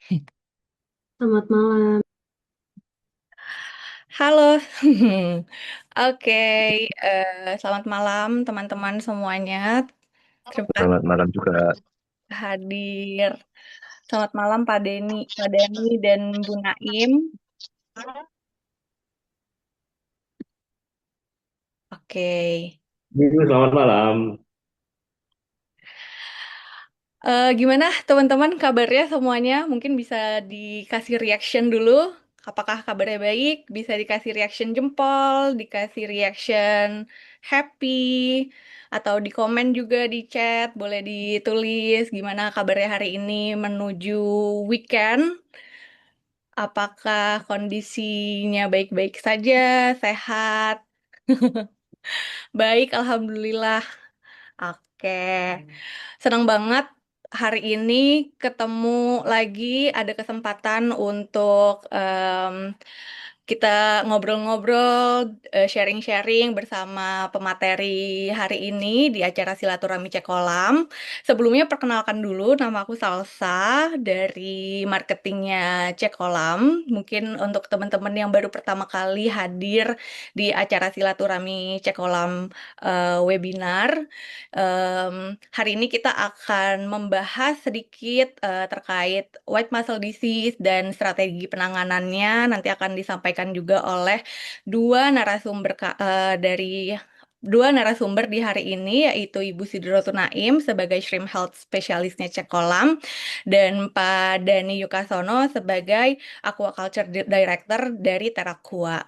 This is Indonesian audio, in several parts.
Selamat malam. Halo, oke, selamat malam teman-teman semuanya. Terima kasih Selamat malam juga. hadir. Selamat malam Pak Dani dan Bu Naim. Oke. Selamat malam. Gimana teman-teman kabarnya semuanya? Mungkin bisa dikasih reaction dulu. Apakah kabarnya baik? Bisa dikasih reaction jempol, dikasih reaction happy, atau di komen juga di chat. Boleh ditulis gimana kabarnya hari ini menuju weekend. Apakah kondisinya baik-baik saja, sehat? Baik, alhamdulillah. Oke. Senang banget hari ini ketemu lagi, ada kesempatan untuk kita ngobrol-ngobrol, sharing-sharing bersama pemateri hari ini di acara Silaturahmi Cekolam. Sebelumnya perkenalkan dulu, nama aku Salsa dari marketingnya Cekolam. Mungkin untuk teman-teman yang baru pertama kali hadir di acara Silaturahmi Cekolam webinar. Hari ini kita akan membahas sedikit terkait white muscle disease dan strategi penanganannya. Nanti akan disampaikan juga oleh dua narasumber dari dua narasumber di hari ini, yaitu Ibu Sidrotu Naim sebagai Shrimp Health Specialistnya Cekolam dan Pak Dani Yukasono sebagai Aquaculture Director dari Terakua.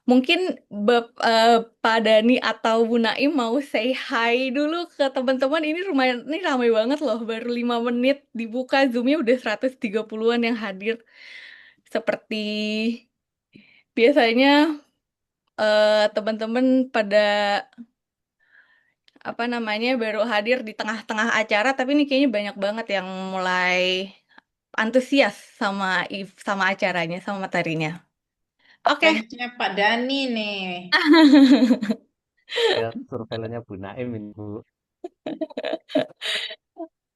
Mungkin Pak Dani atau Bu Naim mau say hi dulu ke teman-teman. Ini lumayan, ini ramai banget loh. Baru 5 menit dibuka Zoom-nya udah 130-an yang hadir. Seperti biasanya teman-teman pada apa namanya baru hadir di tengah-tengah acara, tapi ini kayaknya banyak banget yang mulai antusias sama sama acaranya, sama materinya. Oke. Fansnya Pak Dani nih. Ya, surveilannya Bu Naim ini, Bu.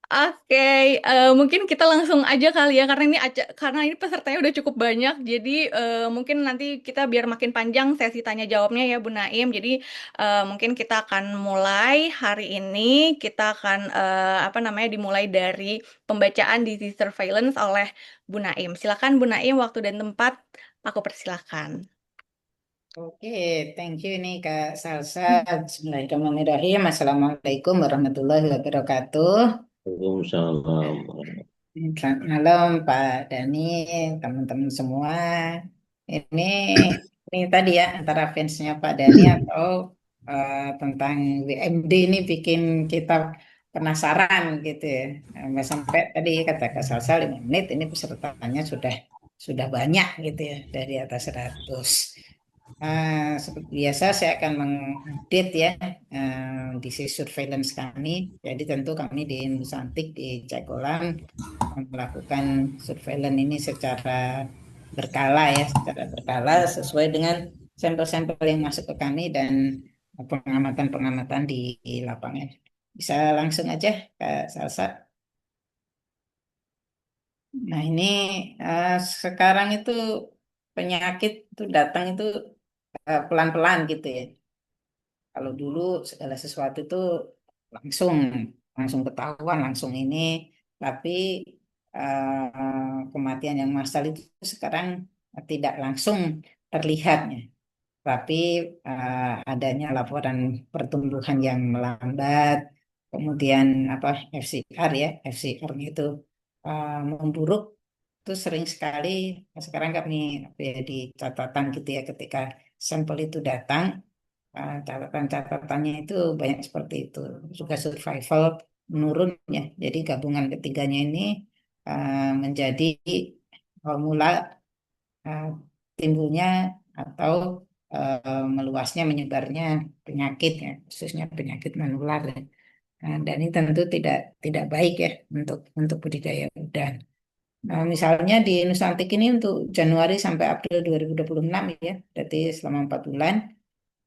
Oke, mungkin kita langsung aja kali ya karena karena ini pesertanya udah cukup banyak. Jadi mungkin nanti kita biar makin panjang sesi tanya jawabnya ya Bu Naim. Jadi mungkin kita akan mulai hari ini. Kita akan apa namanya dimulai dari pembacaan disease surveillance oleh Bu Naim. Silakan Bu Naim, waktu dan tempat aku persilakan. Oke, thank you nih Kak Salsa. Bismillahirrahmanirrahim. Assalamualaikum warahmatullahi wabarakatuh. Waalaikumsalam. Selamat malam Pak Dani, teman-teman semua. Ini ini tadi ya antara fansnya Pak Dani atau tentang WMD ini bikin kita penasaran gitu ya. Sampai tadi kata Kak Salsa 5 menit ini pesertanya sudah banyak gitu ya dari atas 100. Seperti biasa saya akan mengupdate ya disease surveillance kami. Jadi tentu kami di Nusantik di Cekolam melakukan surveillance ini secara berkala ya, secara berkala sesuai dengan sampel-sampel yang masuk ke kami dan pengamatan-pengamatan di lapangan. Bisa langsung aja Kak Salsa. Nah ini eh, sekarang itu penyakit itu datang itu pelan-pelan gitu ya. Kalau dulu segala sesuatu itu langsung langsung ketahuan, langsung ini, tapi kematian yang massal itu sekarang tidak langsung terlihatnya, tapi adanya laporan pertumbuhan yang melambat, kemudian apa FCR ya, FCR-nya itu memburuk itu sering sekali sekarang kami ya, di catatan gitu ya ketika sampel itu datang. Catatan-catatannya itu banyak seperti itu. Juga survival menurun ya. Jadi gabungan ketiganya ini menjadi mula uh, timbulnya atau meluasnya menyebarnya penyakit ya, khususnya penyakit menular. Ya. Dan ini tentu tidak baik ya untuk budidaya udang. Misalnya di Nusantik ini untuk Januari sampai April 2026 ya, berarti selama 4 bulan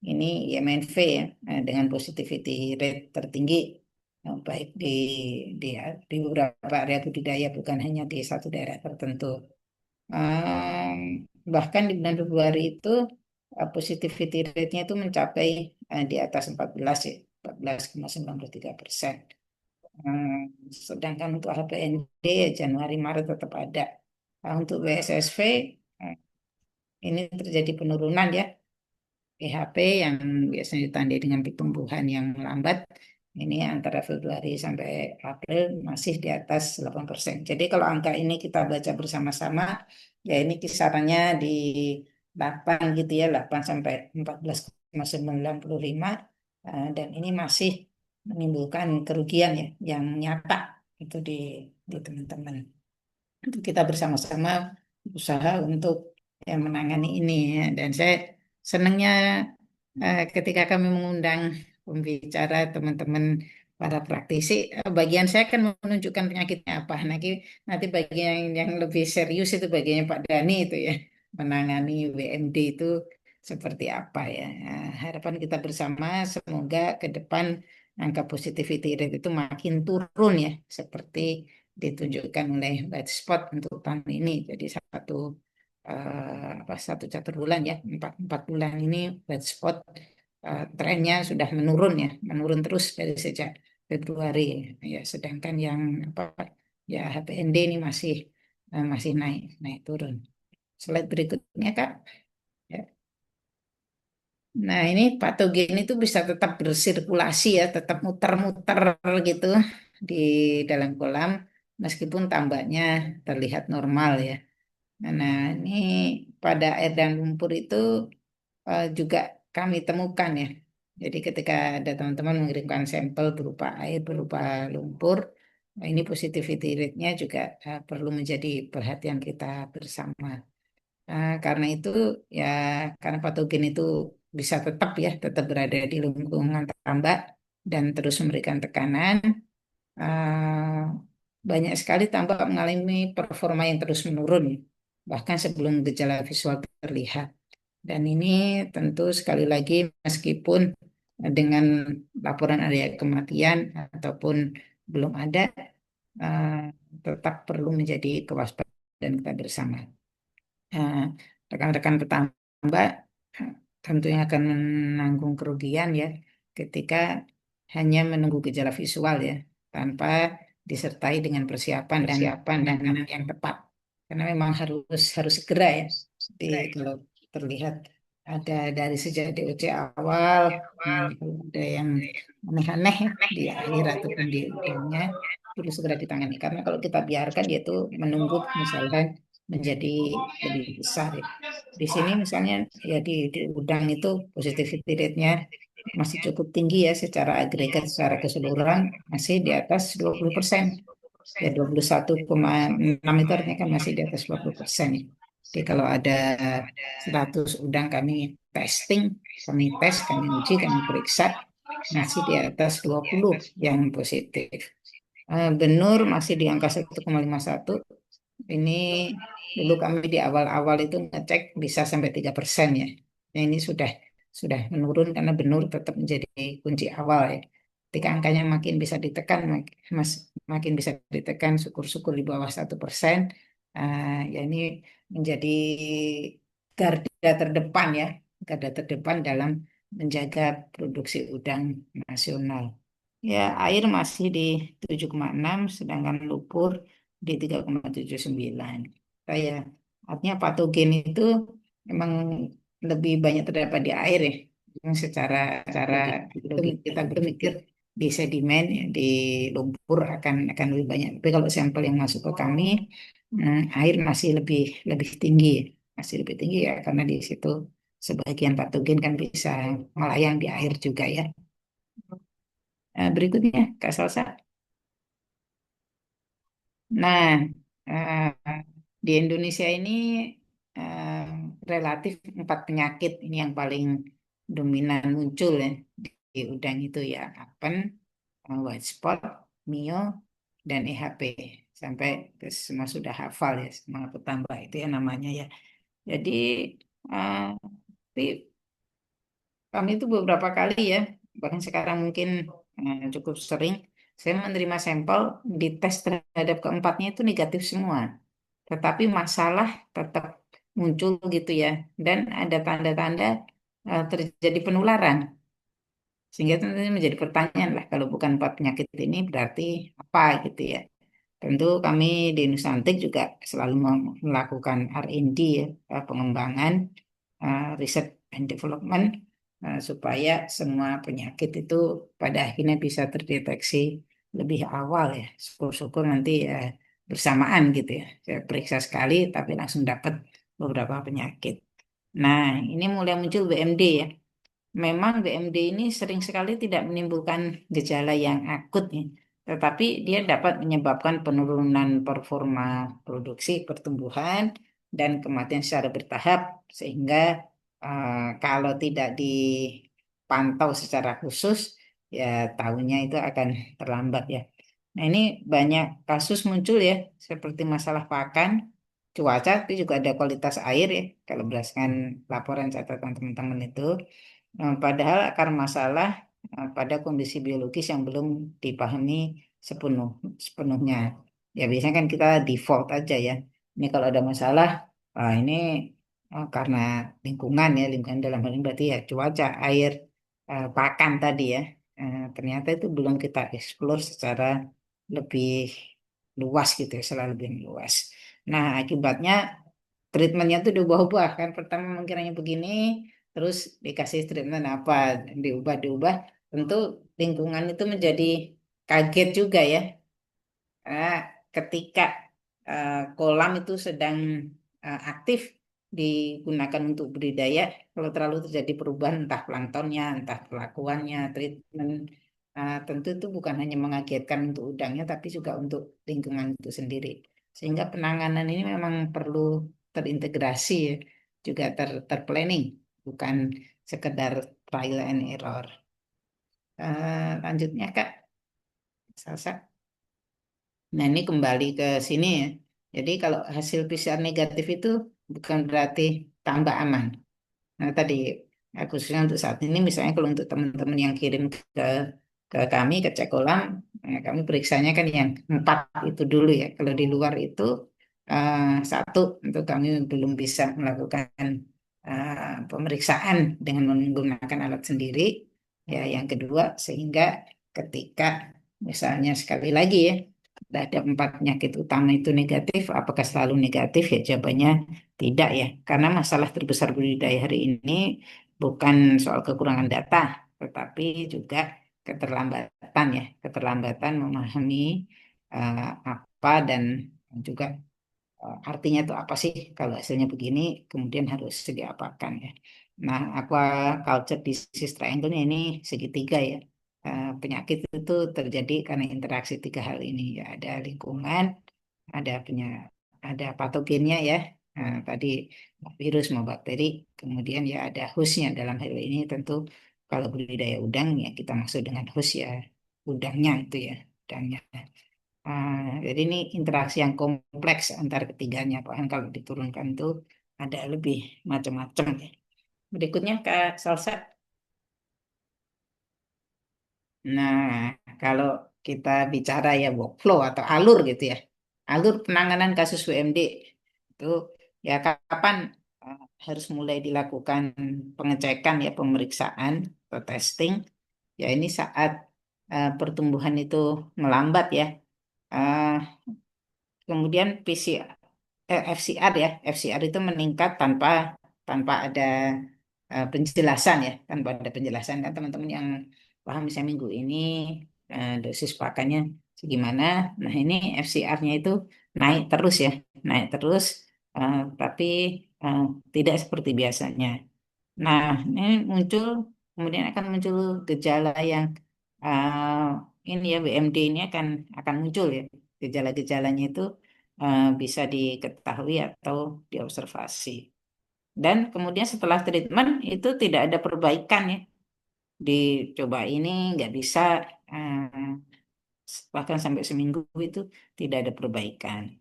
ini IMNV ya, dengan positivity rate tertinggi baik di di beberapa area budidaya, bukan hanya di satu daerah tertentu. Bahkan di bulan Februari itu positivity rate-nya itu mencapai di atas 14 ya, 14,93%. Sedangkan untuk HPND ya Januari Maret tetap ada. Untuk WSSV ini terjadi penurunan ya. PHP yang biasanya ditandai dengan pertumbuhan yang lambat, ini antara Februari sampai April masih di atas 8%. Jadi kalau angka ini kita baca bersama-sama, ya ini kisarannya di 8 gitu ya, 8 sampai 14,95, dan ini masih menimbulkan kerugian ya yang nyata itu di teman-teman. Itu kita bersama-sama usaha untuk menangani ini ya. Dan saya senangnya ketika kami mengundang pembicara teman-teman para praktisi, bagian saya kan menunjukkan penyakitnya apa. Nanti bagian yang lebih serius itu bagiannya Pak Dani itu ya, menangani WMD itu seperti apa ya. Harapan kita bersama semoga ke depan angka positivity rate itu makin turun ya, seperti ditunjukkan oleh White Spot untuk tahun ini. Jadi satu catur bulan ya, empat bulan ini White Spot trennya sudah menurun ya, menurun terus dari sejak Februari ya. Sedangkan yang apa ya HPND ini masih naik naik turun. Slide berikutnya Kak. Ya. Nah ini patogen itu bisa tetap bersirkulasi ya, tetap muter-muter gitu di dalam kolam meskipun tambaknya terlihat normal ya. Nah, ini pada air dan lumpur itu juga kami temukan ya. Jadi ketika ada teman-teman mengirimkan sampel berupa air, berupa lumpur, nah ini positivity rate-nya juga perlu menjadi perhatian kita bersama. Karena itu ya, karena patogen itu bisa tetap ya, tetap berada di lingkungan tambak dan terus memberikan tekanan, eh, banyak sekali tambak mengalami performa yang terus menurun, bahkan sebelum gejala visual terlihat. Dan ini tentu sekali lagi meskipun dengan laporan area kematian ataupun belum ada, eh, tetap perlu menjadi kewaspadaan kita bersama. Eh, Rekan-rekan petambak tentunya akan menanggung kerugian ya ketika hanya menunggu gejala visual ya, tanpa disertai dengan persiapan dan penanganan yang tepat. Karena memang harus harus segera ya. Jadi kalau terlihat ada dari sejak DOC awal, kalau ada yang aneh-aneh ya di air ataupun di udangnya, perlu segera ditangani. Karena kalau kita biarkan dia itu menunggu misalkan menjadi lebih besar ya. Di sini misalnya ya di udang itu positivity rate-nya masih cukup tinggi ya, secara agregat secara keseluruhan masih di atas 20%. Ya 21,6 itu artinya kan masih di atas 20% ya. Jadi kalau ada 100 udang kami tes, kami uji, kami periksa, masih di atas 20 yang positif. Benur masih di angka 1,51. Ini dulu kami di awal-awal itu ngecek bisa sampai 3% ya. Nah, ini sudah menurun karena benur tetap menjadi kunci awal ya. Ketika angkanya makin bisa ditekan, makin bisa ditekan, syukur-syukur di bawah 1%. Ya ini menjadi garda terdepan ya, garda terdepan dalam menjaga produksi udang nasional. Ya, air masih di 7,6, sedangkan lumpur di 3,79. Saya artinya patogen itu memang lebih banyak terdapat di air ya. Memang secara logik kita berpikir di sedimen ya, di lumpur akan lebih banyak. Tapi kalau sampel yang masuk ke kami, air masih lebih lebih tinggi, masih lebih tinggi ya karena di situ sebagian patogen kan bisa melayang di air juga ya. Berikutnya, Kak Salsa. Nah, eh, di Indonesia ini eh, relatif 4 penyakit ini yang paling dominan muncul ya di udang itu ya, apen, white spot, mio, dan EHP. Sampai semua sudah hafal ya, semua petambah itu ya namanya ya. Jadi, eh, tapi kami itu beberapa kali ya, bahkan sekarang mungkin cukup sering Saya menerima sampel, dites terhadap keempatnya itu negatif semua. Tetapi masalah tetap muncul gitu ya. Dan ada tanda-tanda terjadi penularan. Sehingga itu nanti menjadi pertanyaan lah, kalau bukan empat penyakit ini berarti apa gitu ya. Tentu kami di Nusantik juga selalu melakukan R&D ya, pengembangan, research and development, supaya semua penyakit itu pada akhirnya bisa terdeteksi lebih awal ya. Syukur-syukur nanti ya bersamaan gitu ya. Saya periksa sekali tapi langsung dapat beberapa penyakit. Nah, ini mulai muncul BMD ya. Memang BMD ini sering sekali tidak menimbulkan gejala yang akut ya, tetapi dia dapat menyebabkan penurunan performa produksi pertumbuhan dan kematian secara bertahap, sehingga kalau tidak dipantau secara khusus ya tahunya itu akan terlambat ya. Nah, ini banyak kasus muncul ya, seperti masalah pakan, cuaca, tapi juga ada kualitas air ya, kalau berdasarkan laporan catatan teman-teman itu. Padahal akar masalah pada kondisi biologis yang belum dipahami sepenuhnya. Ya biasanya kan kita default aja ya. Ini kalau ada masalah, ini karena lingkungan ya, lingkungan dalam hal ini berarti ya cuaca, air, pakan tadi ya. Ternyata itu belum kita explore secara lebih luas gitu ya, selalu lebih luas. Nah, akibatnya treatmentnya tuh diubah-ubah kan. Pertama mengiranya begini, terus dikasih treatment apa, diubah-diubah. Tentu lingkungan itu menjadi kaget juga ya. Ah, ketika kolam itu sedang aktif digunakan untuk budidaya, kalau terlalu terjadi perubahan entah planktonnya, entah perlakuannya, treatment, tentu itu bukan hanya mengagetkan untuk udangnya, tapi juga untuk lingkungan itu sendiri. Sehingga penanganan ini memang perlu terintegrasi ya, juga terplanning, bukan sekedar trial and error. Lanjutnya Kak, Salsa. Nah, ini kembali ke sini ya. Jadi kalau hasil PCR negatif itu bukan berarti tambah aman. Nah, tadi khususnya untuk saat ini, misalnya kalau untuk teman-teman yang kirim ke kami, ke cek kolam, kami periksanya kan yang empat itu dulu ya. Kalau di luar itu eh, satu, untuk kami belum bisa melakukan pemeriksaan dengan menggunakan alat sendiri. Ya, yang kedua, sehingga ketika misalnya sekali lagi ya, ada empat penyakit utama itu negatif, apakah selalu negatif? Ya jawabannya tidak ya, karena masalah terbesar budidaya hari ini bukan soal kekurangan data, tetapi juga keterlambatan ya, keterlambatan memahami apa dan juga artinya itu apa sih kalau hasilnya begini, kemudian harus diapakan ya. Nah, aquaculture disease triangle ini segitiga ya. Penyakit itu terjadi karena interaksi tiga hal ini ya, ada lingkungan, ada ada patogennya ya. Tadi virus mau bakteri, kemudian ya ada hostnya. Dalam hal ini tentu kalau budidaya udang ya kita maksud dengan host ya udangnya itu ya, udangnya. Jadi ini interaksi yang kompleks antar ketiganya, bahkan kalau diturunkan itu ada lebih macam-macam ya. Berikutnya Kak Salsa. Nah, kalau kita bicara ya workflow atau alur gitu ya, alur penanganan kasus WMD itu ya kapan harus mulai dilakukan pengecekan ya, pemeriksaan atau testing. Ya ini saat pertumbuhan itu melambat ya. Eh, Kemudian FCR ya, FCR itu meningkat tanpa tanpa ada penjelasan ya, tanpa ada penjelasan kan teman-teman yang paham misalnya minggu ini dosis pakannya segimana. Nah ini FCR-nya itu naik terus ya, naik terus, tapi eh, tidak seperti biasanya. Nah ini muncul, kemudian akan muncul gejala yang ini ya, BMD ini akan muncul ya. Gejala-gejalanya itu bisa diketahui atau diobservasi. Dan kemudian setelah treatment itu tidak ada perbaikan ya. Dicoba ini nggak bisa, bahkan sampai seminggu itu tidak ada perbaikan.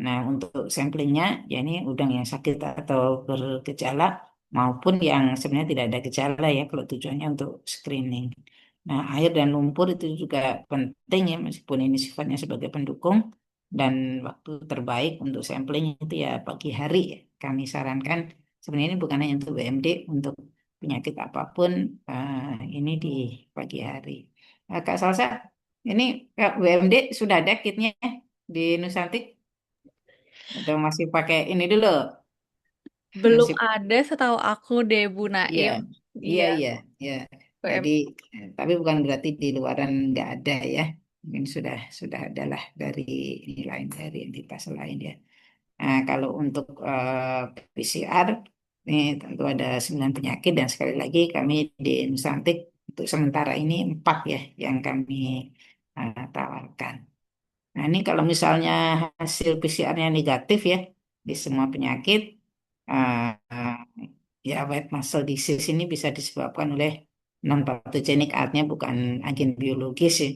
Nah, untuk samplingnya, ya ini udang yang sakit atau bergejala maupun yang sebenarnya tidak ada gejala ya, kalau tujuannya untuk screening. Nah, air dan lumpur itu juga penting ya, meskipun ini sifatnya sebagai pendukung. Dan waktu terbaik untuk sampling itu ya pagi hari ya. Kami sarankan sebenarnya ini bukan hanya untuk BMD, untuk penyakit apapun ini di pagi hari. Kak Salsa, ini BMD sudah ada kitnya di Nusantik atau masih pakai ini dulu? Belum Masih, ada setahu aku deh Bu iya, Naim. iya, Iya, iya, iya. PM. Jadi, tapi bukan berarti di luaran nggak ada ya. Mungkin sudah ada lah dari ini lain, dari entitas lain ya. Nah, kalau untuk PCR, ini tentu ada 9 penyakit dan sekali lagi kami di Nusantik untuk sementara ini 4 ya yang kami tawarkan. Nah, ini kalau misalnya hasil PCR-nya negatif ya di semua penyakit, eh, ya white muscle disease ini bisa disebabkan oleh non patogenik, artinya bukan agen biologis ya.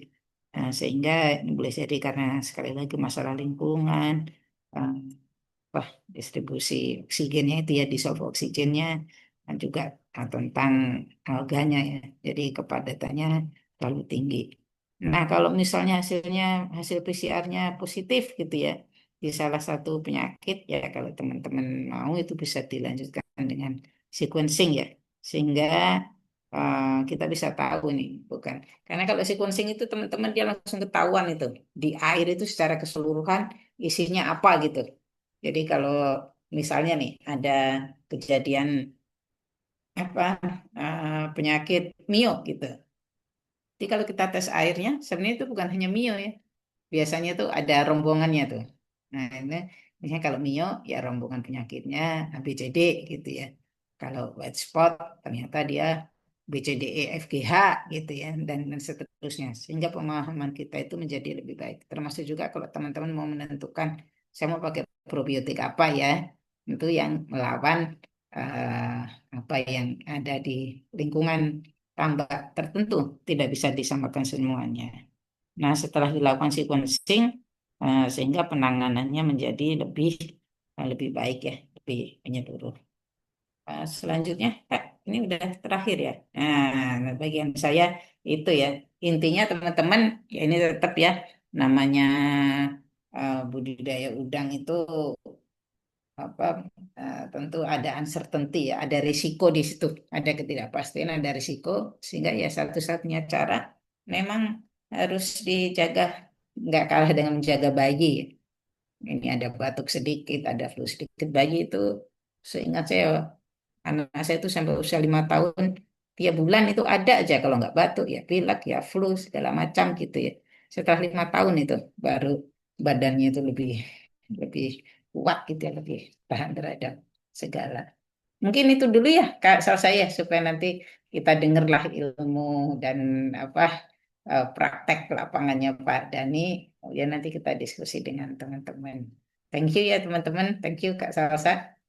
Sehingga ini boleh jadi karena sekali lagi masalah lingkungan, eh, distribusi oksigennya itu ya, dissolve oksigennya, dan juga tentang alganya ya. Jadi kepadatannya terlalu tinggi. Nah, kalau misalnya hasil PCR-nya positif gitu ya di salah satu penyakit ya, kalau teman-teman mau itu bisa dilanjutkan dengan sequencing ya, sehingga kita bisa tahu nih, bukan? Karena kalau sequencing itu teman-teman dia langsung ketahuan itu di air itu secara keseluruhan isinya apa gitu. Jadi kalau misalnya nih ada kejadian apa penyakit mio gitu. Jadi kalau kita tes airnya sebenarnya itu bukan hanya mio ya. Biasanya tuh ada rombongannya tuh. Nah, ini misalnya kalau mio ya rombongan penyakitnya ABCD gitu ya. Kalau white spot ternyata dia BCDE FGH gitu ya, dan seterusnya. Sehingga pemahaman kita itu menjadi lebih baik. Termasuk juga kalau teman-teman mau menentukan saya mau pakai probiotik apa ya, itu yang melawan eh, apa yang ada di lingkungan tambak tertentu, tidak bisa disamakan semuanya. Nah, setelah dilakukan sequencing, sehingga penanganannya menjadi lebih baik ya, lebih menyeluruh. Selanjutnya, Kak, ini udah terakhir ya. Nah, bagian saya itu ya, intinya teman-teman, ya ini tetap ya, namanya budidaya udang itu apa tentu ada uncertainty ya, ada risiko di situ, ada ketidakpastian, ada risiko, sehingga ya satu-satunya cara memang harus dijaga, nggak kalah dengan menjaga bayi. Ini ada batuk sedikit, ada flu sedikit, bayi itu seingat saya anak saya itu sampai usia 5 tahun tiap bulan itu ada aja kalau nggak batuk ya pilek ya flu segala macam gitu ya. Setelah 5 tahun itu baru badannya itu lebih lebih kuat gitu ya, lebih tahan terhadap segala. Mungkin itu dulu ya Kak Sal saya supaya nanti kita dengarlah ilmu dan apa praktek lapangannya Pak Dani. Ya nanti kita diskusi dengan teman-teman. Thank you ya teman-teman. Thank you Kak Salsa.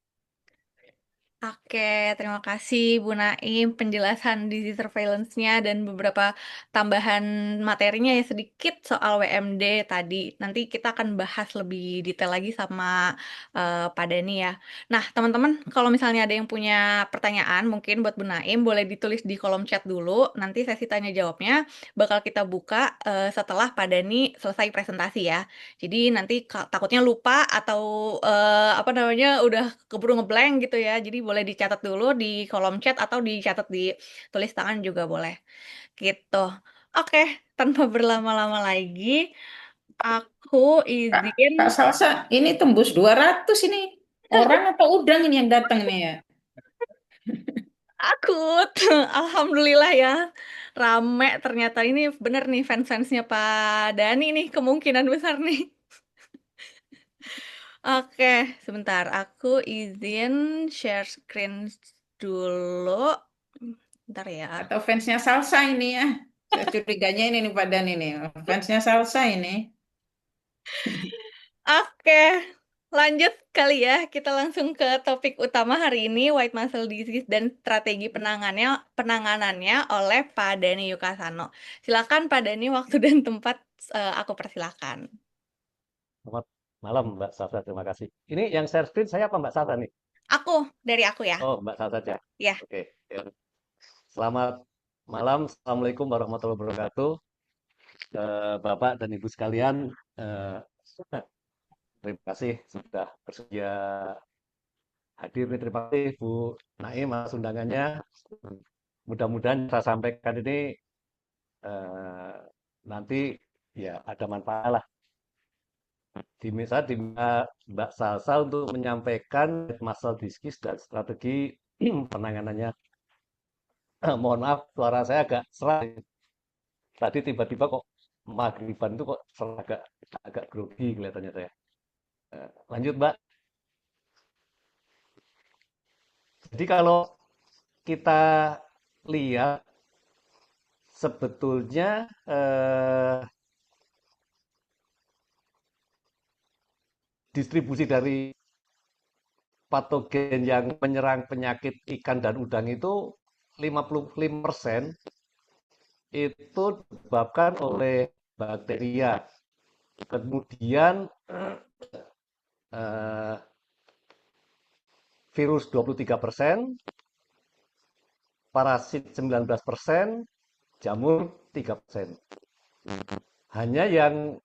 Oke, terima kasih Bu Naim penjelasan disease surveillance-nya dan beberapa tambahan materinya ya sedikit soal WMD tadi. Nanti kita akan bahas lebih detail lagi sama Pak Dani ya. Nah, teman-teman, kalau misalnya ada yang punya pertanyaan mungkin buat Bu Naim boleh ditulis di kolom chat dulu. Nanti sesi tanya jawabnya bakal kita buka setelah Pak Dani selesai presentasi ya. Jadi nanti takutnya lupa atau apa namanya udah keburu ngeblank gitu ya. Jadi boleh dicatat dulu di kolom chat atau dicatat di tulis tangan juga boleh. Gitu. Oke, tanpa berlama-lama lagi, aku Kak, izin Kak Salsa, ini tembus 200 ini. Orang atau udang ini yang datang nih ya? akut. Alhamdulillah ya. Rame ternyata ini bener nih fans-fansnya Pak Dani nih kemungkinan besar nih. Oke, sebentar. Aku izin share screen dulu. Bentar ya. Atau fansnya Salsa ini ya? Saya curiganya ini nih Pak Dan ini. Fansnya Salsa ini. Oke, lanjut kali ya. Kita langsung ke topik utama hari ini, White Muscle Disease dan strategi penanganannya oleh Pak Dani Yukasano. Silakan Pak Dani, waktu dan tempat aku persilakan. Selamat malam Mbak Sasa, terima kasih. Ini yang share screen saya apa Mbak Sasa nih? Aku, dari aku ya. Oh, Mbak Sasa saja. Ya. Oke. Ya. Selamat malam. Assalamualaikum warahmatullahi wabarakatuh. Bapak dan Ibu sekalian, eh, terima kasih sudah bersedia hadir. Terima kasih Bu Naim atas undangannya. Mudah-mudahan saya sampaikan ini eh, nanti ya ada manfaat lah. Diminta Mbak Salsa untuk menyampaikan masalah diskis dan strategi penanganannya. Mohon maaf, suara saya agak serak. Tadi tiba-tiba kok maghriban itu kok agak agak grogi kelihatannya saya. Lanjut, Mbak. Jadi kalau kita lihat sebetulnya distribusi dari patogen yang menyerang penyakit ikan dan udang itu 55% itu disebabkan oleh bakteria. Kemudian eh, virus 23%, parasit 19%, jamur 3%. Hanya yang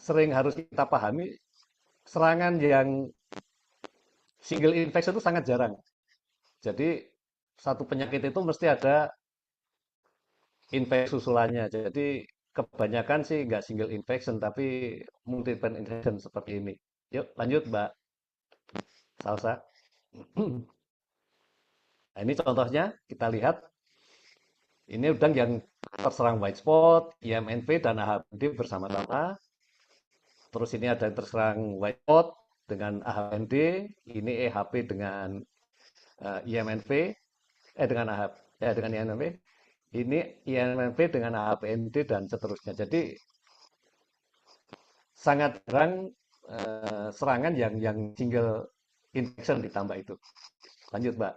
sering harus kita pahami, serangan yang single infection itu sangat jarang. Jadi satu penyakit itu mesti ada infeksi susulannya. Jadi kebanyakan sih nggak single infection, tapi multiple infection seperti ini. Yuk lanjut Mbak Salsa. Nah, ini contohnya kita lihat. Ini udang yang terserang white spot, IMNV, dan AHBD bersama-sama. Terus ini ada yang terserang white spot dengan AHND, ini EHP dengan IMNV, dengan AHP, dengan IMNV. Ini IMNV dengan AHPND dan seterusnya. Jadi sangat jarang serangan yang single infection ditambah itu. Lanjut, Mbak.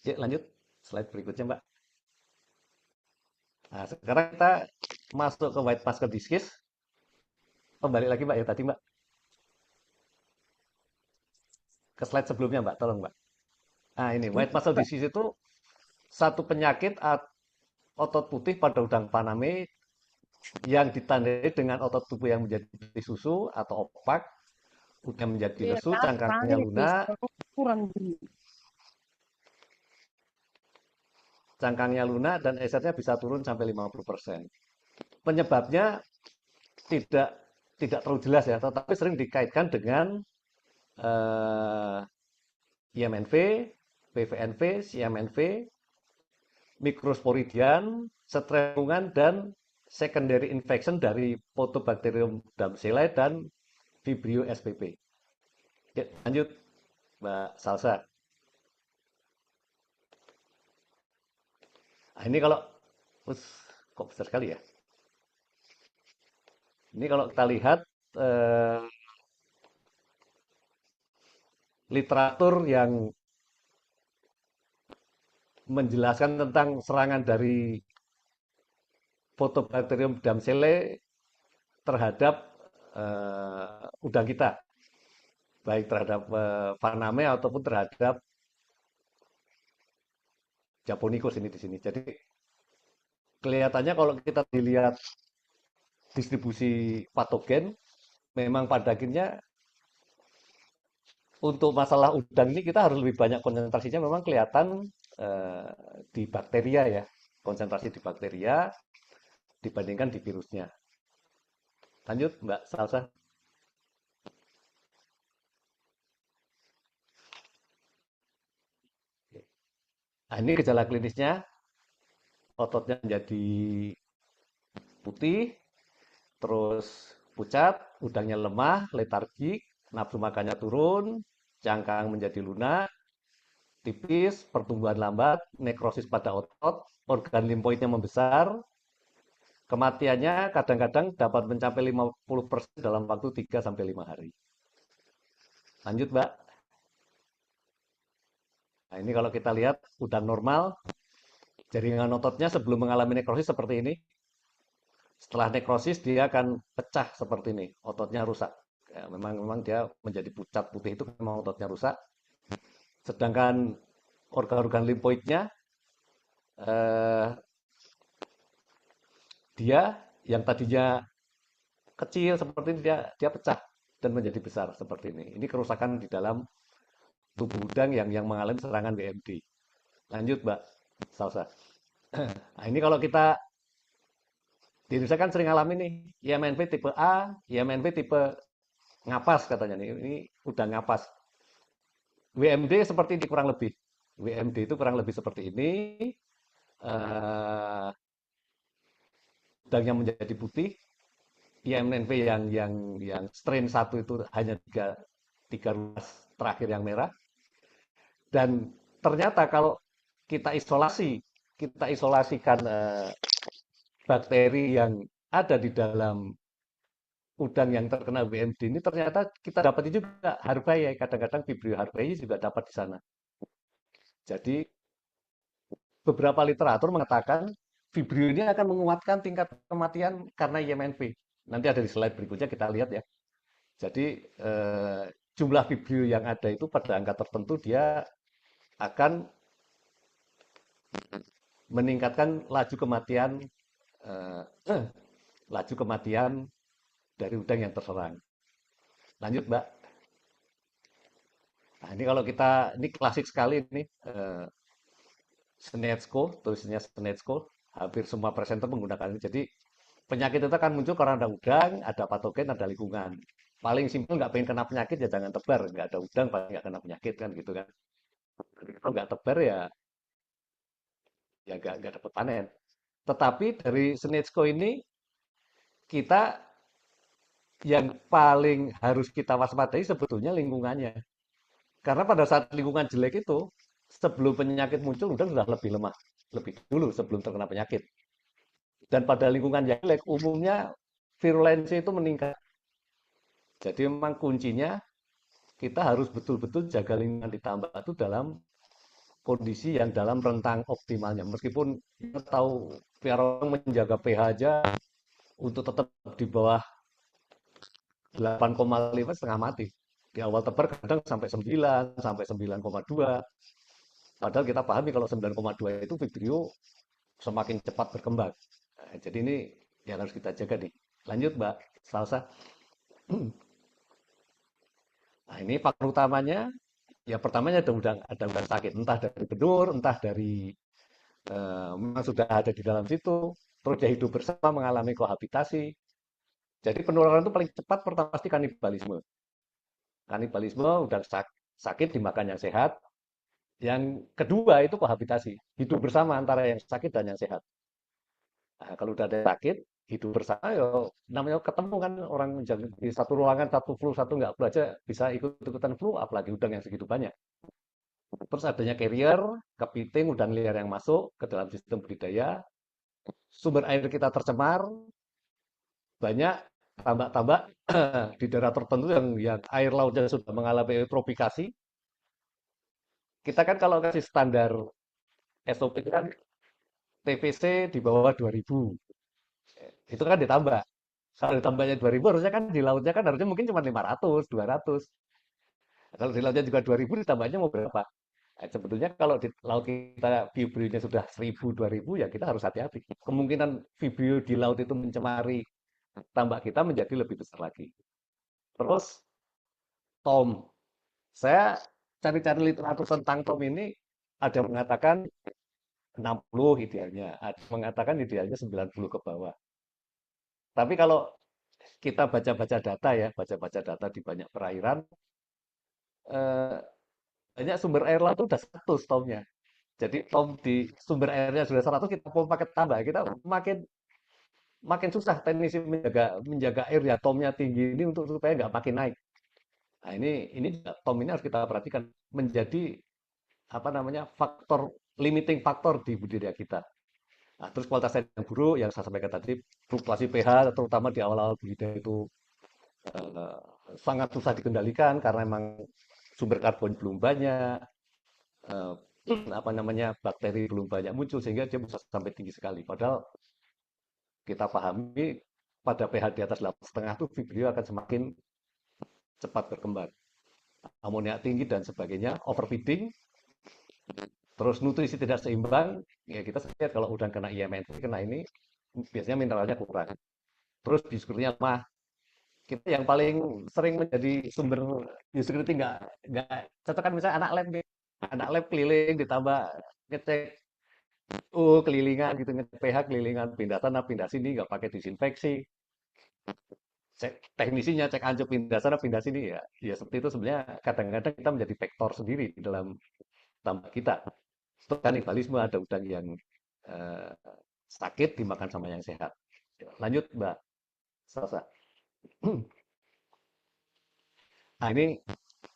Ya, lanjut. Slide berikutnya, Mbak. Nah, sekarang kita masuk ke white masker disease. Kembali lagi, Mbak, ya tadi, Mbak. Ke slide sebelumnya, Mbak. Tolong, Mbak. Nah, ini white muscle disease itu satu penyakit otot putih pada udang Paname yang ditandai dengan otot tubuh yang menjadi putih susu atau opak, udah menjadi lesu, cangkangnya lunak, dan esernya bisa turun sampai 50%. Penyebabnya tidak tidak terlalu jelas ya, tetapi sering dikaitkan dengan IMNV, PVNV, CMNV, mikrosporidian, stres lingkungan, dan secondary infection dari Photobacterium damselae dan Vibrio spp. Ya, lanjut Mbak Salsa. Nah, ini kalau kok besar sekali ya. Ini kalau kita lihat eh, literatur yang menjelaskan tentang serangan dari Photobacterium damselae terhadap udang kita, baik terhadap Paname ataupun terhadap Japonicus ini di sini. Jadi kelihatannya kalau kita dilihat distribusi patogen, memang pada akhirnya untuk masalah udang ini kita harus lebih banyak konsentrasinya memang kelihatan eh, di bakteria ya, konsentrasi di bakteria dibandingkan di virusnya. Lanjut Mbak Salsa. Nah, ini gejala klinisnya, ototnya menjadi putih, terus pucat, udangnya lemah, letargik, nafsu makannya turun, cangkang menjadi lunak, tipis, pertumbuhan lambat, nekrosis pada otot, organ limfoidnya membesar, kematiannya kadang-kadang dapat mencapai 50% dalam waktu 3 sampai 5 hari. Lanjut, Mbak. Nah, ini kalau kita lihat udang normal, jaringan ototnya sebelum mengalami nekrosis seperti ini. Setelah nekrosis dia akan pecah seperti ini, ototnya rusak. Ya, memang dia menjadi pucat putih itu memang ototnya rusak. Sedangkan organ-organ limfoidnya eh, dia yang tadinya kecil seperti ini dia pecah dan menjadi besar seperti ini. Ini kerusakan di dalam tubuh udang yang mengalami serangan WMD. Lanjut, Mbak Salsa. Nah, ini kalau kita di Indonesia kan sering alami nih, IMNP tipe A, IMNP tipe ngapas katanya nih. Ini udang ngapas. WMD seperti ini kurang lebih. WMD itu kurang lebih seperti ini. Eh, udang yang menjadi putih, IMNP yang strain satu itu hanya tiga ruas terakhir yang merah. Dan ternyata kalau kita isolasikan bakteri yang ada di dalam udang yang terkena WMD ini, ternyata kita dapat juga Harbae. Kadang-kadang Vibrio Harbae juga dapat di sana. Jadi beberapa literatur mengatakan Vibrio ini akan menguatkan tingkat kematian karena IMNV. Nanti ada di slide berikutnya kita lihat ya. Jadi jumlah Vibrio yang ada itu pada angka tertentu dia akan meningkatkan eh, laju kematian dari udang yang terserang. Lanjut, Mbak. Nah, ini kalau kita ini klasik sekali ini Snetsko, tulisannya Snetsko, hampir semua presenter menggunakan ini. Jadi penyakit itu akan muncul karena ada udang, ada patogen, ada lingkungan. Paling simpel nggak pengen kena penyakit ya jangan tebar, nggak ada udang paling nggak kena penyakit kan gitu kan. Kalau nggak tebar ya nggak dapat panen. Tetapi dari Snetsko ini kita yang paling harus kita waspadai sebetulnya lingkungannya. Karena pada saat lingkungan jelek itu, sebelum penyakit muncul, udang sudah lebih lemah. Lebih dulu sebelum terkena penyakit. Dan pada lingkungan yang jelek, umumnya virulensi itu meningkat. Jadi memang kuncinya kita harus betul-betul jaga lingkungan ditambah itu dalam kondisi yang dalam rentang optimalnya. Meskipun kita tahu biar orang menjaga pH aja untuk tetap di bawah 8,5 setengah mati. Di awal tebar kadang sampai 9, sampai 9,2. Padahal kita pahami kalau 9,2 itu Vibrio semakin cepat berkembang. Nah, jadi ini yang harus kita jaga nih. Lanjut, Mbak Salsa. Nah, ini faktor utamanya, ya pertamanya ada udang sakit, entah dari benur, entah dari memang sudah ada di dalam situ, terus dia hidup bersama mengalami kohabitasi. Jadi penularan itu paling cepat pertama pasti kanibalisme. Kanibalisme udah sakit dimakan yang sehat. Yang kedua itu kohabitasi, hidup bersama antara yang sakit dan yang sehat. Nah, kalau udah ada yang sakit, hidup bersama ya namanya ketemu kan orang di satu ruangan satu flu satu nggak flu aja bisa ikut-ikutan flu, apalagi udang yang segitu banyak. Terus adanya carrier, kepiting, udang liar yang masuk ke dalam sistem budidaya, sumber air kita tercemar, banyak tambak-tambak di daerah tertentu yang air lautnya sudah mengalami eutrofikasi. Kita kan kalau kasih standar SOP kan TPC di bawah 2000. Itu kan ditambah. Kalau ditambahnya 2000 harusnya kan di lautnya kan harusnya mungkin cuma 500, 200. Kalau di lautnya juga 2000 ditambahnya mau berapa? Sebetulnya kalau di laut kita vibrio-nya sudah 1000, 2000 ya kita harus hati-hati. Kemungkinan vibrio di laut itu mencemari tambak kita menjadi lebih besar lagi. Terus Tom, saya cari-cari literatur tentang Tom ini ada yang mengatakan 60 idealnya, ada yang mengatakan idealnya 90 ke bawah. Tapi kalau kita baca-baca data ya, baca-baca data di banyak perairan, eh, banyak sumber air laut itu udah 100 Tomnya. Jadi Tom di sumber airnya sudah 100, kita mau pakai tambah, kita makin makin susah teknisi menjaga air ya Tomnya tinggi ini untuk supaya nggak makin naik. Nah ini Tom ini harus kita perhatikan menjadi apa namanya faktor limiting faktor di budidaya kita. Nah, terus kualitas air yang buruk yang saya sampaikan tadi, fluktuasi pH terutama di awal-awal budidaya itu eh, sangat susah dikendalikan karena memang sumber karbon belum banyak, eh, apa namanya bakteri belum banyak muncul sehingga dia bisa sampai tinggi sekali. Padahal kita pahami pada pH di atas 8,5 itu Vibrio akan semakin cepat berkembang. Amonia tinggi dan sebagainya, overfeeding, terus nutrisi tidak seimbang, ya kita lihat kalau udang kena IMNV, kena ini, biasanya mineralnya kurang. Terus biosecurity lemah. Kita yang paling sering menjadi sumber biosecurity nggak cocok kan misalnya anak lab nih. Anak lab keliling ditambah ngecek kelilingan gitu, ngecek pH kelilingan, pindah sana pindah sini, nggak pakai disinfeksi. Cek teknisinya, cek anjur pindah sana pindah sini, ya ya seperti itu. Sebenarnya kadang-kadang kita menjadi vektor sendiri di dalam tambak kita. Itu kanibalisme, ada udang yang eh, sakit dimakan sama yang sehat. Lanjut Mbak Sasa. Nah ini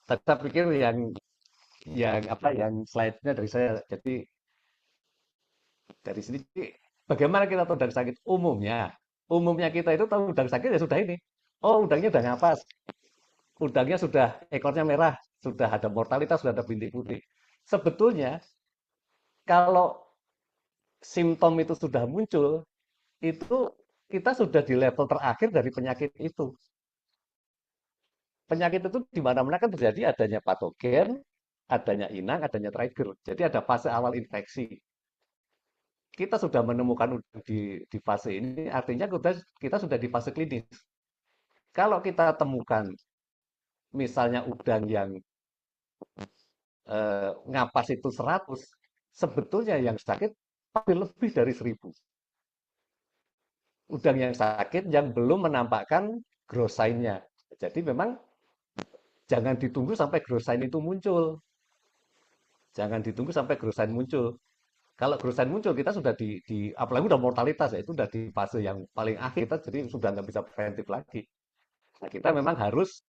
tadi saya pikir yang apa yang slide-nya dari saya. Jadi dari sini bagaimana kita tahu udang sakit? Umumnya kita itu tahu udang sakit ya sudah ini. Oh, udangnya udah ngapas, udangnya sudah ekornya merah, sudah ada mortalitas, sudah ada bintik putih. Sebetulnya kalau simptom itu sudah muncul, itu kita sudah di level terakhir dari penyakit itu. Penyakit itu di mana-mana kan terjadi adanya patogen, adanya inang, adanya trigger. Jadi ada fase awal infeksi. Kita sudah menemukan udang di fase ini, artinya kita sudah di fase klinis. Kalau kita temukan misalnya udang yang ngapas itu 100, sebetulnya yang sakit pasti lebih dari 1000. Udang yang sakit yang belum menampakkan growth sign-nya. Jadi memang jangan ditunggu sampai growth sign itu muncul. Jangan ditunggu sampai growth sign muncul. Kalau growth sign muncul, kita sudah apalagi udah mortalitas ya, itu udah di fase yang paling akhir, kita jadi sudah nggak bisa preventif lagi. Nah, kita memang harus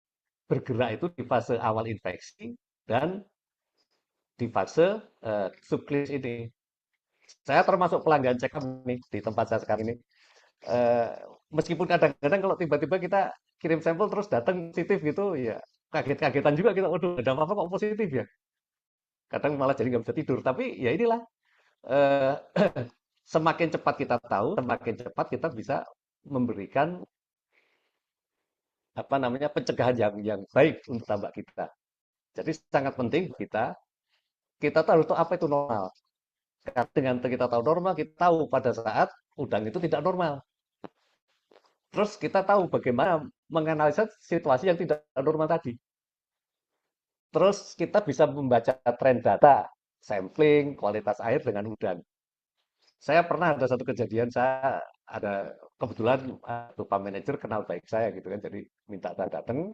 bergerak itu di fase awal infeksi dan di fase subklinis ini. Saya termasuk pelanggan check up nih di tempat saya sekarang ini. Eh, Meskipun kadang-kadang kalau tiba-tiba kita kirim sampel terus datang positif gitu, ya kaget-kagetan juga kita. Waduh, ada apa-apa kok positif ya? Kadang malah jadi nggak bisa tidur. Tapi ya inilah, eh, semakin cepat kita tahu, semakin cepat kita bisa memberikan apa namanya pencegahan yang baik untuk tambak kita. Jadi sangat penting kita tahu itu apa itu normal. Dengan kita tahu normal, kita tahu pada saat udang itu tidak normal. Terus kita tahu bagaimana menganalisa situasi yang tidak normal tadi. Terus kita bisa membaca tren data, sampling, kualitas air dengan udang. Saya pernah ada satu kejadian, saya ada kebetulan lupa manajer kenal baik saya gitu kan, jadi minta saya datang.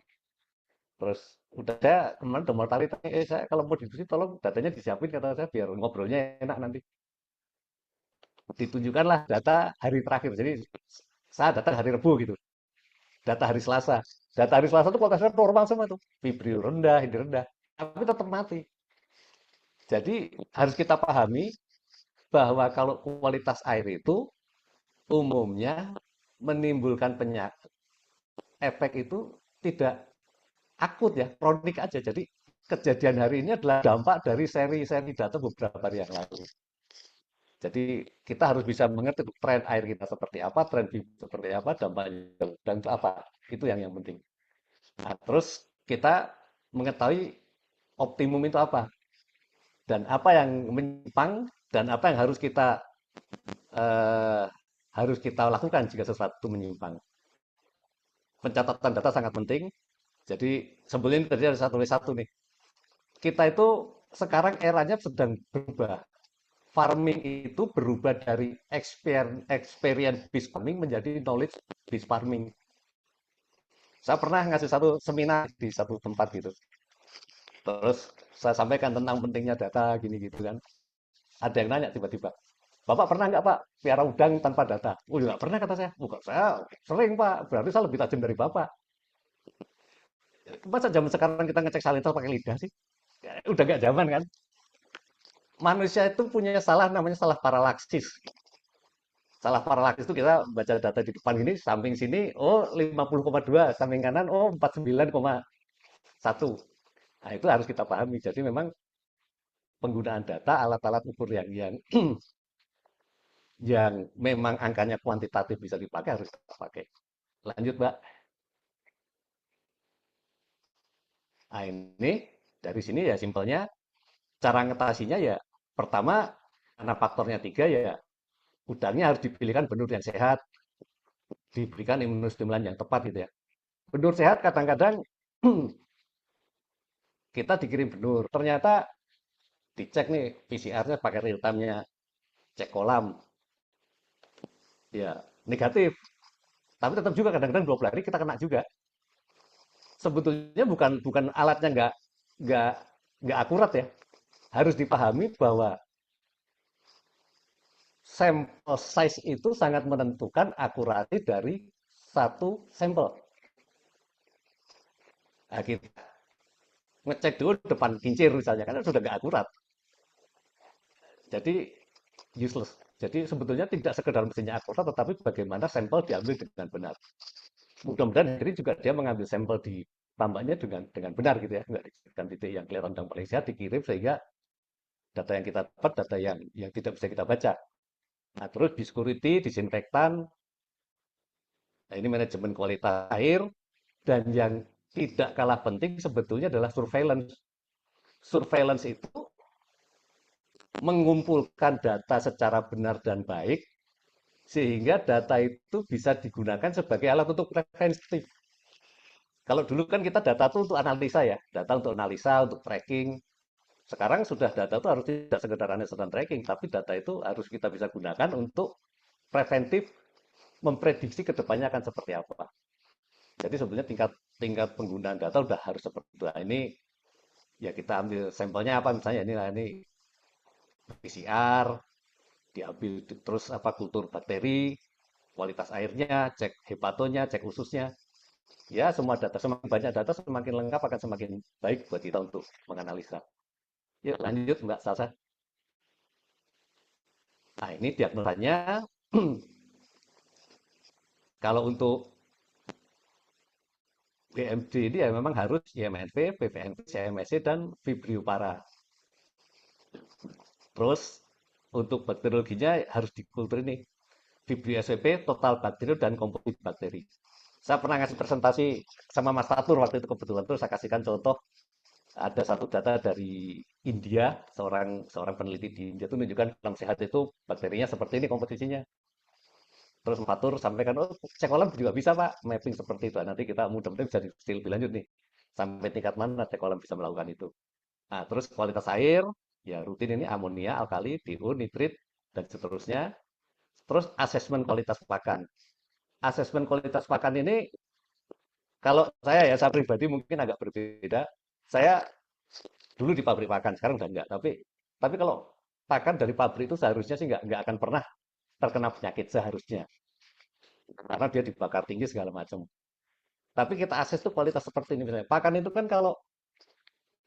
Terus udah saya kemarin udah mortalitas, saya kalau mau diskusi tolong datanya disiapin kata saya biar ngobrolnya enak nanti. Ditunjukkanlah data hari terakhir. Jadi saya datang hari Rabu gitu. Data hari Selasa. Data hari Selasa itu kualitasnya normal semua tuh. Fibrio rendah, ini rendah. Tapi tetap mati. Jadi harus kita pahami bahwa kalau kualitas air itu umumnya menimbulkan penyakit. Efek itu tidak akut ya, kronik aja. Jadi kejadian hari ini adalah dampak dari seri-seri data beberapa hari yang lalu. Jadi kita harus bisa mengerti tren air kita seperti apa, tren biru seperti apa, dampaknya dan itu apa. Itu yang penting. Nah, terus kita mengetahui optimum itu apa dan apa yang menyimpang dan apa yang eh, harus kita lakukan jika sesuatu menyimpang. Pencatatan data sangat penting. Jadi sebelum ini tadi ada satu satu nih. Kita itu sekarang eranya sedang berubah. Farming itu berubah dari experience based farming menjadi knowledge based farming. Saya pernah ngasih satu seminar di satu tempat gitu. Terus saya sampaikan tentang pentingnya data gini gitu kan. Ada yang nanya tiba-tiba, Bapak pernah nggak Pak piara udang tanpa data? Oh nggak pernah kata saya. Bukan saya sering Pak. Berarti saya lebih tajam dari Bapak. Masa zaman sekarang kita ngecek salinter pakai lidah sih? Udah nggak zaman kan? Manusia itu punya salah namanya salah paralaksis. Salah paralaksis itu kita baca data di depan ini, samping sini, oh 50,2, samping kanan, oh 49,1. Nah, itu harus kita pahami. Jadi memang penggunaan data, alat-alat ukur yang yang memang angkanya kuantitatif bisa dipakai harus kita pakai. Lanjut, Mbak. Nah, ini dari sini ya simpelnya cara ngetasinya ya pertama karena faktornya tiga ya udangnya harus dipilihkan benur yang sehat, diberikan imunostimulan yang tepat gitu ya. Benur sehat kadang-kadang kita dikirim benur, ternyata dicek nih PCR-nya pakai real time-nya, cek kolam, ya negatif. Tapi tetap juga kadang-kadang 20 hari kita kena juga. Sebetulnya bukan bukan alatnya nggak nggak akurat ya. Harus dipahami bahwa sampel size itu sangat menentukan akurasi dari satu sampel. Nah, kita ngecek dulu depan kincir misalnya, karena sudah nggak akurat. Jadi useless. Jadi sebetulnya tidak sekedar mesinnya akurat, tetapi bagaimana sampel diambil dengan benar. Mudah-mudahan ini juga dia mengambil sampel di tambaknya dengan benar gitu ya, nggak diberikan titik yang kelihatan yang paling sehat dikirim sehingga data yang kita dapat data yang tidak bisa kita baca. Nah, terus di security, disinfektan, nah ini manajemen kualitas air, dan yang tidak kalah penting sebetulnya adalah surveillance. Surveillance itu mengumpulkan data secara benar dan baik, sehingga data itu bisa digunakan sebagai alat untuk preventif. Kalau dulu kan kita data itu untuk analisa ya, data untuk analisa, untuk tracking. Sekarang sudah data itu harus tidak sekedar analisa dan tracking, tapi data itu harus kita bisa gunakan untuk preventif, memprediksi ke depannya akan seperti apa. Jadi sebenarnya tingkat tingkat penggunaan data udah harus seperti itu. Nah, ini ya kita ambil sampelnya apa misalnya ini PCR, diambil terus apa kultur bakteri, kualitas airnya, cek hepatonya, cek ususnya. Ya, semua data semakin banyak data semakin lengkap akan semakin baik buat kita untuk menganalisa. Yuk lanjut Mbak Salsa. Nah, ini diagnosanya kalau untuk BMD ini ya memang harus IMNV, PVNV, CMSC, dan Vibrio Para. Terus untuk bakteriologinya harus dikultur ini. Vibrio SVP, total bakteri dan komposit bakteri. Saya pernah ngasih presentasi sama Mas Fatur waktu itu kebetulan terus saya kasihkan contoh ada satu data dari India, seorang seorang peneliti di India itu menunjukkan dalam sehat itu bakterinya seperti ini komposisinya. Terus Fatur sampaikan, oh cek kolam juga bisa Pak, mapping seperti itu. Nanti kita mudah-mudahan bisa diskusi lebih lanjut nih. Sampai tingkat mana cek kolam bisa melakukan itu. Nah, terus kualitas air, ya rutin ini amonia, alkali, DO, nitrit, dan seterusnya. Terus asesmen kualitas pakan. Asesmen kualitas pakan ini, kalau saya pribadi mungkin agak berbeda. Saya dulu di pabrik pakan, sekarang udah enggak. Tapi kalau pakan dari pabrik itu seharusnya sih nggak akan pernah terkena penyakit seharusnya. Karena dia dibakar tinggi segala macam. Tapi kita akses tuh kualitas seperti ini misalnya. Pakan itu kan kalau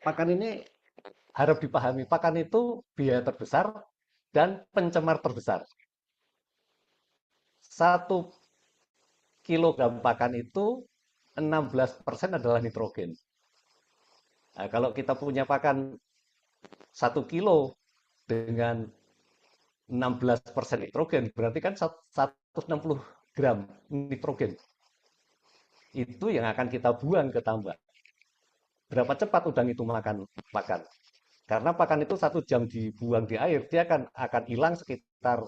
pakan ini harap dipahami, pakan itu biaya terbesar dan pencemar terbesar. 1 kilogram pakan itu 16% adalah nitrogen. Nah, kalau kita punya pakan 1 kilo dengan 16% nitrogen, berarti kan 160 gram nitrogen. Itu yang akan kita buang ke tambak. Berapa cepat udang itu makan? Karena pakan itu 1 jam dibuang di air, dia akan hilang sekitar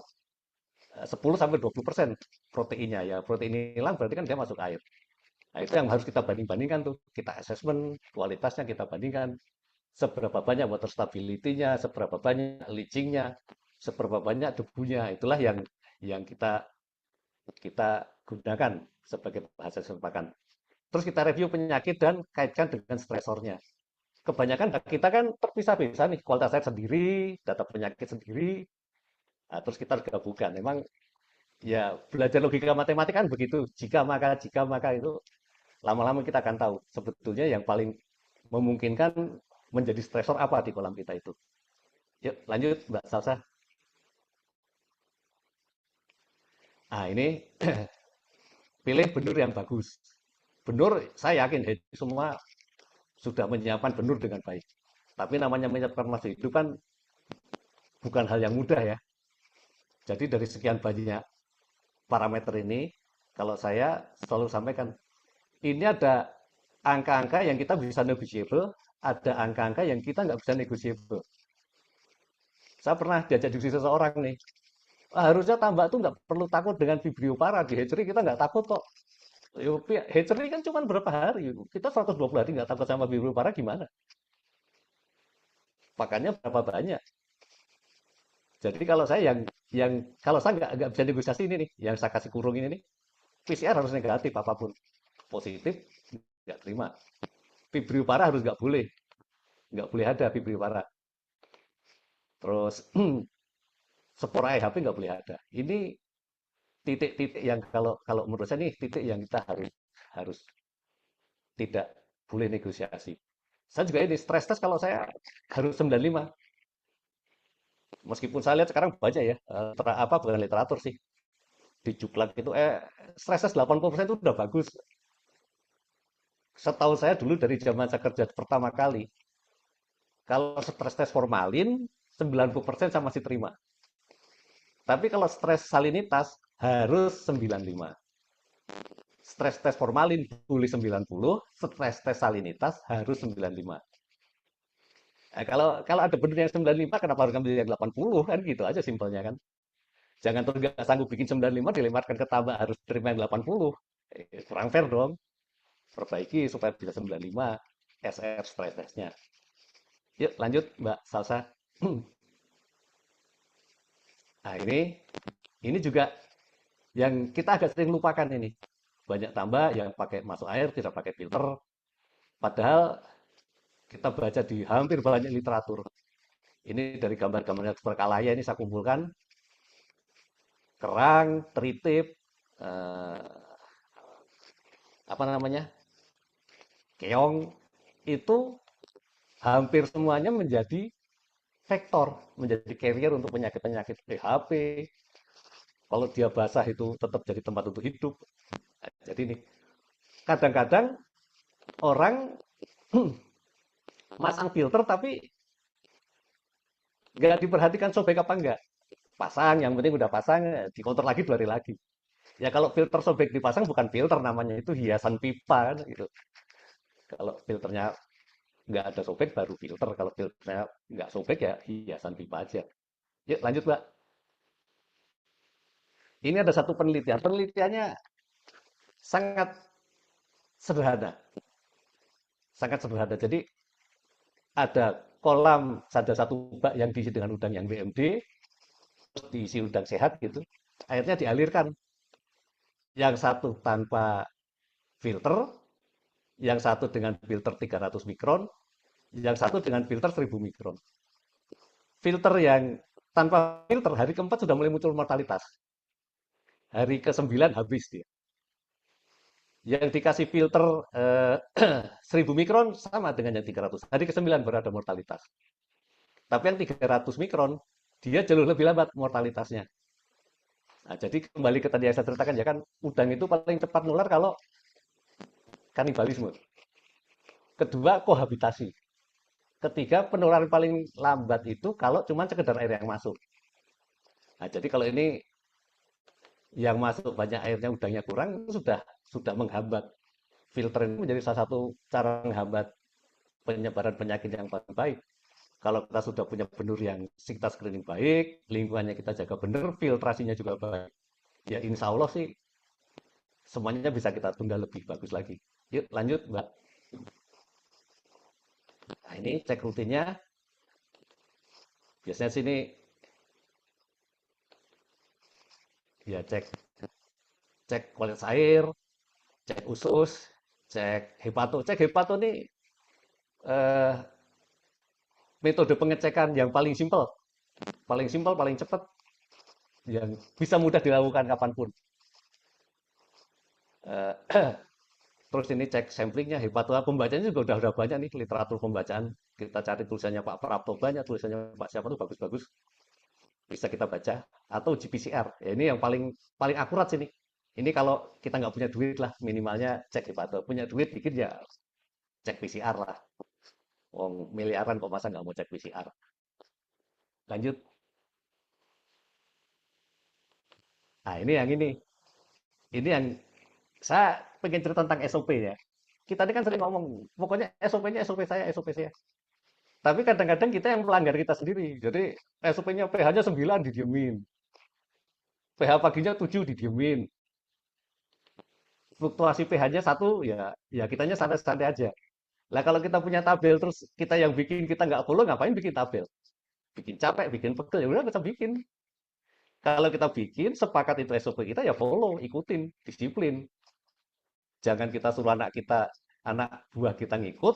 10 sampai 20% proteinnya ya. Protein hilang berarti kan dia masuk air. Nah, itu yang harus kita banding-bandingkan tuh. Kita assessment kualitasnya kita bandingkan seberapa banyak water stability-nya, seberapa banyak leaching-nya, seberapa banyak debunya. Itulah yang kita kita gunakan sebagai hasil pakan. Terus kita review penyakit dan kaitkan dengan stresornya. Kebanyakan kita kan terpisah-pisah nih, kualitas air sendiri, data penyakit sendiri, nah, terus kita gabungkan. Memang ya belajar logika matematik kan begitu, jika maka itu lama-lama kita akan tahu sebetulnya yang paling memungkinkan menjadi stresor apa di kolam kita itu. Yuk lanjut Mbak Salsa. Nah ini pilih benur yang bagus. Benur saya yakin semua sudah menyiapkan benur dengan baik. Tapi namanya menyiapkan masih hidup kan bukan hal yang mudah ya. Jadi dari sekian banyak parameter ini, kalau saya selalu sampaikan, ini ada angka-angka yang kita bisa negotiable, ada angka-angka yang kita nggak bisa negotiable. Saya pernah diajak diskusi seseorang nih, "Ah, harusnya tambak tuh nggak perlu takut dengan Vibrio para, di hatchery kita nggak takut kok. Yo, hatchery kan cuma berapa hari, kita 120 hari nggak takut sama Vibrio para gimana? Pakannya berapa banyak? Jadi kalau saya yang kalau saya nggak bisa negosiasi ini nih, yang saya kasih kurung ini nih, PCR harus negatif apapun, positif nggak terima. Vibrio para harus nggak boleh ada Vibrio para. Terus spora EHP nggak boleh ada. Ini titik-titik yang kalau kalau menurut saya nih titik yang kita harus harus tidak boleh negosiasi. Saya juga ini stress test kalau saya harus 95. Meskipun saya lihat sekarang banyak ya, apa bukan literatur sih. Di Juklat itu stress test 80% itu udah bagus. Setahu saya dulu dari zaman saya kerja pertama kali, kalau stress test formalin 90% saya masih terima. Tapi kalau stres salinitas harus 95. Stres tes formalin boleh 90, stres tes salinitas harus 95. Nah, kalau ada benar yang 95, kenapa harus ambil yang 80 kan gitu aja simpelnya kan. Jangan tuh nggak sanggup bikin 95 dilemarkan ke tambah harus terima yang 80. Kurang fair dong. Perbaiki supaya bisa 95 SR stress testnya. Yuk lanjut Mbak Salsa. Nah ini juga yang kita agak sering lupakan ini. Banyak tambah yang pakai masuk air tidak pakai filter. Padahal kita baca di hampir banyak literatur. Ini dari gambar-gambarnya Perkalaya ini saya kumpulkan. Kerang, tritip, apa namanya, keong, itu hampir semuanya menjadi vektor, menjadi carrier untuk penyakit-penyakit PHP. Kalau dia basah itu tetap jadi tempat untuk hidup. Nah, jadi ini kadang-kadang orang masang filter tapi nggak diperhatikan sobek apa enggak. Pasang, yang penting udah pasang, dikontrol lagi 2 hari lagi. Ya kalau filter sobek dipasang bukan filter namanya, itu hiasan pipa kan gitu. Kalau filternya nggak ada sobek baru filter, kalau filternya nggak sobek ya hiasan pipa aja. Yuk lanjut Mbak. Ini ada satu penelitian, penelitiannya sangat sederhana, sangat sederhana. Jadi ada kolam, ada satu bak yang diisi dengan udang yang BMD, terus diisi udang sehat gitu, airnya dialirkan. Yang satu tanpa filter, yang satu dengan filter 300 mikron, yang satu dengan filter 1000 mikron. Filter yang tanpa filter hari keempat sudah mulai muncul mortalitas. Hari ke-9 habis dia. Yang dikasih filter 1000 mikron sama dengan yang 300. Hari ke-9 baru ada mortalitas. Tapi yang 300 mikron, dia jauh lebih lambat mortalitasnya. Nah, jadi kembali ke tadi yang saya ceritakan ya kan, udang itu paling cepat nular kalau kanibalisme. Kedua, kohabitasi. Ketiga, penularan paling lambat itu kalau cuma sekedar air yang masuk. Nah, jadi kalau ini yang masuk banyak airnya udangnya kurang, itu sudah menghambat. Filter ini menjadi salah satu cara menghambat penyebaran penyakit yang paling baik. Kalau kita sudah punya benur yang kita screening baik, lingkungannya kita jaga benar, filtrasinya juga baik. Ya insya Allah sih semuanya bisa kita tunda lebih bagus lagi. Yuk lanjut Mbak. Nah ini cek rutinnya. Biasanya sini ya cek kualitas air, cek usus, cek hepato. Cek hepato ini eh, metode pengecekan yang paling simpel, paling cepat, yang bisa mudah dilakukan kapanpun. Eh, Terus ini cek samplingnya, hepatoa pembacanya juga udah banyak nih literatur pembacaan. Kita cari tulisannya Pak Prapto banyak, tulisannya Pak siapa tuh bagus-bagus, bisa kita baca. Atau uji PCR. Ya, ini yang paling paling akurat sini. Ini kalau kita nggak punya duit lah, minimalnya cek hepato. Punya duit dikit ya cek PCR lah. Wong miliaran kok masa nggak mau cek PCR. Lanjut. Nah ini yang ini. Ini yang saya pengen cerita tentang SOP ya. Kita ini kan sering ngomong, pokoknya SOP-nya SOP saya, SOP saya. Tapi kadang-kadang kita yang melanggar kita sendiri. Jadi SOP-nya pH-nya 9 didiemin, pH paginya 7 didiemin, fluktuasi pH-nya 1 ya ya kitanya santai-santai aja. Lah kalau kita punya tabel terus kita yang bikin kita nggak follow ngapain bikin tabel? Bikin capek, bikin pegel ya udah kita bikin. Kalau kita bikin sepakat itu SOP kita ya follow, ikutin, disiplin. Jangan kita suruh anak buah kita ngikut,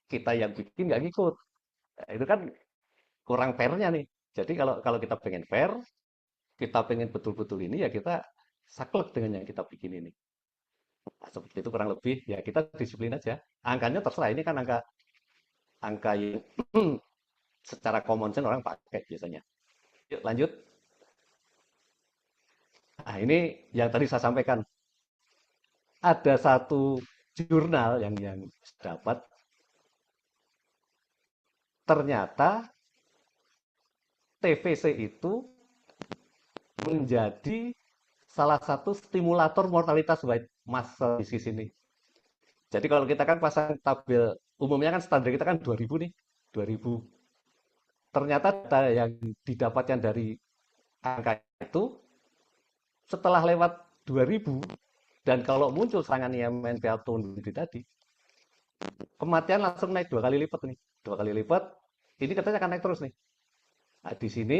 kita yang bikin nggak ngikut. Nah, itu kan kurang fairnya nih. Jadi kalau kalau kita pengen fair, kita pengen betul-betul ini ya kita saklek dengan yang kita bikin ini. Nah, seperti itu kurang lebih ya kita disiplin aja. Angkanya terserah ini kan angka angka yang secara common sense orang pakai biasanya. Yuk lanjut. Nah ini yang tadi saya sampaikan. Ada satu jurnal yang dapat ternyata TVC itu menjadi salah satu stimulator mortalitas white muscle disease ini. Jadi kalau kita kan pasang tabel umumnya kan standar kita kan 2000 nih, 2000. Ternyata data yang didapatkan dari angka itu setelah lewat 2000 dan kalau muncul serangan IMN atau tadi, kematian langsung naik 2 kali lipat nih. 2 kali lipat, ini katanya akan naik terus nih. Nah, di sini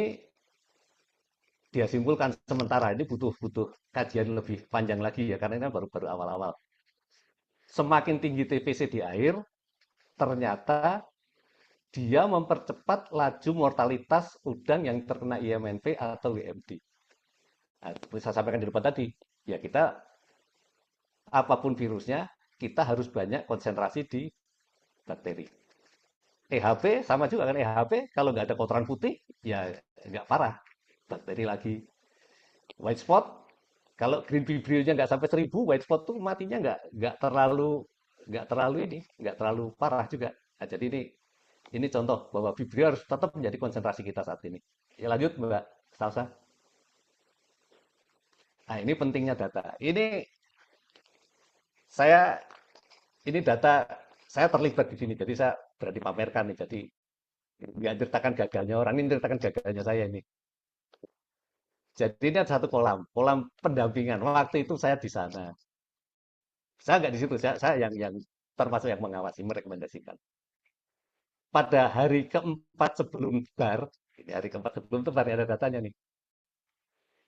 dia simpulkan sementara ini butuh butuh kajian lebih panjang lagi ya karena ini kan baru-baru awal-awal. Semakin tinggi TPC di air, ternyata dia mempercepat laju mortalitas udang yang terkena IMNV atau WMD. Nah, seperti saya sampaikan di depan tadi, ya kita apapun virusnya, kita harus banyak konsentrasi di bakteri. EHP sama juga kan EHP, kalau nggak ada kotoran putih, ya nggak parah. Bakteri lagi. White spot, kalau green vibrio-nya nggak sampai 1000, white spot tuh matinya nggak terlalu parah juga. Nah, jadi ini contoh bahwa vibrio harus tetap menjadi konsentrasi kita saat ini. Ya lanjut Mbak Salsa. Nah ini pentingnya data. Saya ini data saya terlibat di sini, jadi saya berani pamerkan nih. Jadi nggak ceritakan gagalnya orang, ini ceritakan gagalnya saya ini. Jadi ini ada satu kolam, kolam pendampingan. Waktu itu saya di sana. Saya nggak di situ, saya yang termasuk yang mengawasi, merekomendasikan. Pada hari keempat sebelum bar, ini hari keempat sebelum itu bar ada datanya nih.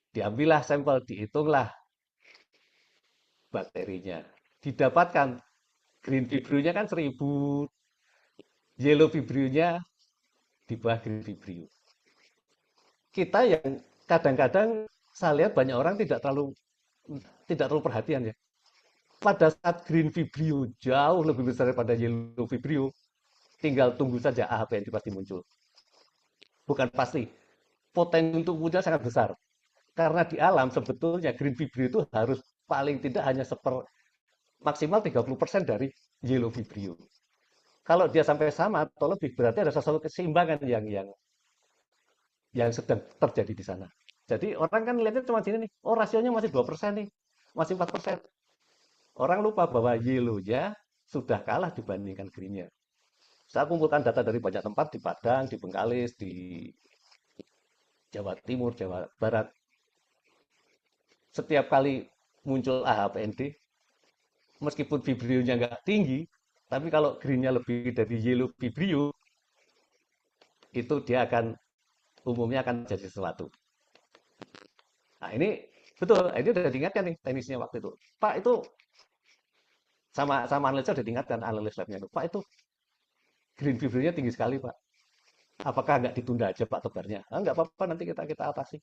Diambillah sampel, dihitunglah bakterinya. Didapatkan green vibrio-nya kan 1000, yellow vibrio-nya di bawah green vibrio. Kita yang kadang-kadang saya lihat banyak orang tidak terlalu perhatian ya. Pada saat green vibrio jauh lebih besar daripada yellow vibrio, tinggal tunggu saja AHPND pasti muncul. Bukan pasti, potensi untuk muncul sangat besar. Karena di alam sebetulnya green vibrio itu harus paling tidak hanya maksimal 30% dari yellow vibrio. Kalau dia sampai sama atau lebih, berarti ada sesuatu keseimbangan yang sedang terjadi di sana. Jadi orang kan lihatnya cuma sini nih, oh rasionya masih 2% nih, masih 4%. Orang lupa bahwa yellow-nya sudah kalah dibandingkan green-nya. Saya kumpulkan data dari banyak tempat di Padang, di Bengkalis, di Jawa Timur, Jawa Barat. Setiap kali muncul AHPND, meskipun vibrio-nya nggak tinggi, tapi kalau green-nya lebih dari yellow vibrio, itu dia umumnya akan jadi sesuatu. Nah ini betul, ini udah diingatkan nih teknisnya waktu itu. Pak itu sama analisnya udah diingatkan analis labnya. Pak itu green vibrio-nya tinggi sekali Pak. Apakah nggak ditunda aja Pak tebarnya? Ah, nggak apa-apa nanti kita atasi.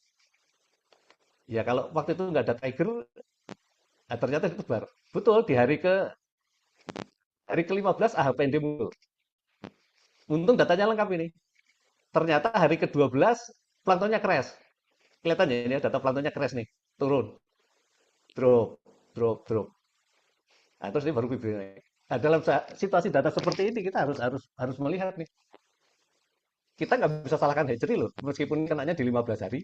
Ya kalau waktu itu nggak ada tiger, ternyata ditebar. Betul di hari ke-15 AHPND muncul. Untung datanya lengkap ini. Ternyata hari ke-12 planktonnya crash. Kelihatannya ini data planktonnya crash nih, turun, drop, drop, drop. Nah, terus ini baru vibrio naik. Nah, dalam situasi data seperti ini kita harus melihat nih. Kita nggak bisa salahkan hatchery loh, meskipun kenanya di 15 hari.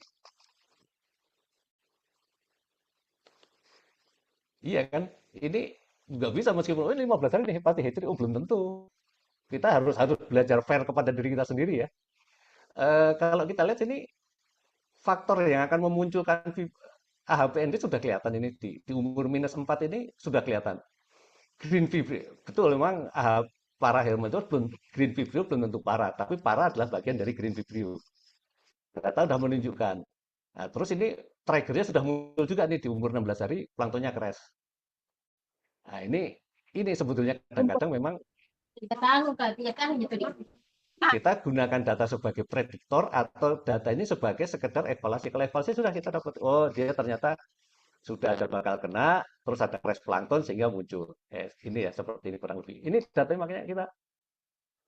Iya kan? Ini Nggak bisa meskipun oh, ini 15 hari nih pasti hatchery, oh belum tentu. Kita harus harus belajar fair kepada diri kita sendiri ya. Kalau kita lihat ini faktor yang akan memunculkan AHPND sudah kelihatan ini di umur -4 ini sudah kelihatan. Green Vibrio, betul memang para helmet belum Green Vibrio belum tentu parah, tapi parah adalah bagian dari Green Vibrio. Data sudah menunjukkan. Nah, terus ini triggernya sudah muncul juga nih di umur 16 hari, planktonnya crash. Nah, ini sebetulnya kadang-kadang memang kita gunakan data sebagai prediktor atau data ini sebagai sekedar evaluasi. Kalau evaluasi sudah kita dapat, oh dia ternyata sudah ada bakal kena, terus ada crash plankton sehingga muncul. Ini ya seperti ini kurang lebih. Ini data makanya kita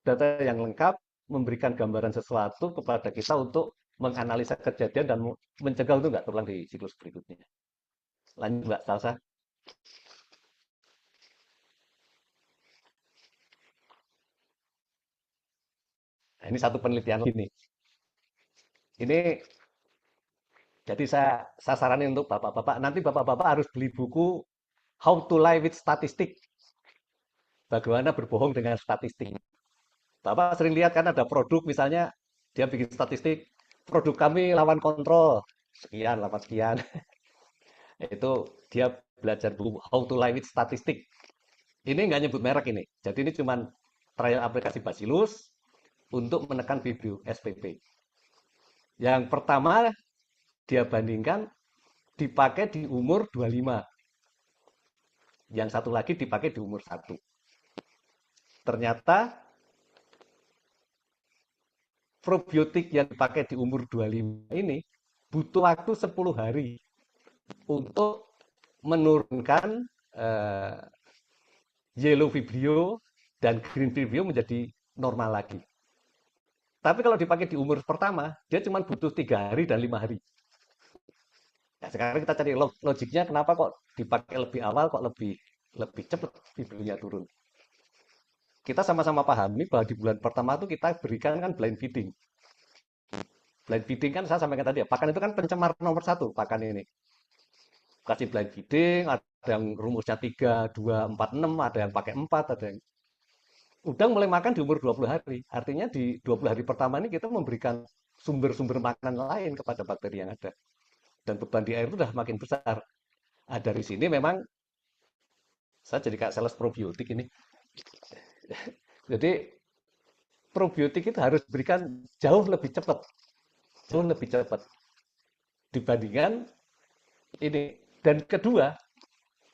data yang lengkap memberikan gambaran sesuatu kepada kita untuk menganalisa kejadian dan mencegah untuk nggak terulang di siklus berikutnya. Lanjut Mbak Salsa. Nah, ini satu penelitian ini. Ini jadi saya saranin untuk bapak-bapak, nanti bapak-bapak harus beli buku How to Lie with Statistics. Bagaimana berbohong dengan statistik. Bapak sering lihat kan ada produk misalnya dia bikin statistik, produk kami lawan kontrol, sekian, lawan sekian. Itu dia belajar buku How to Lie with Statistics. Ini nggak nyebut merek ini. Jadi ini cuma trial aplikasi Bacillus untuk menekan Vibrio SPP. Yang pertama dia bandingkan dipakai di umur 25. Yang satu lagi dipakai di umur 1. Ternyata probiotik yang dipakai di umur 25 ini butuh waktu 10 hari untuk menurunkan yellow vibrio dan green vibrio menjadi normal lagi. Tapi kalau dipakai di umur pertama, dia cuma butuh 3 hari dan 5 hari. Nah, sekarang kita cari logiknya kenapa kok dipakai lebih awal kok lebih lebih cepat vibrionya turun. Kita sama-sama pahami bahwa di bulan pertama itu kita berikan kan blind feeding. Blind feeding kan saya sampaikan tadi ya, pakan itu kan pencemar nomor 1, pakan ini. Kasih blind feeding, ada yang rumusnya 3, 2, 4, 6, ada yang pakai 4, ada yang udang mulai makan di umur 20 hari. Artinya di 20 hari pertama ini kita memberikan sumber-sumber makanan lain kepada bakteri yang ada. Dan beban di air itu sudah makin besar. Nah, dari sini memang saya jadi kayak sales probiotik ini. Jadi probiotik itu harus diberikan jauh lebih cepat dibandingkan ini. Dan kedua,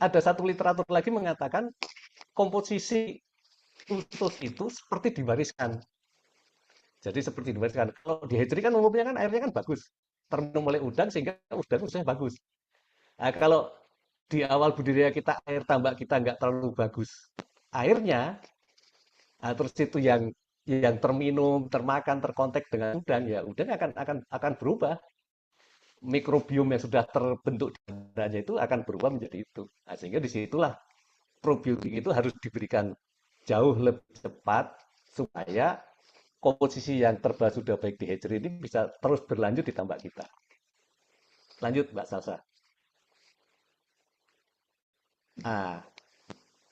ada satu literatur lagi mengatakan komposisi usus itu seperti diwariskan. Jadi seperti diwariskan. Kalau di hatchery kan umumnya kan airnya kan bagus, terminum oleh udang sehingga udang ususnya bagus. Nah, kalau di awal budidaya kita air tambak kita nggak terlalu bagus airnya, nah, terus itu yang terminum, termakan, terkontak dengan udang ya udang akan berubah. Mikrobiom yang sudah terbentuk di darahnya itu akan berubah menjadi itu. Nah, sehingga disitulah probiotik itu harus diberikan jauh lebih cepat supaya komposisi yang terbaik sudah baik di hatchery ini bisa terus berlanjut di tambak kita. Lanjut Mbak Salsa. Nah,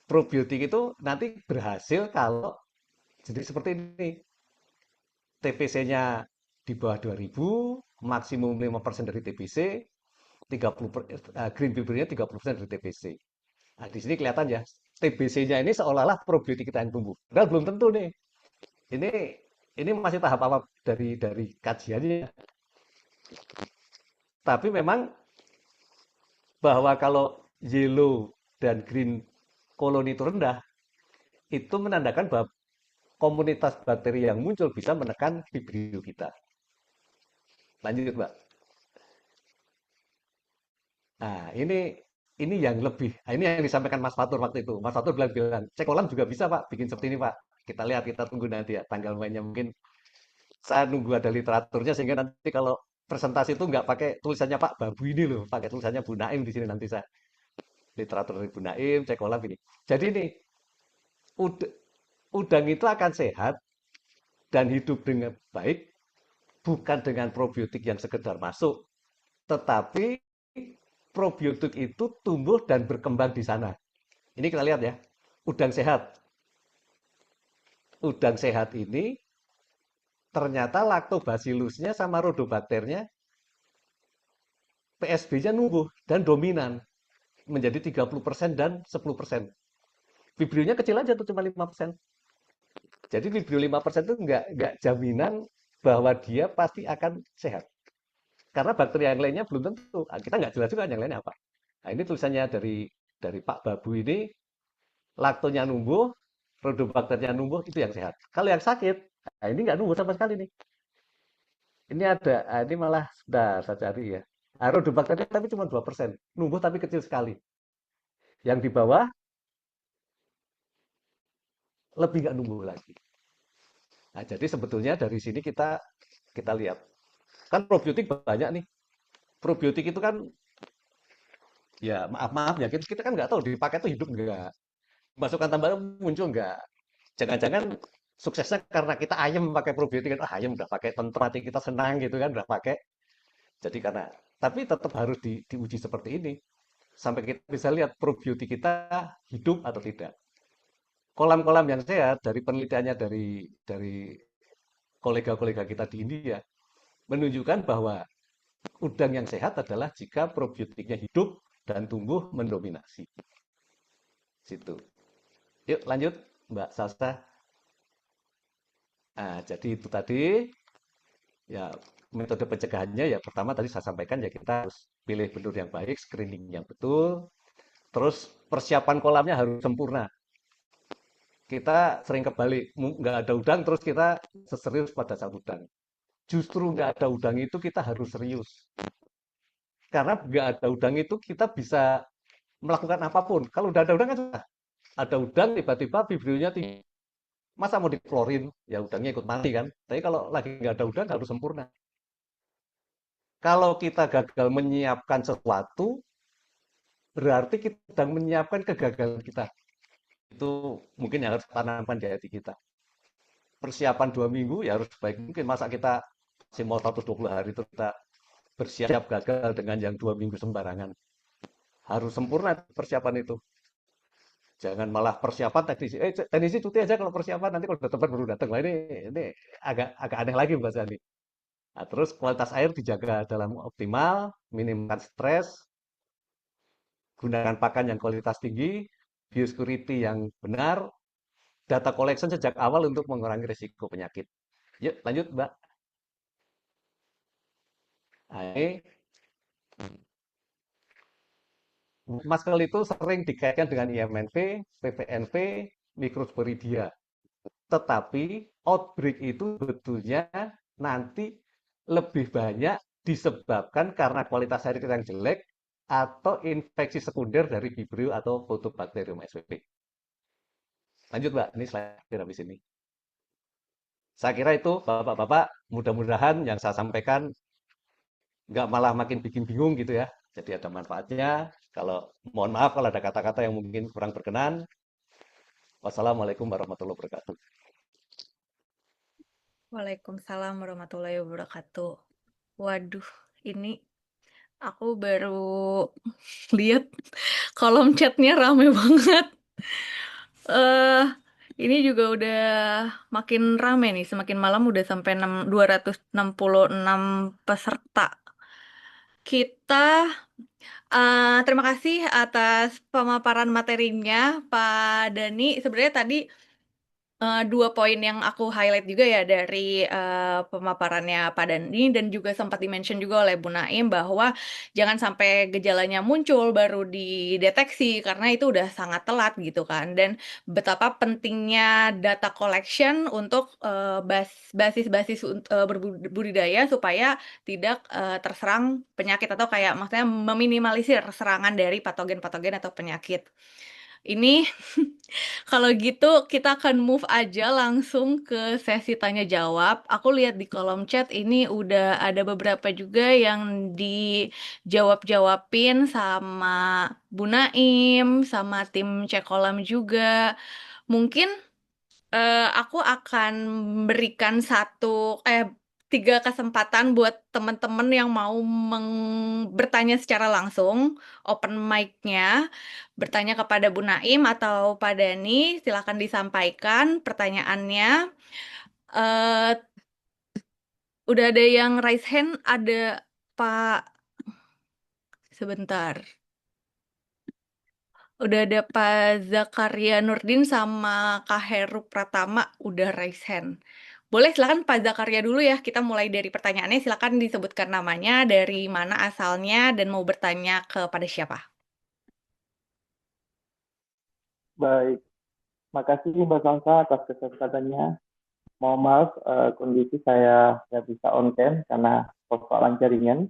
probiotik itu nanti berhasil kalau jadi seperti ini. TPC-nya di bawah 2000, maksimum 5% dari TPC, 30 green paper-nya 30% dari TPC. Nah, di sini kelihatan ya, TBC-nya ini seolah-olah probiotik kita yang tumbuh. Padahal belum tentu nih. Ini ini masih tahap awal dari kajiannya. Tapi memang bahwa kalau yellow dan green koloni itu rendah, itu menandakan bahwa komunitas bakteri yang muncul bisa menekan vibrio kita. Lanjut, Mbak. Nah, ini yang lebih. Nah, ini yang disampaikan Mas Fatur waktu itu. Mas Fatur bilang, cek kolam juga bisa, Pak, bikin seperti ini, Pak. Kita lihat, kita tunggu nanti ya, tanggal mainnya mungkin. Saya nunggu ada literaturnya sehingga nanti kalau presentasi itu nggak pakai tulisannya Pak Babu ini loh, pakai tulisannya Bu Naim di sini nanti saya literatur dari Bu Naim, cek kolam ini. Jadi ini udang itu akan sehat dan hidup dengan baik bukan dengan probiotik yang sekedar masuk, tetapi probiotik itu tumbuh dan berkembang di sana. Ini kita lihat ya, udang sehat. Udang sehat ini ternyata lactobacillusnya sama rhodobacternya PSB-nya numbuh dan dominan menjadi 30% dan 10%. Vibrio-nya kecil aja tuh cuma 5%. Jadi Vibrio 5% itu nggak jaminan bahwa dia pasti akan sehat. Karena bakteri yang lainnya belum tentu. Nah, kita nggak jelas juga yang lainnya apa. Nah, ini tulisannya dari Pak Babu ini, laktonya numbuh, rhodobakternya numbuh, itu yang sehat. Kalau yang sakit, nah ini nggak numbuh sama sekali nih. Ini ada, ini malah, sudah saya cari ya. Nah, rhodobakternya tapi cuma 2%. Numbuh tapi kecil sekali. Yang di bawah, lebih nggak numbuh lagi. Nah, jadi sebetulnya dari sini kita kita lihat. Kan probiotik banyak nih. Probiotik itu kan, ya maaf-maaf ya, kita kan nggak tahu dipakai itu hidup nggak. Masukan tambahan muncul nggak. Jangan-jangan suksesnya karena kita ayam pakai probiotik kan, ayam udah pakai tentu hati kita senang gitu kan, udah pakai. Jadi karena, tapi tetap harus diuji seperti ini sampai kita bisa lihat probiotik kita hidup atau tidak. Kolam-kolam yang sehat dari penelitiannya dari kolega-kolega kita di India menunjukkan bahwa udang yang sehat adalah jika probiotiknya hidup dan tumbuh mendominasi. Situ. Yuk lanjut, Mbak Salsa. Nah, jadi itu tadi ya metode pencegahannya ya pertama tadi saya sampaikan ya kita harus pilih benur yang baik, screening yang betul, terus persiapan kolamnya harus sempurna. Kita sering kebalik, nggak ada udang terus kita serius pada saat udang. Justru nggak ada udang itu kita harus serius. Karena nggak ada udang itu kita bisa melakukan apapun. Kalau udah ada udang kan susah. Ada udang tiba-tiba vibrionya tinggi. Masa mau diklorin? Ya udangnya ikut mati kan. Tapi kalau lagi nggak ada udang harus sempurna. Kalau kita gagal menyiapkan sesuatu, berarti kita sedang menyiapkan kegagalan kita. Itu mungkin yang harus tanamkan di hati kita. Persiapan 2 minggu ya harus baik mungkin. Masa kita masih mau 120 hari itu kita bersiap gagal dengan yang 2 minggu sembarangan. Harus sempurna persiapan itu. Jangan malah persiapan teknisi. Teknisi cuti aja kalau persiapan nanti kalau udah tempat baru datang. Nah, ini agak aneh lagi Mbak Sani. Nah, terus kualitas air dijaga dalam optimal, minimkan stres, gunakan pakan yang kualitas tinggi, biosecurity yang benar, data collection sejak awal untuk mengurangi risiko penyakit. Yuk, lanjut Mbak. Nah, ini masker itu sering dikaitkan dengan IMNV, PPNV, Microsporidia. Tetapi outbreak itu betulnya nanti lebih banyak disebabkan karena kualitas air kita yang jelek atau infeksi sekunder dari Vibrio atau Photobacterium SPP. Lanjut Mbak, ini slide habis ini. Saya kira itu Bapak-Bapak, mudah-mudahan yang saya sampaikan nggak malah makin bikin bingung gitu ya. Jadi ada manfaatnya. Kalau mohon maaf kalau ada kata-kata yang mungkin kurang berkenan. Wassalamualaikum warahmatullahi wabarakatuh. Waalaikumsalam warahmatullahi wabarakatuh. Waduh, ini aku baru lihat kolom chatnya rame banget. eh ini juga udah makin rame nih, semakin malam udah sampai 266 peserta. Kita terima kasih atas pemaparan materinya, Pak Dani. Sebenarnya tadi dua poin yang aku highlight juga ya dari pemaparannya Pak Dani dan juga sempat dimention juga oleh Bu Naim bahwa jangan sampai gejalanya muncul baru dideteksi karena itu udah sangat telat gitu kan dan betapa pentingnya data collection untuk basis-basis berbudidaya supaya tidak terserang penyakit atau kayak maksudnya meminimalisir serangan dari patogen-patogen atau penyakit. Ini kalau gitu kita akan move aja langsung ke sesi tanya jawab. Aku lihat di kolom chat ini udah ada beberapa juga yang dijawab-jawabin sama Bu Naim, sama tim cek kolam juga. Mungkin aku akan berikan satu tiga kesempatan buat teman-teman yang mau bertanya secara langsung, open mic-nya, bertanya kepada Bu Naim atau Pak Dani, silakan disampaikan pertanyaannya. Eh, udah ada yang raise hand, ada Pak, sebentar. Udah ada Pak Zakaria Nurdin sama Kak Heru Pratama udah raise hand. Boleh silakan Pak Zakaria dulu ya. Kita mulai dari pertanyaannya. Silakan disebutkan namanya, dari mana asalnya, dan mau bertanya kepada siapa. Baik, makasih Mbak Salsa atas kesempatannya. Mohon maaf, kondisi saya nggak bisa on cam karena persoalan jaringan.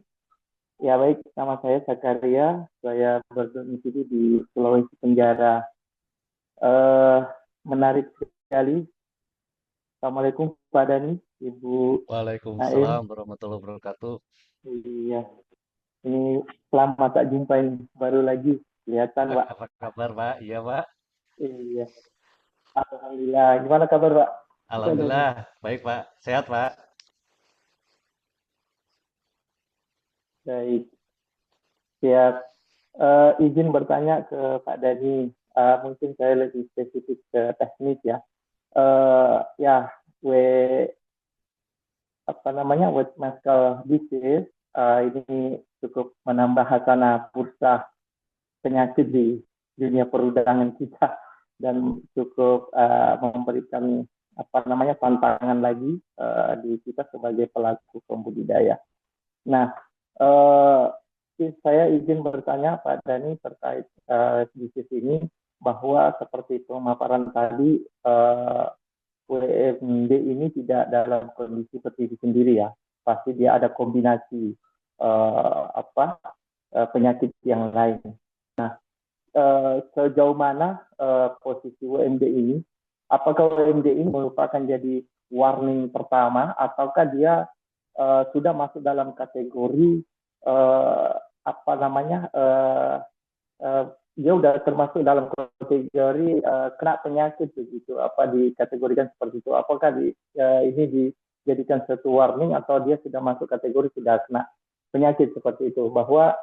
Ya baik, nama saya Zakaria, saya berdomisili di Sulawesi Tenggara. Eh, Menarik sekali. Assalamualaikum Pak Dani, Ibu Naim. Waalaikumsalam warahmatullahi wabarakatuh. Iya, ini lama tak jumpa ini, baru lagi kelihatan Pak. Apa kabar, Pak? Iya, Pak. Iya, Alhamdulillah. Gimana kabar Pak? Pak Dani. Alhamdulillah. Baik, Pak. Sehat, Pak. Baik, siap. Izin bertanya ke Pak Dani, mungkin saya lebih spesifik ke teknis ya. Ya, we apa namanya wet muscle disease ini cukup menambah hasanah bursa penyakit di dunia perundangan kita dan cukup memberikan apa namanya tantangan lagi di kita sebagai pelaku pembudidaya. Nah, uh, saya izin bertanya Pak Dani terkait bisnis ini bahwa seperti pemaparan tadi WMD ini tidak dalam kondisi berdiri sendiri ya, pasti dia ada kombinasi penyakit yang lain. Nah, sejauh mana posisi WMD ini? Apakah WMD ini merupakan jadi warning pertama, ataukah dia sudah masuk dalam kategori uh, apa namanya dia udah termasuk dalam kategori kena penyakit begitu, apa dikategorikan seperti itu? Apakah ini dijadikan satu warning atau dia sudah masuk kategori sudah kena penyakit seperti itu? Bahwa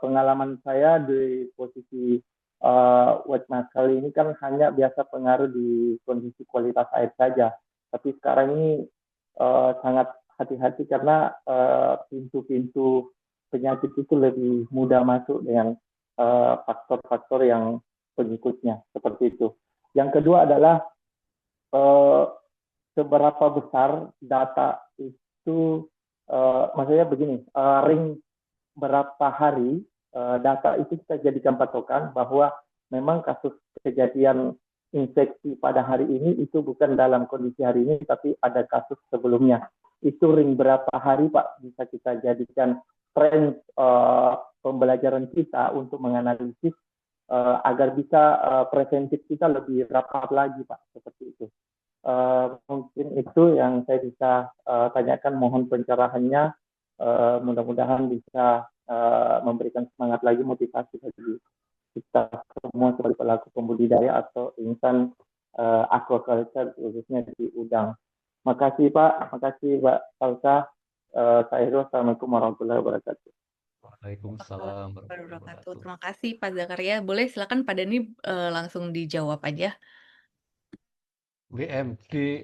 pengalaman saya di posisi wet muscle ini kan hanya biasa pengaruh di kondisi kualitas air saja, tapi sekarang ini sangat hati-hati karena pintu-pintu penyakit itu lebih mudah masuk dengan faktor-faktor yang pengikutnya seperti itu. Yang kedua adalah uh, seberapa besar data itu, maksudnya begini, ring berapa hari data itu kita jadikan patokan bahwa memang kasus kejadian infeksi pada hari ini itu bukan dalam kondisi hari ini, tapi ada kasus sebelumnya. Itu ring berapa hari Pak bisa kita jadikan tren pembelajaran kita untuk menganalisis agar bisa preventif kita lebih rapat lagi Pak, seperti itu. Mungkin itu yang saya bisa tanyakan, mohon pencerahannya. Mudah-mudahan bisa memberikan semangat lagi, motivasi bagi kita semua sebagai pelaku pembudidaya atau insan aquaculture khususnya di udang. Makasih Pak, makasih Mbak Salsa. Saya Assalamualaikum warahmatullahi wabarakatuh. Waalaikumsalam warahmatullahi Wabarakatuh. wabarakatuh. Terima kasih Pak Zakaria. Boleh silakan Pak Dani langsung dijawab aja. WMD,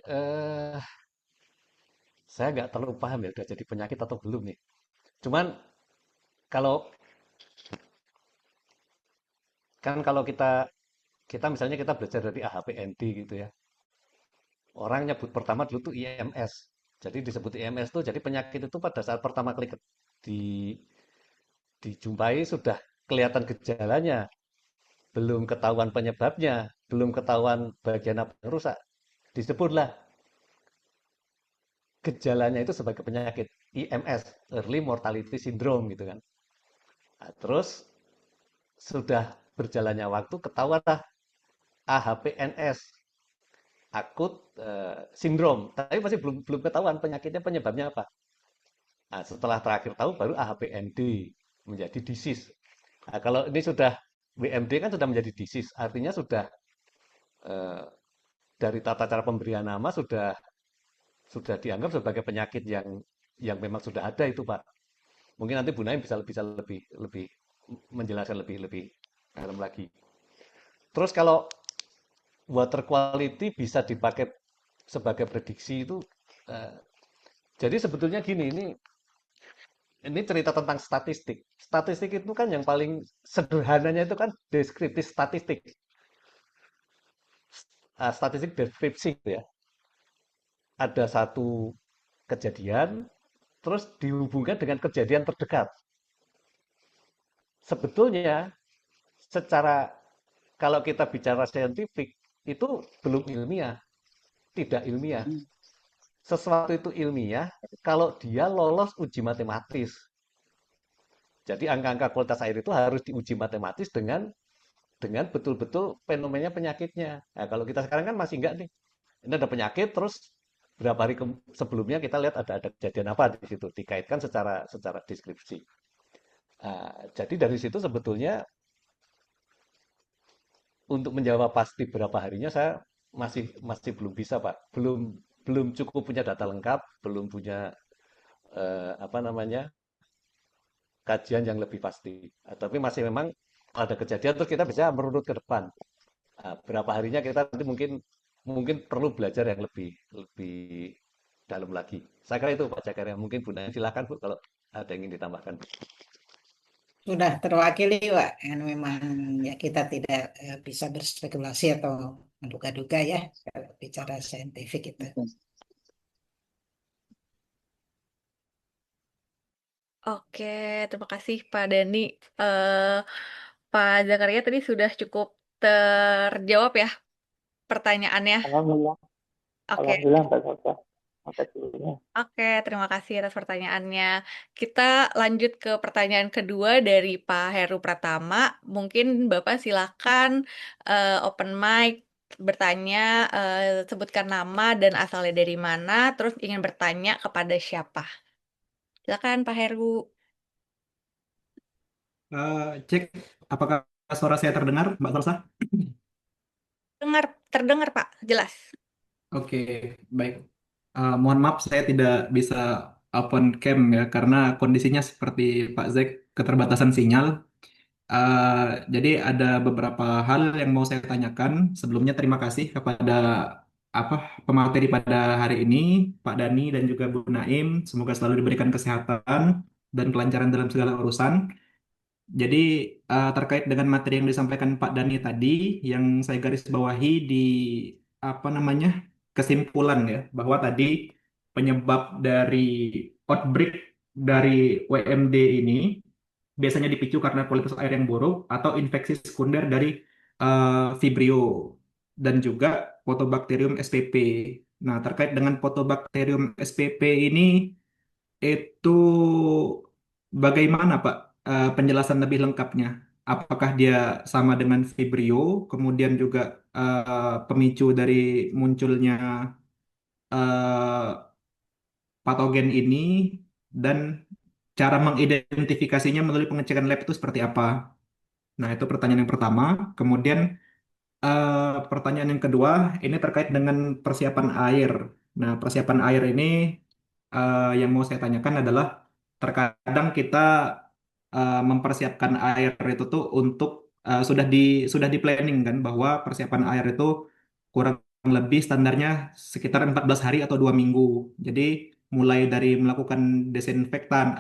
saya nggak terlalu paham ya, udah jadi penyakit atau belum nih. Cuman kalau kalau kita kita misalnya kita belajar dari AHPND gitu ya. Orang nyebut pertama dulu tuh IMS. Jadi disebut IMS tuh jadi penyakit itu pada saat pertama kali di dijumpai sudah kelihatan gejalanya, belum ketahuan penyebabnya, belum ketahuan bagian apa yang rusak. Disebutlah gejalanya itu sebagai penyakit IMS, Early Mortality Syndrome gitu kan. Nah, terus sudah berjalannya waktu ketahuanlah AHPNS, akut sindrom, tapi masih belum belum ketahuan penyakitnya penyebabnya apa. Nah, setelah terakhir tahu baru AHPND menjadi disease. Nah, kalau ini sudah WMD kan sudah menjadi disease, artinya sudah eh, dari tata cara pemberian nama sudah sudah dianggap sebagai penyakit yang memang sudah ada itu, Pak. Mungkin nanti Bu Naim bisa lebih lebih menjelaskan lebih lebih dalam lagi. Terus kalau water quality bisa dipakai sebagai prediksi itu, eh, jadi sebetulnya gini, ini cerita tentang statistik. Statistik itu kan yang paling sederhananya itu kan deskriptif statistik. Statistik deskripsi gitu ya. Ada satu kejadian, terus dihubungkan dengan kejadian terdekat. Sebetulnya secara kalau kita bicara saintifik itu belum ilmiah, tidak ilmiah. Sesuatu itu ilmiah kalau dia lolos uji matematis. Jadi angka-angka kualitas air itu harus diuji matematis dengan betul-betul fenomenanya penyakitnya. Nah, kalau kita sekarang kan masih enggak nih. Ini ada penyakit, terus berapa hari sebelumnya kita lihat ada kejadian apa di situ, dikaitkan secara deskripsi. Jadi dari situ sebetulnya untuk menjawab pasti berapa harinya saya masih belum bisa, Pak. Belum belum cukup punya data lengkap, belum punya apa namanya kajian yang lebih pasti. Tapi masih memang ada kejadian terus kita bisa merunut ke depan. Berapa harinya kita nanti mungkin mungkin perlu belajar yang lebih lebih dalam lagi. Saya kira itu Pak Jakaria. Mungkin Bu Naya silakan Bu kalau ada yang ingin ditambahkan. Sudah terwakili, Pak. Yang memang ya kita tidak bisa berspekulasi atau menduga-duga ya kalau bicara saintifik itu. Oke, terima kasih Pak Dani. Eh, Pak Zakaria tadi sudah cukup terjawab ya pertanyaannya. Alhamdulillah, Oke, alhamdulillah Mbak Sasa. Makasih. oke, terima kasih atas pertanyaannya. Kita lanjut ke pertanyaan kedua dari Pak Heru Pratama. Mungkin Bapak silakan open mic bertanya, sebutkan nama dan asalnya dari mana, terus ingin bertanya kepada siapa. Silakan Pak Heru. Cek apakah suara saya terdengar, Mbak Salsa? Terdengar Pak, jelas. Oke, baik. Mohon maaf saya tidak bisa open cam ya karena kondisinya seperti Pak Zek keterbatasan sinyal. Eh, jadi ada beberapa hal yang mau saya tanyakan. Sebelumnya terima kasih kepada apa pemateri pada hari ini, Pak Dani dan juga Bu Naim. Semoga selalu diberikan kesehatan dan kelancaran dalam segala urusan. Jadi terkait dengan materi yang disampaikan Pak Dani tadi, yang saya garis bawahi di apa namanya kesimpulan ya, bahwa tadi penyebab dari outbreak dari WMD ini biasanya dipicu karena kualitas air yang buruk atau infeksi sekunder dari Vibrio dan juga Photobacterium spp. Nah, terkait dengan Photobacterium spp ini itu bagaimana Pak penjelasan lebih lengkapnya? Apakah dia sama dengan Vibrio, kemudian juga pemicu dari munculnya eh, patogen ini, dan cara mengidentifikasinya melalui pengecekan lab itu seperti apa? Nah, itu pertanyaan yang pertama. Kemudian pertanyaan yang kedua, ini terkait dengan persiapan air. Nah, persiapan air ini yang mau saya tanyakan adalah terkadang kita mempersiapkan air itu tuh untuk sudah di planning kan bahwa persiapan air itu kurang lebih standarnya sekitar 14 hari atau 2 minggu. Jadi mulai dari melakukan desinfektan,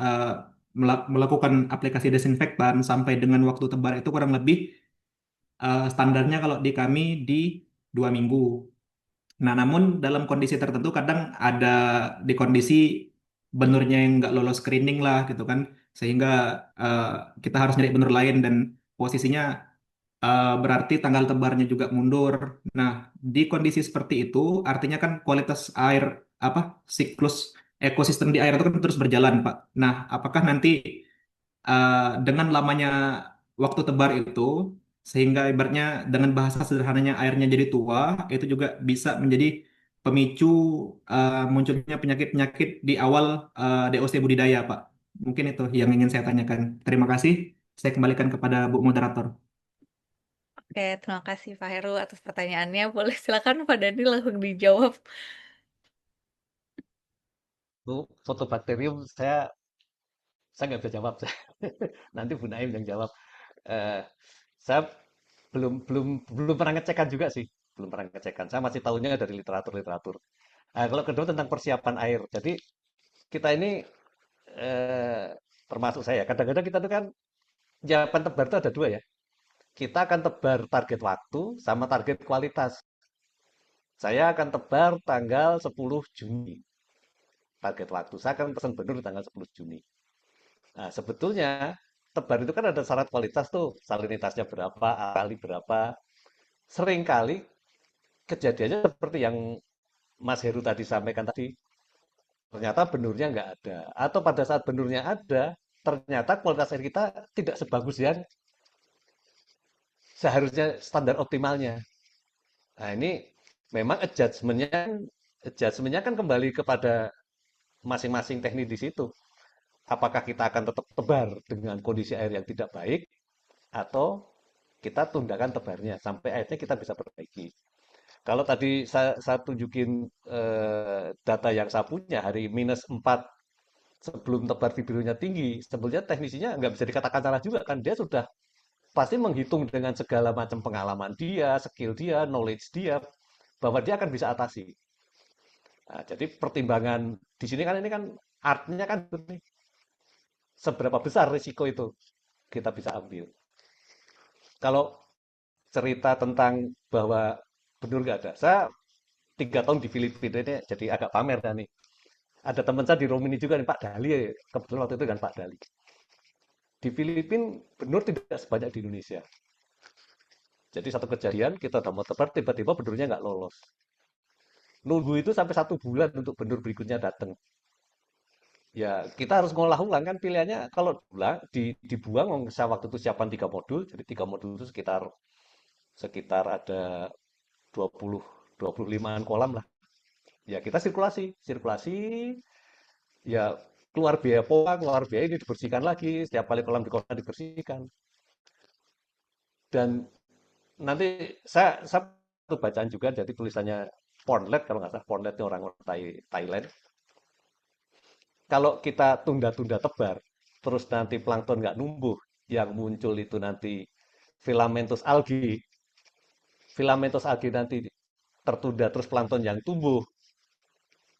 melakukan aplikasi desinfektan sampai dengan waktu tebar itu kurang lebih standarnya kalau di kami di 2 minggu. Nah, namun dalam kondisi tertentu kadang ada di kondisi benurnya yang nggak lolos screening lah gitu kan, sehingga eh, kita harus nyari benur lain dan posisinya berarti tanggal tebarnya juga mundur. Nah, di kondisi seperti itu artinya kan kualitas air apa siklus ekosistem di air itu kan terus berjalan, Pak. Nah, apakah nanti dengan lamanya waktu tebar itu, sehingga ibaratnya dengan bahasa sederhananya airnya jadi tua, itu juga bisa menjadi pemicu munculnya penyakit-penyakit di awal DOC budidaya, Pak. Mungkin itu yang ingin saya tanyakan. Terima kasih. Saya kembalikan kepada Bu Moderator. Oke, terima kasih Pak Heru atas pertanyaannya. Boleh silakan Pak Dani langsung dijawab. fotobakterium saya nggak bisa jawab. Nanti Bu Naim yang jawab. Eh, saya belum pernah ngecekan juga sih, belum pernah ngecekan. Saya masih tahunya dari literatur-literatur. Nah, kalau kedua tentang persiapan air. Jadi kita ini eh, termasuk saya. Kadang-kadang kita tuh kan jawaban tebar itu ada dua ya. Kita akan tebar target waktu sama target kualitas. Saya akan tebar tanggal 10 Juni. Target waktu. Saya akan pesan benur tanggal 10 Juni. Nah, sebetulnya tebar itu kan ada syarat kualitas tuh. Salinitasnya berapa, kali berapa. Seringkali kejadiannya seperti yang Mas Heru tadi sampaikan tadi. Ternyata benurnya nggak ada. Atau pada saat benurnya ada, ternyata kualitas air kita tidak sebagus yang seharusnya standar optimalnya. Nah, ini memang adjustment-nya kan kembali kepada masing-masing teknik di situ. Apakah kita akan tetap tebar dengan kondisi air yang tidak baik, atau kita tundakan tebarnya sampai akhirnya kita bisa perbaiki. Kalau tadi saya tunjukin data yang saya punya hari -4 sebelum tebar fibrilonya tinggi, sebetulnya teknisinya nggak bisa dikatakan salah juga kan, dia sudah pasti menghitung dengan segala macam pengalaman dia, skill dia, knowledge dia, bahwa dia akan bisa atasi. Nah, jadi pertimbangan di sini kan ini kan artnya kan seberapa besar risiko itu kita bisa ambil. Kalau cerita tentang bahwa benar nggak ada, saya 3 tahun di Filipina ini jadi agak pamer kan nih. Ada teman saya di Romini juga nih Pak Dali, kebetulan waktu itu kan Pak Dali. Di Filipina benur tidak sebanyak di Indonesia. Jadi satu kejadian kita udah mau tebar tiba-tiba benurnya nggak lolos. Nunggu itu sampai 1 bulan untuk benur berikutnya datang. Ya kita harus ngolah ulang kan pilihannya kalau dibuang saya waktu itu siapan 3 modul, jadi 3 modul itu sekitar sekitar ada 20 25-an kolam lah. Ya kita sirkulasi, ya keluar biaya pompa, keluar biaya ini dibersihkan lagi, setiap kali kolam di kota dibersihkan. Dan nanti saya tuh bacaan juga jadi tulisannya Pornlet kalau nggak salah, Pornlet itu orang Thailand. Kalau kita tunda-tunda tebar, terus nanti plankton nggak numbuh, yang muncul itu nanti filamentus algae, filamentus algae nanti tertunda terus plankton yang tumbuh,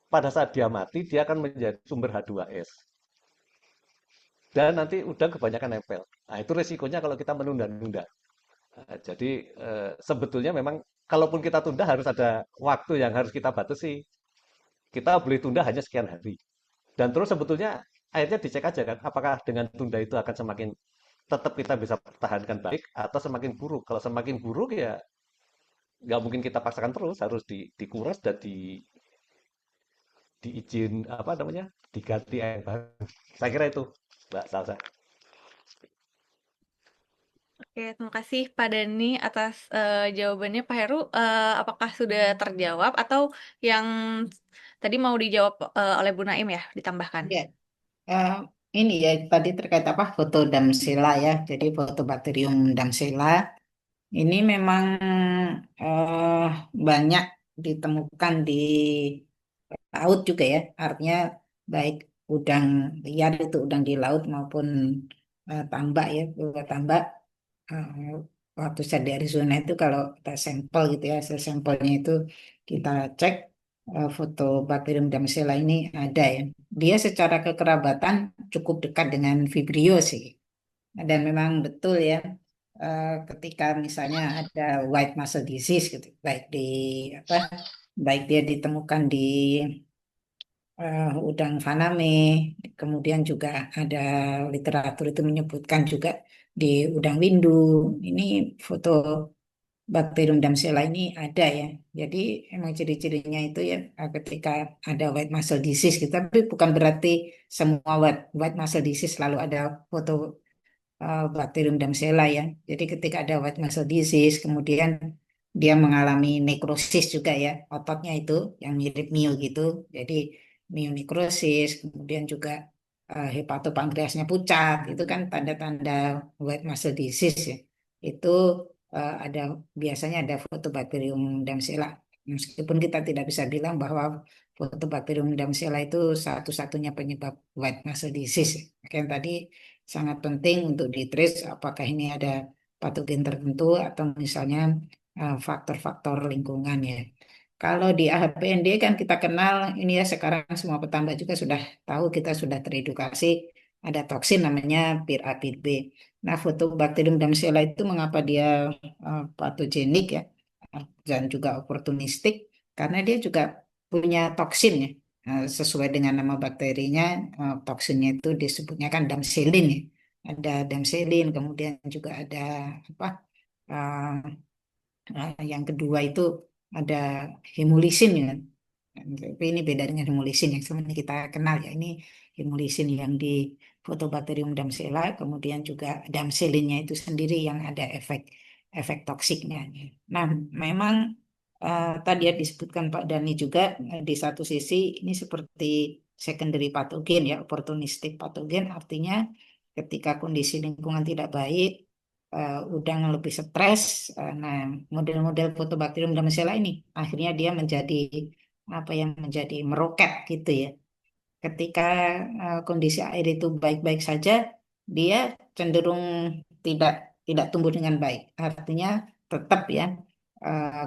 pada saat dia mati dia akan menjadi sumber H2S dan nanti udah kebanyakan nempel. Nah itu resikonya kalau kita menunda-nunda. Nah, jadi sebetulnya memang kalaupun kita tunda harus ada waktu yang harus kita batasi. Kita boleh tunda hanya sekian hari. Dan terus sebetulnya akhirnya dicek aja kan, apakah dengan tunda itu akan semakin tetap kita bisa pertahankan baik atau semakin buruk. Kalau semakin buruk ya nggak mungkin kita paksakan terus, harus dikuras dan diizin apa namanya diganti yang baru. Saya kira itu Mbak Salsa. Oke, terima kasih Pak Dani atas jawabannya. Pak Heru, apakah sudah terjawab atau yang tadi mau dijawab oleh Bu Naim ya, ditambahkan? Ya, eh, ini ya tadi terkait apa foto Damsela ya. Jadi foto bakterium Damsela ini memang eh, banyak ditemukan di laut juga ya. Artinya baik udang liar itu udang di laut maupun tambak ya, tambak. eh, Waktu saya di Arizona itu kalau kita sampel gitu ya, hasil sampelnya itu kita cek foto bakterium Damsela ini ada ya. Dia secara kekerabatan cukup dekat dengan Vibrio sih. Dan memang betul ya, ketika misalnya ada white muscle disease gitu, baik di apa, baik dia ditemukan di udang faname, kemudian juga ada literatur itu menyebutkan juga di udang windu. Ini foto Bakterium Damsela ini ada ya. Jadi emang ciri-cirinya itu ya ketika ada white muscle disease gitu. Tapi bukan berarti semua white muscle disease selalu ada foto Bakterium Damsela ya. Jadi ketika ada white muscle disease, kemudian dia mengalami nekrosis juga ya, ototnya itu yang mirip mio gitu. Jadi mionekrosis, kemudian juga hepatopankreasnya pucat, itu kan tanda-tanda white muscle disease ya. Itu ada biasanya ada Photobacterium damsela. Meskipun kita tidak bisa bilang bahwa Photobacterium damsela itu satu-satunya penyebab white muscle disease. Makanya tadi sangat penting untuk di-trace apakah ini ada patogen tertentu atau misalnya faktor-faktor lingkungan ya. Kalau di AHPND kan kita kenal ini ya, sekarang semua petambak juga sudah tahu, kita sudah teredukasi ada toksin namanya PIR-A-PIR-B. Nah, Photobacterium damsela itu mengapa dia patogenik ya dan juga oportunistik karena dia juga punya toksin ya. Sesuai dengan nama bakterinya, toksinnya itu disebutnya kan damselin ya. Ada damselin, kemudian juga ada apa? Yang kedua itu ada hemulisin ya. Tapi ini beda dengan hemulisin yang selama ini kita kenal ya. Ini hemulisin yang di Photobacterium damsela, kemudian juga damselinnya itu sendiri yang ada efek toksiknya. Nah, memang tadi ya disebutkan Pak Dani juga di satu sisi ini seperti secondary patogen ya, opportunistic patogen artinya ketika kondisi lingkungan tidak baik, udang lebih stres. Nah, model-model Photobacterium damsela ini akhirnya dia menjadi apa yang menjadi meroket gitu ya. Ketika kondisi air itu baik-baik saja, dia cenderung tidak tidak tumbuh dengan baik. Artinya tetap ya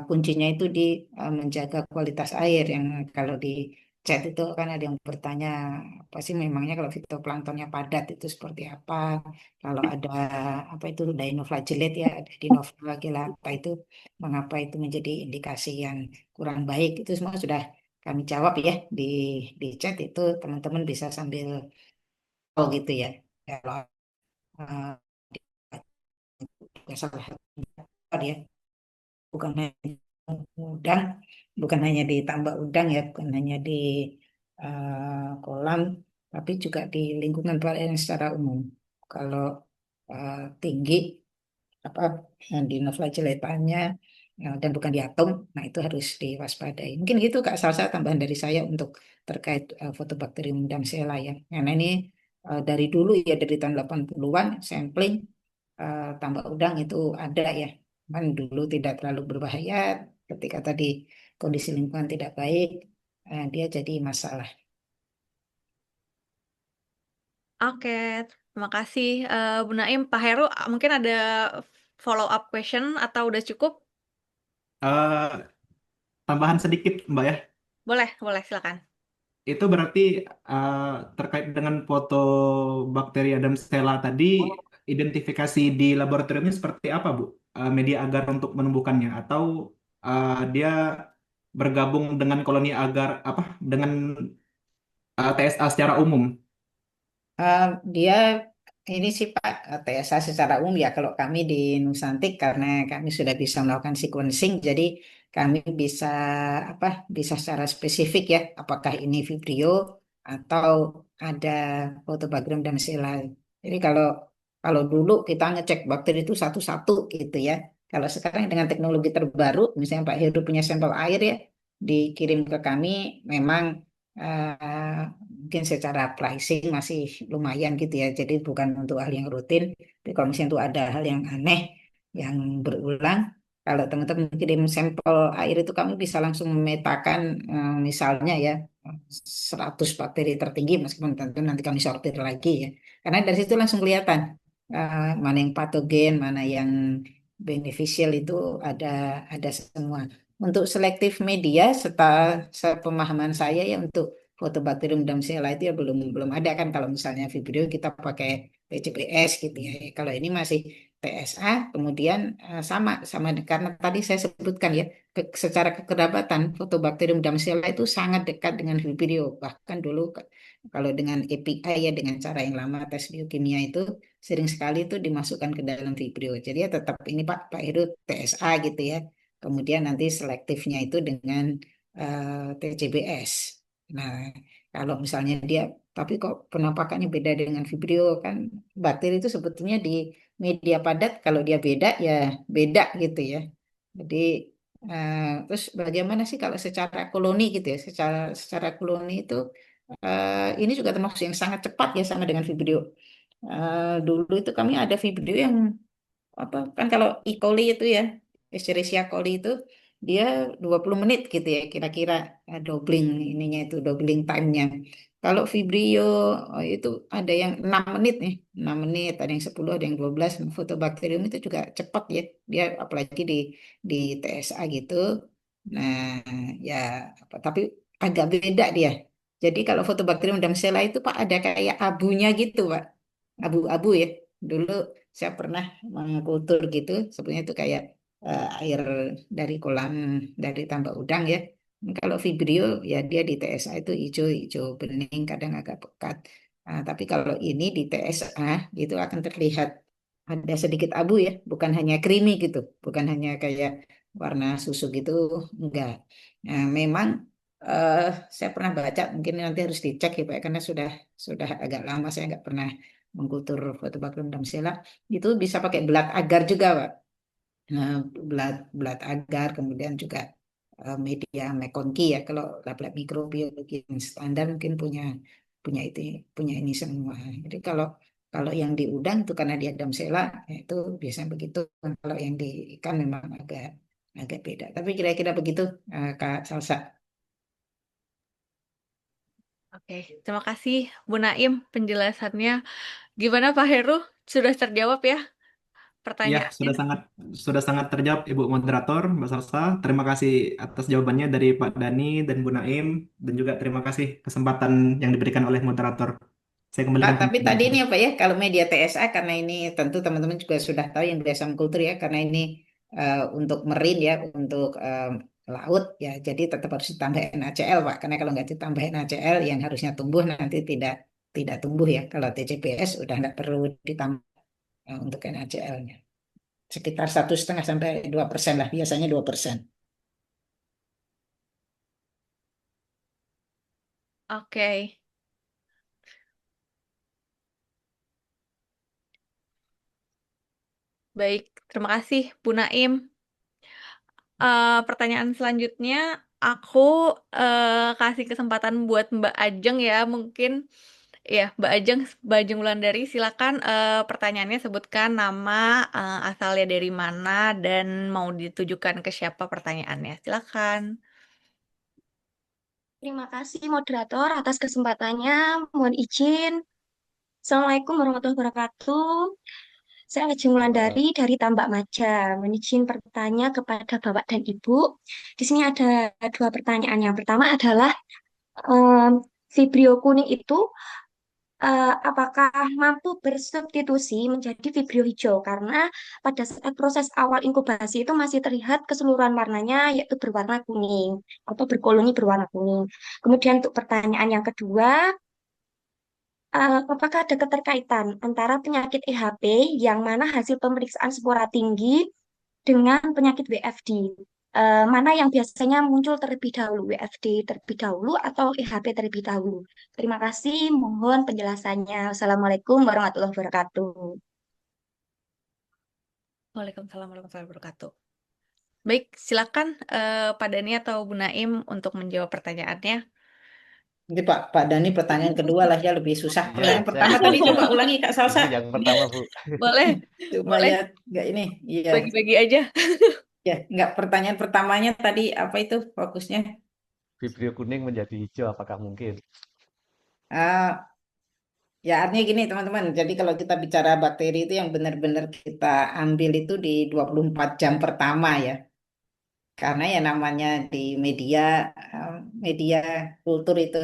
kuncinya itu di menjaga kualitas air yang kalau di chat itu kan ada yang bertanya apa sih memangnya kalau fitoplanktonnya padat itu seperti apa? Kalau ada apa itu dinoflagellate ya, ada dinoflagellata itu mengapa itu menjadi indikasi yang kurang baik itu semua sudah kami jawab ya di chat itu teman-teman bisa sambil tahu gitu ya. Kalau uh, salah satu ya bukan hanya udang, bukan hanya di tambak udang ya, bukan hanya di kolam, tapi juga di lingkungan perairan secara umum. Kalau tinggi apa dinoflagellatannya dan bukan di atom, nah itu harus diwaspadai. Mungkin gitu Kak, salah tambahan dari saya untuk terkait Photobacterium damsela ya. Karena ini dari dulu ya dari tahun 80-an sampling tambak udang itu ada ya. Cuman dulu tidak terlalu berbahaya, ketika tadi kondisi lingkungan tidak baik, dia jadi masalah. Oke, terima kasih Bu Naim. Pak Heru, mungkin ada follow up question atau udah cukup? Eh, Tambahan sedikit, Mbak ya. Boleh, silakan. Itu berarti eh, terkait dengan foto bakteri Adam Stella tadi, identifikasi di laboratoriumnya seperti apa, Bu? Media agar untuk menumbuhkannya atau dia bergabung dengan koloni agar apa dengan TSA secara umum? Eh, dia ini sih Pak TSA secara umum ya kalau kami di Nusantik karena kami sudah bisa melakukan sequencing jadi kami bisa apa bisa secara spesifik ya apakah ini Vibrio atau ada Photobacterium damsela. Jadi kalau kalau dulu kita ngecek bakteri itu satu-satu gitu ya. Kalau sekarang dengan teknologi terbaru misalnya Pak Heru punya sampel air ya dikirim ke kami memang mungkin secara pricing masih lumayan gitu ya. Jadi bukan untuk hal yang rutin. Tapi kalau misalnya itu ada hal yang aneh, yang berulang, kalau teman-teman kirim sampel air itu kamu bisa langsung memetakan misalnya ya 100 bakteri tertinggi meskipun tentu nanti kami sortir lagi ya. Karena dari situ langsung kelihatan mana yang patogen, mana yang beneficial itu ada semua. Untuk selektif media, sepemahaman saya ya untuk Photobacterium damsela itu ya belum belum ada kan kalau misalnya Vibrio kita pakai PCBS gitu ya. Kalau ini masih TSA, kemudian sama sama karena tadi saya sebutkan ya secara kekerabatan Photobacterium damsela itu sangat dekat dengan Vibrio. Bahkan dulu kalau dengan API ya dengan cara yang lama tes biokimia itu sering sekali itu dimasukkan ke dalam Vibrio. Jadi ya tetap ini Pak Heru TSA gitu ya. Kemudian nanti selektifnya itu dengan TCBS. Nah, kalau misalnya dia, tapi kok penampakannya beda dengan Vibrio kan, bakteri itu sebetulnya di media padat, kalau dia beda ya beda gitu ya. Jadi terus bagaimana sih kalau secara koloni gitu ya, secara koloni itu ini juga termasuk yang sangat cepat ya sama dengan Vibrio. Dulu itu kami ada Vibrio yang apa kan kalau E. coli itu ya Escherichia coli itu dia 20 menit gitu ya kira-kira, doubling ininya itu, doubling time-nya. Kalau Vibrio itu ada yang 6 menit nih, 6 menit, ada yang 10, ada yang 12. Fotobakterium itu juga cepat ya, dia apalagi di TSA gitu. Nah, ya tapi agak beda dia. Jadi kalau Fotobacterium damsela itu Pak ada kayak abunya gitu Pak, abu-abu ya. Dulu saya pernah mengkultur gitu, sebenarnya itu kayak air dari kolam, dari tambak udang ya. Kalau Vibrio ya dia di TSA itu hijau-hijau bening, kadang agak pekat. Tapi kalau ini di TSA itu akan terlihat ada sedikit abu ya, bukan hanya creamy gitu, bukan hanya kayak warna susu gitu, enggak. Nah, memang eh, saya pernah baca, mungkin nanti harus dicek ya Pak, karena sudah agak lama saya nggak pernah mengkultur Photobacterium damsela. Itu bisa pakai belat agar juga Pak. Nah, belat belat agar, kemudian juga media McConkey ya. Kalau lab-lab mikrobiologi yang standar mungkin punya punya itu punya ini semua. Jadi kalau kalau yang di udang itu karena dia damsela, ya itu biasanya begitu. Kalau yang di ikan memang agak agak beda. Tapi kira-kira begitu, Kak Salsa. Oke, terima kasih Bu Naim penjelasannya. Gimana Pak Heru? Sudah terjawab ya Ya, pertanyaannya? sudah sangat terjawab Ibu Moderator, Mbak Salsa. Terima kasih atas jawabannya dari Pak Dani dan Bu Naim, dan juga terima kasih kesempatan yang diberikan oleh moderator. Saya Pak, kembalikan ke tapi tadi moderator. ini apa ya, kalau media TSA, karena ini tentu teman-teman juga sudah tahu yang biasa kultur ya, karena ini untuk marine ya, untuk laut ya, jadi tetap harus ditambah NaCl Pak, karena kalau nggak ditambah NaCl yang harusnya tumbuh nanti tidak tidak tumbuh ya. Kalau TCPS udah nggak perlu ditambah untuk NaCl-nya. Sekitar 1,5 sampai 2% lah, biasanya 2%. Oke, baik. Terima kasih Bu Naim. Pertanyaan selanjutnya, aku kasih kesempatan buat Mbak Ajeng ya, mungkin ya Mbak Ajeng Wulandari, silakan pertanyaannya sebutkan nama, asalnya dari mana, dan mau ditujukan ke siapa pertanyaannya. Silakan. Terima kasih moderator atas kesempatannya. Mohon izin. Assalamualaikum warahmatullahi wabarakatuh. Saya Ajeng Wulandari dari Tambak Maja. Mohon izin bertanya kepada Bapak dan Ibu. Di sini ada dua pertanyaan. Yang pertama adalah em, Vibrio kuning itu apakah mampu bersubstitusi menjadi Vibrio hijau? Karena pada saat proses awal inkubasi itu masih terlihat keseluruhan warnanya yaitu berwarna kuning atau berkoloni berwarna kuning. Kemudian untuk pertanyaan yang kedua, apakah ada keterkaitan antara penyakit EHP yang mana hasil pemeriksaan spora tinggi dengan penyakit WFD? Mana yang biasanya muncul terlebih dahulu, WFD terlebih dahulu atau EHP terlebih dahulu? Terima kasih, mohon penjelasannya. Assalamualaikum warahmatullahi wabarakatuh. Waalaikumsalam warahmatullahi wabarakatuh. Baik, silakan Pak Dani atau Bu Naim untuk menjawab pertanyaannya. Nanti Pak Dani pertanyaan kedua lah ya, lebih susah. Iya, Pertanyaan pertama tadi coba ulangi Kak Salsa. Ini yang pertama, Bu. Boleh, boleh, Supaya nggak ini, iya. bagi-bagi aja. Ya, nggak, pertanyaan pertamanya tadi apa itu fokusnya? Vibrio kuning menjadi hijau, apakah mungkin? Ah, ya artinya gini teman-teman. Jadi kalau kita bicara bakteri itu yang benar-benar kita ambil itu di 24 jam pertama ya. Karena ya namanya di media eh, media kultur itu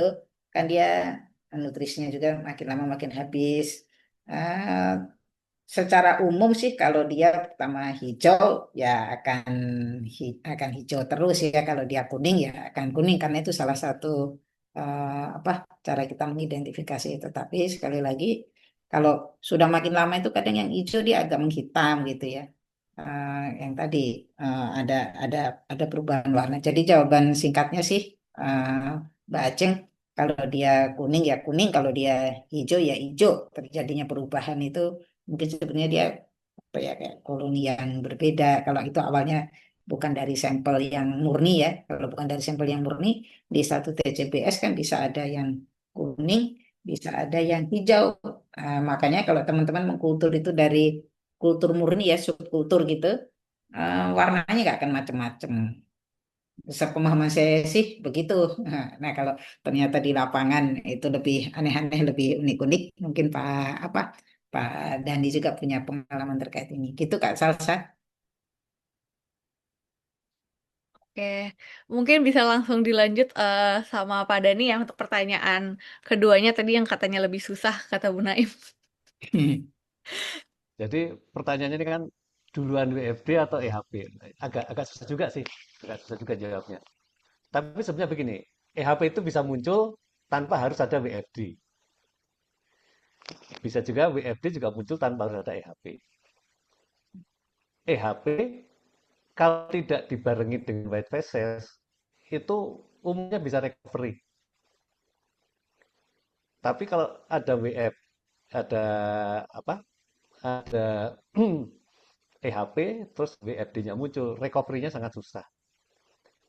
kan dia nutrisinya juga makin lama makin habis. Eh, Secara umum sih kalau dia pertama hijau ya akan akan hijau terus ya, kalau dia kuning ya akan kuning, karena itu salah satu apa cara kita mengidentifikasi itu. Tapi sekali lagi kalau sudah makin lama itu kadang yang hijau dia agak menghitam gitu ya. Yang tadi ada ada ada perubahan warna. Jadi jawaban singkatnya sih, eh, Mbak Aceng, kalau dia kuning ya kuning, kalau dia hijau ya hijau. Terjadinya perubahan itu mungkin sebenarnya dia apa ya, kayak koloni yang berbeda. Kalau itu awalnya bukan dari sampel yang murni ya. Kalau bukan dari sampel yang murni, di satu TCPS kan bisa ada yang kuning, bisa ada yang hijau. Makanya kalau teman-teman mengkultur itu dari kultur murni ya, subkultur gitu, warnanya nggak akan macem-macem. Sepemahaman saya sih begitu. Nah, kalau ternyata di lapangan itu lebih aneh-aneh, lebih unik-unik, mungkin Pak Dandi juga punya pengalaman terkait ini. Gitu Kak Salsa. Oke, mungkin bisa langsung dilanjut sama Pak Dani ya untuk pertanyaan keduanya tadi yang katanya lebih susah, kata Bu Naim. Jadi pertanyaannya ini kan duluan WFD atau EHP? Agak agak susah juga sih, agak susah juga jawabnya. Tapi sebenarnya begini, EHP itu bisa muncul tanpa harus ada WFD. Bisa juga WFD juga muncul tanpa harus ada EHP. EHP kalau tidak dibarengi dengan white phases itu umumnya bisa recovery. Tapi kalau ada WF, ada apa? Ada EHP terus WFD-nya muncul, recovery-nya sangat susah.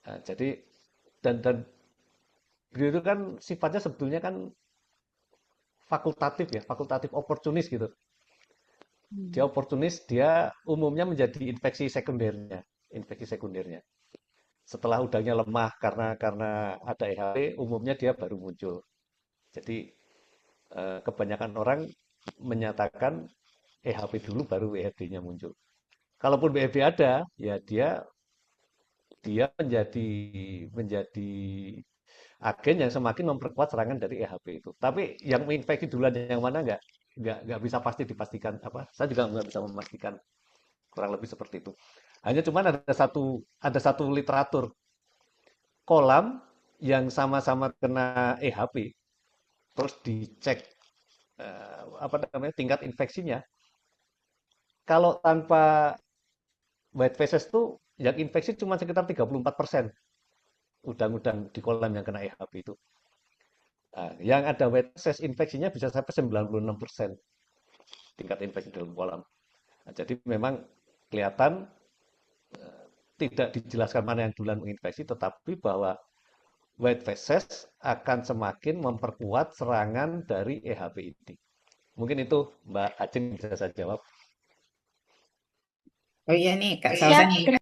Nah, jadi dan beliau itu kan sifatnya sebetulnya kan fakultatif ya, fakultatif oportunis gitu. Dia oportunis, dia umumnya menjadi infeksi sekundernya. Setelah udahnya lemah karena ada EHP, umumnya dia baru muncul. Jadi kebanyakan orang menyatakan EHP dulu baru WFD-nya muncul. Kalaupun WFD ada, ya dia dia menjadi agen yang semakin memperkuat serangan dari EHP itu. Tapi yang menginfeksi duluan yang mana nggak bisa pasti dipastikan apa. Saya juga nggak bisa memastikan kurang lebih seperti itu. Hanya cuman ada satu literatur kolam yang sama-sama kena EHP, terus dicek apa namanya tingkat infeksinya. Kalau tanpa white phases tuh yang infeksi cuma sekitar 34% udang-udang di kolam yang kena EHP itu. Nah, yang ada white phases infeksinya bisa sampai 96% tingkat infeksi dalam kolam. Nah, jadi memang kelihatan tidak dijelaskan mana yang duluan menginfeksi, tetapi bahwa white phases akan semakin memperkuat serangan dari EHP ini. Mungkin itu Mbak Ajeng bisa saya jawab. Oh iya nih Kak Salsa Siap, nih.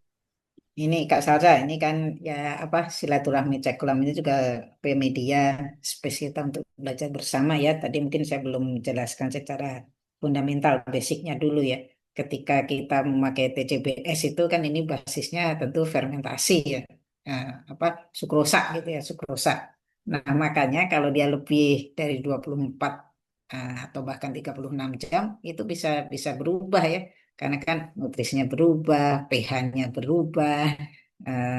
Ini Kak Salsa, ini kan ya apa silaturahmi cek kolam ini juga media space kita untuk belajar bersama ya. Tadi mungkin saya belum menjelaskan secara fundamental basicnya dulu ya. Ketika kita memakai TCBS itu kan ini basisnya tentu fermentasi ya. Nah, apa sukrosa gitu ya, sukrosa. Nah, makanya kalau dia lebih dari 24 atau bahkan 36 jam itu bisa bisa berubah ya. Karena kan nutrisinya berubah, pH-nya berubah,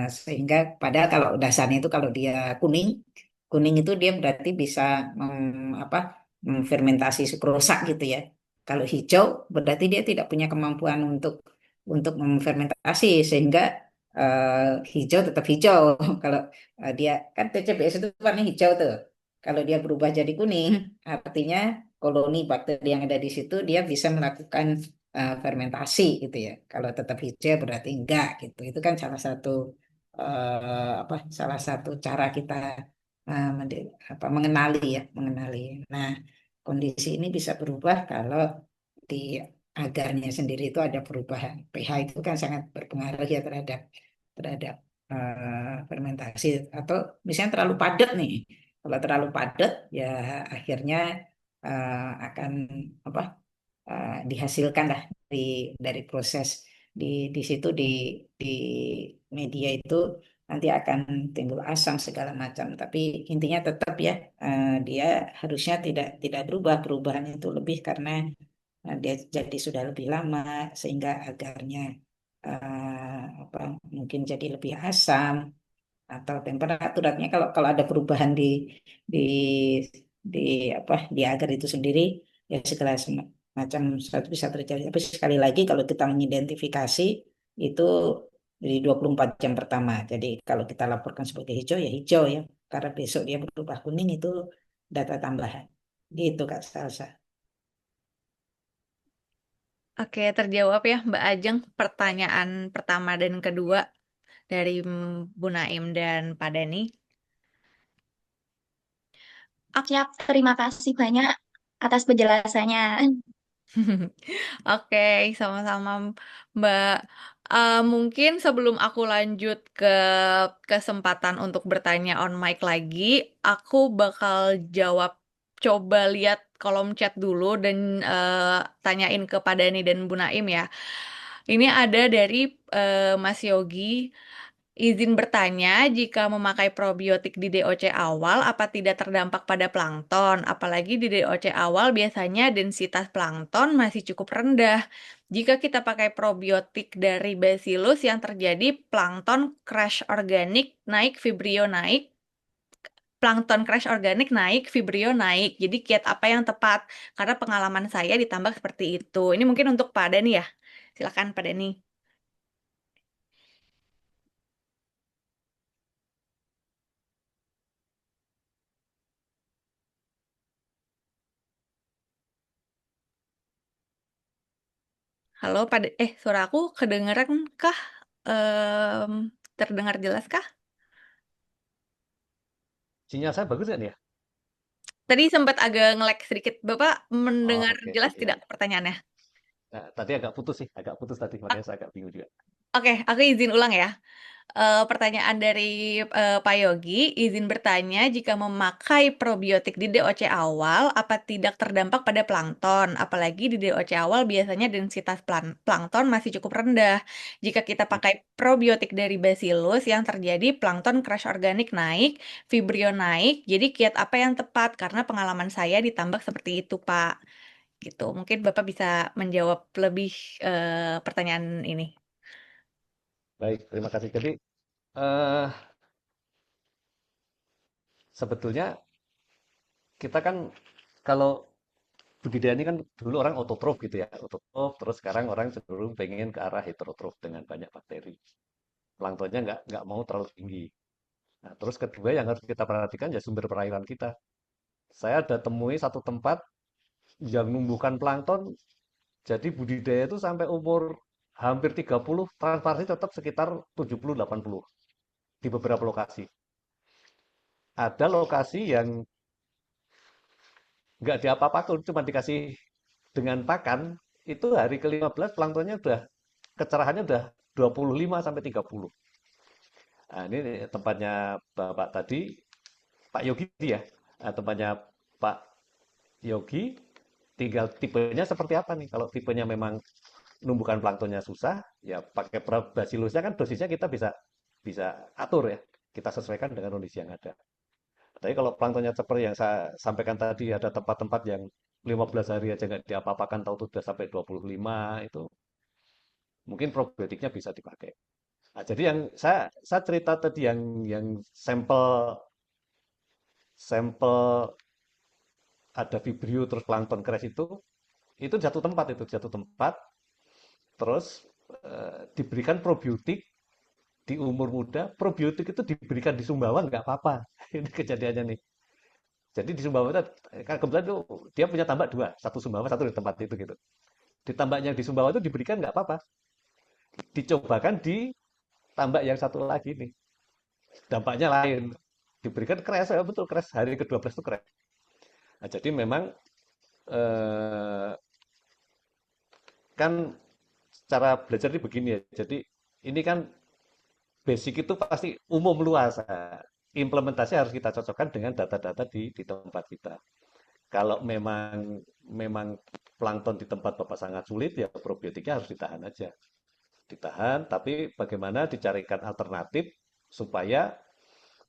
sehingga padahal kalau dasarnya itu kalau dia kuning, kuning itu dia berarti bisa apa, memfermentasi sukrosa gitu ya. Kalau hijau berarti dia tidak punya kemampuan untuk memfermentasi sehingga hijau tetap hijau. Kalau dia kan TCBS itu warna hijau tuh. Kalau dia berubah jadi kuning, artinya koloni bakteri yang ada di situ dia bisa melakukan fermentasi gitu ya. Kalau tetap hijau berarti enggak gitu. Itu kan salah satu cara kita mengenali ya, mengenali. Nah, kondisi ini bisa berubah kalau di agarnya sendiri itu ada perubahan. pH itu kan sangat berpengaruh ya terhadap terhadap fermentasi atau misalnya terlalu padat nih. Kalau terlalu padat ya akhirnya akan apa dihasilkan lah dari proses di di situ di media itu nanti akan timbul asam segala macam. Tapi intinya tetap ya dia harusnya tidak berubah. Perubahan itu lebih karena dia jadi sudah lebih lama sehingga agarnya apa mungkin jadi lebih asam atau temperaturnya kalau kalau ada perubahan di di di agar itu sendiri ya segala macam sesuatu bisa terjadi. Tapi sekali lagi kalau kita mengidentifikasi itu di 24 jam pertama. Jadi kalau kita laporkan sebagai hijau ya hijau ya. Karena besok dia berubah kuning itu data tambahan. Gitu Kak Salsa. Oke, terjawab ya Mbak Ajeng pertanyaan pertama dan kedua dari Bu Naim dan Pak Dani. Siap, terima kasih banyak atas penjelasannya. Oke, sama-sama Mbak. Mungkin sebelum aku lanjut ke kesempatan untuk bertanya on mic lagi, aku bakal jawab, coba lihat kolom chat dulu dan tanyain ke Pak Dani dan Bu Naim ya. Ini ada dari Mas Yogi. Izin bertanya, jika memakai probiotik di DOC awal, apa tidak terdampak pada plankton? Apalagi di DOC awal biasanya densitas plankton masih cukup rendah. Jika kita pakai probiotik dari Bacillus, yang terjadi plankton crash organik naik, vibrio naik, plankton crash organik naik, vibrio naik. Jadi kiat apa yang tepat? Karena pengalaman saya ditambah seperti itu. Ini mungkin untuk Pak Dani ya. Silakan Pak Dani. Halo, suara aku kedengeran kah? Em, Terdengar jelas kah? Sinyal saya bagus nggak nih ya? Tadi sempat agak nge-lag sedikit. Bapak Oh, mendengar oke. jelas Iya, tidak iya. pertanyaannya? Nah, tadi agak putus sih, agak putus tadi, makanya saya agak bingung juga. Oke, aku izin ulang ya. Pertanyaan dari Pak Yogi, izin bertanya, jika memakai probiotik di DOC awal, apa tidak terdampak pada plankton? Apalagi di DOC awal biasanya densitas plankton masih cukup rendah. Jika kita pakai probiotik dari Bacillus, yang terjadi plankton crash organik naik, vibrio naik. Jadi kiat apa yang tepat? Karena pengalaman saya ditambah seperti itu, Pak. Gitu. Mungkin Bapak bisa menjawab lebih pertanyaan ini. Baik, terima kasih. Jadi, eh sebetulnya kita kan kalau budidaya ini kan dulu orang ototrof gitu ya, ototrof, terus sekarang orang cenderung pengen ke arah heterotrof dengan banyak bakteri. Planktonnya nggak mau terlalu tinggi. Nah, terus kedua yang harus kita perhatikan ya sumber perairan kita. Saya ada temui satu tempat yang numbuhkan plankton, jadi budidaya itu sampai umur hampir 30, transparansi tetap sekitar 70-80 di beberapa lokasi. Ada lokasi yang nggak diapa-apakan, cuma dikasih dengan pakan, itu hari ke-15 planktonnya udah kecerahannya udah 25 sampai 30. Nah, ini tempatnya Bapak tadi, Pak Yogi ya. Nah, tempatnya Pak Yogi, tinggal tipenya seperti apa nih? Kalau tipenya memang numbuhkan planktonnya susah, ya pakai basilusnya kan dosisnya kita bisa bisa atur ya. Kita sesuaikan dengan kondisi yang ada. Tapi kalau planktonnya seperti yang saya sampaikan tadi, ada tempat-tempat yang 15 hari aja nggak diapa-apakan, tahu sudah sampai 25, itu mungkin probiotiknya bisa dipakai. Nah, jadi yang saya cerita tadi yang sampel sampel ada vibrio terus plankton crash itu jatuh tempat, terus diberikan probiotik di umur muda. Probiotik itu diberikan di Sumbawa nggak apa-apa. Ini kejadiannya nih. Jadi di Sumbawa itu kan kebetulan itu dia punya tambak dua, satu Sumbawa, satu di tempat itu gitu. Di tambak yang di Sumbawa itu diberikan nggak apa-apa. Dicobakan di tambak yang satu lagi nih. Dampaknya lain. Diberikan crash, ya betul crash. Hari ke-12 itu crash. Nah, jadi memang eh, kan cara belajar ini begini ya. Jadi ini kan basic itu pasti umum luas. Nah, implementasi harus kita cocokkan dengan data-data di tempat kita. Kalau memang memang plankton di tempat Bapak sangat sulit, ya probiotiknya harus ditahan aja. Ditahan, tapi bagaimana dicarikan alternatif supaya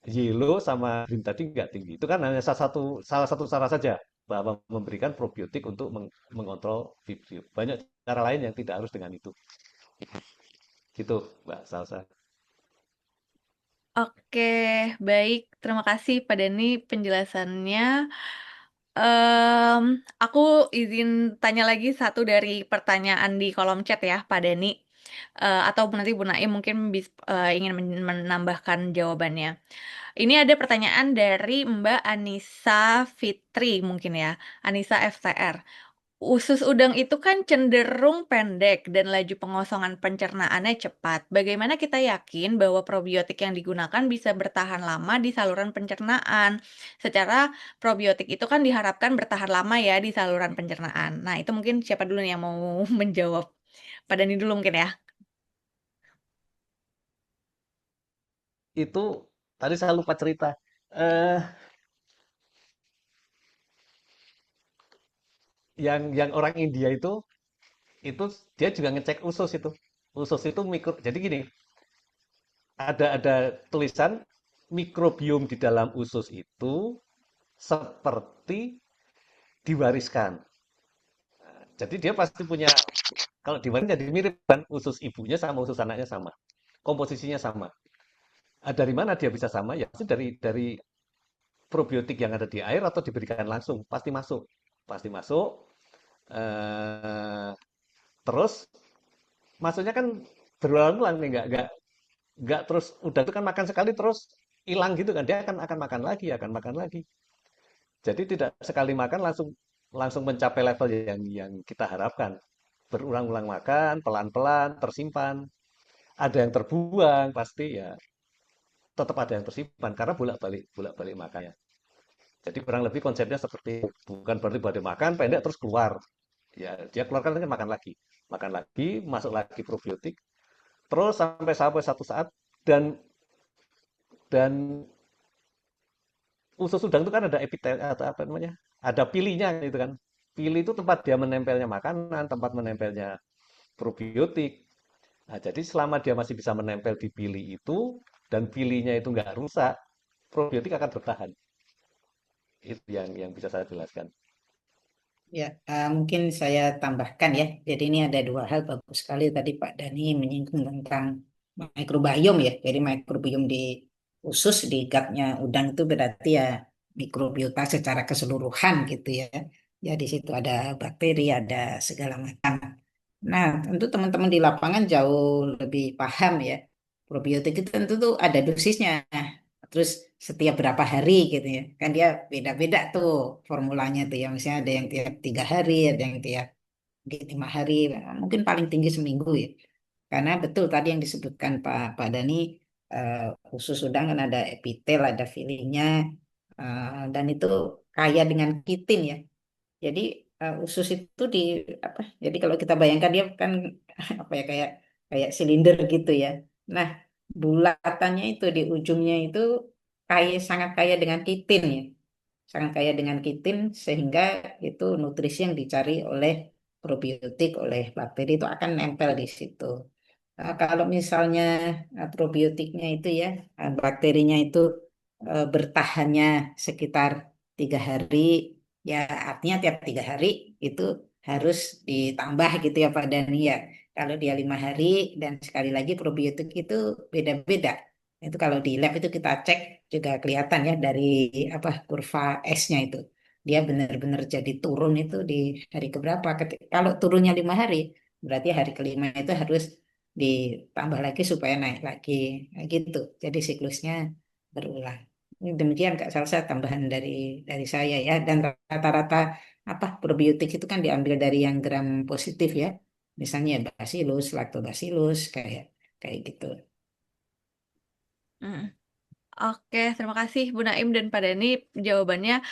yellow sama green tadi nggak tinggi. Itu kan hanya salah satu cara saja bahwa memberikan probiotik untuk mengontrol vibrio. Banyak cara lain yang tidak harus dengan itu. Gitu, Mbak Salsa. Oke, baik. Terima kasih Pak Dani penjelasannya. Em, aku izin tanya lagi satu dari pertanyaan di kolom chat ya, Pak Dani. Atau nanti Bu Naim mungkin ingin menambahkan jawabannya. Ini ada pertanyaan dari Mbak Anissa Fitri mungkin ya, Anissa FTR. Usus udang itu kan cenderung pendek dan laju pengosongan pencernaannya cepat. Bagaimana kita yakin bahwa probiotik yang digunakan bisa bertahan lama di saluran pencernaan? Secara probiotik itu kan diharapkan bertahan lama ya di saluran pencernaan. Nah, itu mungkin siapa dulu nih yang mau menjawab? Pak Dani dulu mungkin ya. Itu tadi saya lupa cerita. Eh, yang orang India itu dia juga ngecek usus itu. Usus itu mikro. Jadi gini, ada tulisan mikrobiom di dalam usus itu seperti diwariskan. Jadi dia pasti punya, kalau diwariskan jadi mirip kan, usus ibunya sama usus anaknya sama. Komposisinya sama. Dari mana dia bisa sama? Ya pasti dari probiotik yang ada di air atau diberikan langsung, pasti masuk. Pasti masuk. Eh, terus masuknya kan berulang-ulang nih, nggak terus udah itu kan makan sekali terus hilang gitu kan, dia akan makan lagi, akan makan lagi. Jadi tidak sekali makan langsung langsung mencapai level yang kita harapkan. Berulang-ulang makan, pelan-pelan, tersimpan. Ada yang terbuang pasti ya, tetap ada yang tersimpan karena bolak-balik makannya. Jadi kurang lebih konsepnya seperti bukan berarti pada makan pendek terus keluar. Ya, dia keluarkan kan makan lagi, masuk lagi probiotik, terus sampai sampai satu saat dan dan usus udang itu kan ada epitel atau apa namanya? Ada pilinya gitu kan. Pili itu tempat dia menempelnya makanan, tempat menempelnya probiotik. Nah, jadi selama dia masih bisa menempel di pili itu dan pilinya itu nggak rusak, probiotik akan bertahan. Itu yang bisa saya jelaskan. Ya, mungkin saya tambahkan ya. Jadi ini ada dua hal bagus sekali tadi Pak Dani menyinggung tentang mikrobiom ya. Jadi mikrobiom di usus di gutnya udang itu berarti ya mikrobiota secara keseluruhan gitu ya. Ya di situ ada bakteri, ada segala macam. Nah, tentu teman-teman di lapangan jauh lebih paham ya. Probiotik itu tentu tuh ada dosisnya. Terus setiap berapa hari gitu ya. Kan dia beda-beda tuh formulanya tuh ya. Misalnya ada yang tiap 3 hari, ada yang tiap 5 hari. Mungkin paling tinggi seminggu ya. Karena betul tadi yang disebutkan Pak Dani, eh, khusus udang kan ada epitel, ada filingnya, dan itu kaya dengan kitin ya. Jadi usus itu di apa? Jadi kalau kita bayangkan dia kan apa ya kayak kayak silinder gitu ya. Nah, bulatannya itu di ujungnya itu sangat kaya dengan kitin ya. Sangat kaya dengan kitin sehingga itu nutrisi yang dicari oleh probiotik, oleh bakteri itu akan nempel di situ. Kalau misalnya probiotiknya itu ya, bakterinya itu bertahannya sekitar 3 hari, ya artinya tiap 3 hari itu harus ditambah gitu ya Pak Dani ya. Kalau dia 5 hari dan sekali lagi probiotik itu beda-beda. Itu kalau di lab itu kita cek juga kelihatan ya dari apa kurva S-nya itu. Dia benar-benar jadi turun itu di hari keberapa. Kalau turunnya 5 hari, berarti hari kelima itu harus ditambah lagi supaya naik lagi. Nah, gitu. Jadi siklusnya berulang. Ini demikian Kak Salsa tambahan dari saya ya. Dan rata-rata apa probiotik itu kan diambil dari yang gram positif ya. Misalnya Bacillus, Lactobacillus kayak kayak gitu. Mm. Oke, terima kasih Bu Naim dan Pak Dani. Jawabannya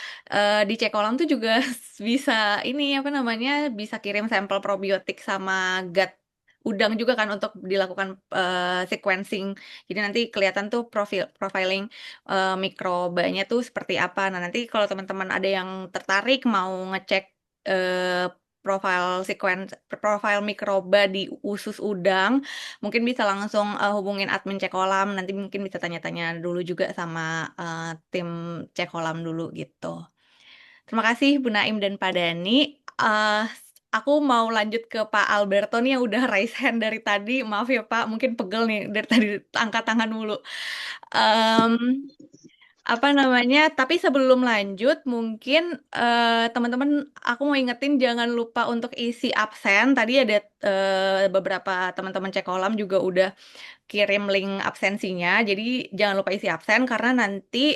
di cek kolam tuh juga bisa ini apa namanya bisa kirim sampel probiotik sama gut udang juga kan untuk dilakukan sequencing. Jadi nanti kelihatan tuh profiling mikrobanya tuh seperti apa. Nah nanti kalau teman-teman ada yang tertarik mau ngecek eh, profil mikroba di usus udang, mungkin bisa langsung hubungin admin cek kolam. Nanti mungkin bisa tanya-tanya dulu juga sama tim cek kolam dulu gitu. Terima kasih Bu Naim dan Pak Dani. Eh, aku mau lanjut ke Pak Alberto nih yang udah raise hand dari tadi. Maaf ya Pak, mungkin pegel nih dari tadi angkat tangan mulu. Em, apa namanya? Tapi sebelum lanjut, mungkin teman-teman, aku mau ingetin jangan lupa untuk isi absen. Tadi ada beberapa teman-teman cek kolam juga udah kirim link absensinya. Jadi jangan lupa isi absen karena nanti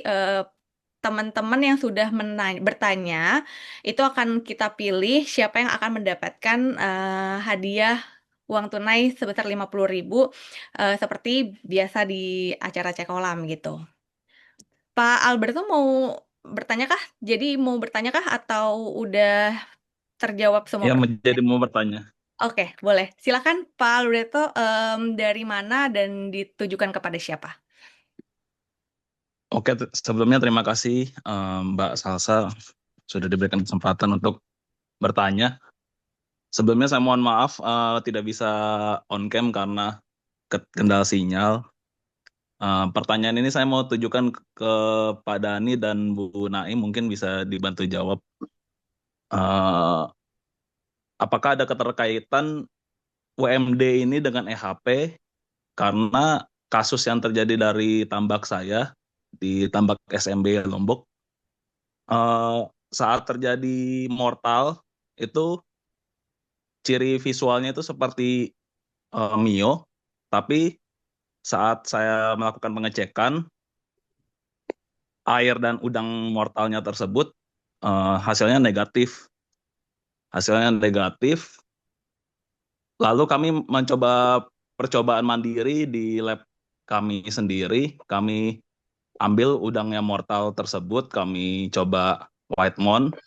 teman-teman yang sudah bertanya, itu akan kita pilih siapa yang akan mendapatkan hadiah uang tunai sebesar 50.000 seperti biasa di acara cek kolam gitu. Pak Alberto mau bertanya kah? Jadi mau bertanya kah atau udah terjawab semua Ya, pertanyaan? menjadi mau bertanya. Oke, boleh. Silakan Pak Alberto, dari mana dan ditujukan kepada siapa? Oke, sebelumnya terima kasih Mbak Salsa sudah diberikan kesempatan untuk bertanya. Sebelumnya saya mohon maaf tidak bisa on cam karena kendala sinyal. Pertanyaan ini saya mau tujukan ke Pak Dani dan Bu Naim, mungkin bisa dibantu jawab. Eh, apakah ada keterkaitan WMD ini dengan EHP? Karena kasus yang terjadi dari tambak saya di tambak SMB Lombok, saat terjadi mortal itu ciri visualnya itu seperti Mio, tapi saat saya melakukan pengecekan air dan udang mortalnya tersebut hasilnya negatif. Hasilnya negatif. Lalu kami mencoba percobaan mandiri di lab kami sendiri. Kami ambil udang yang mortal tersebut, kami coba white mount.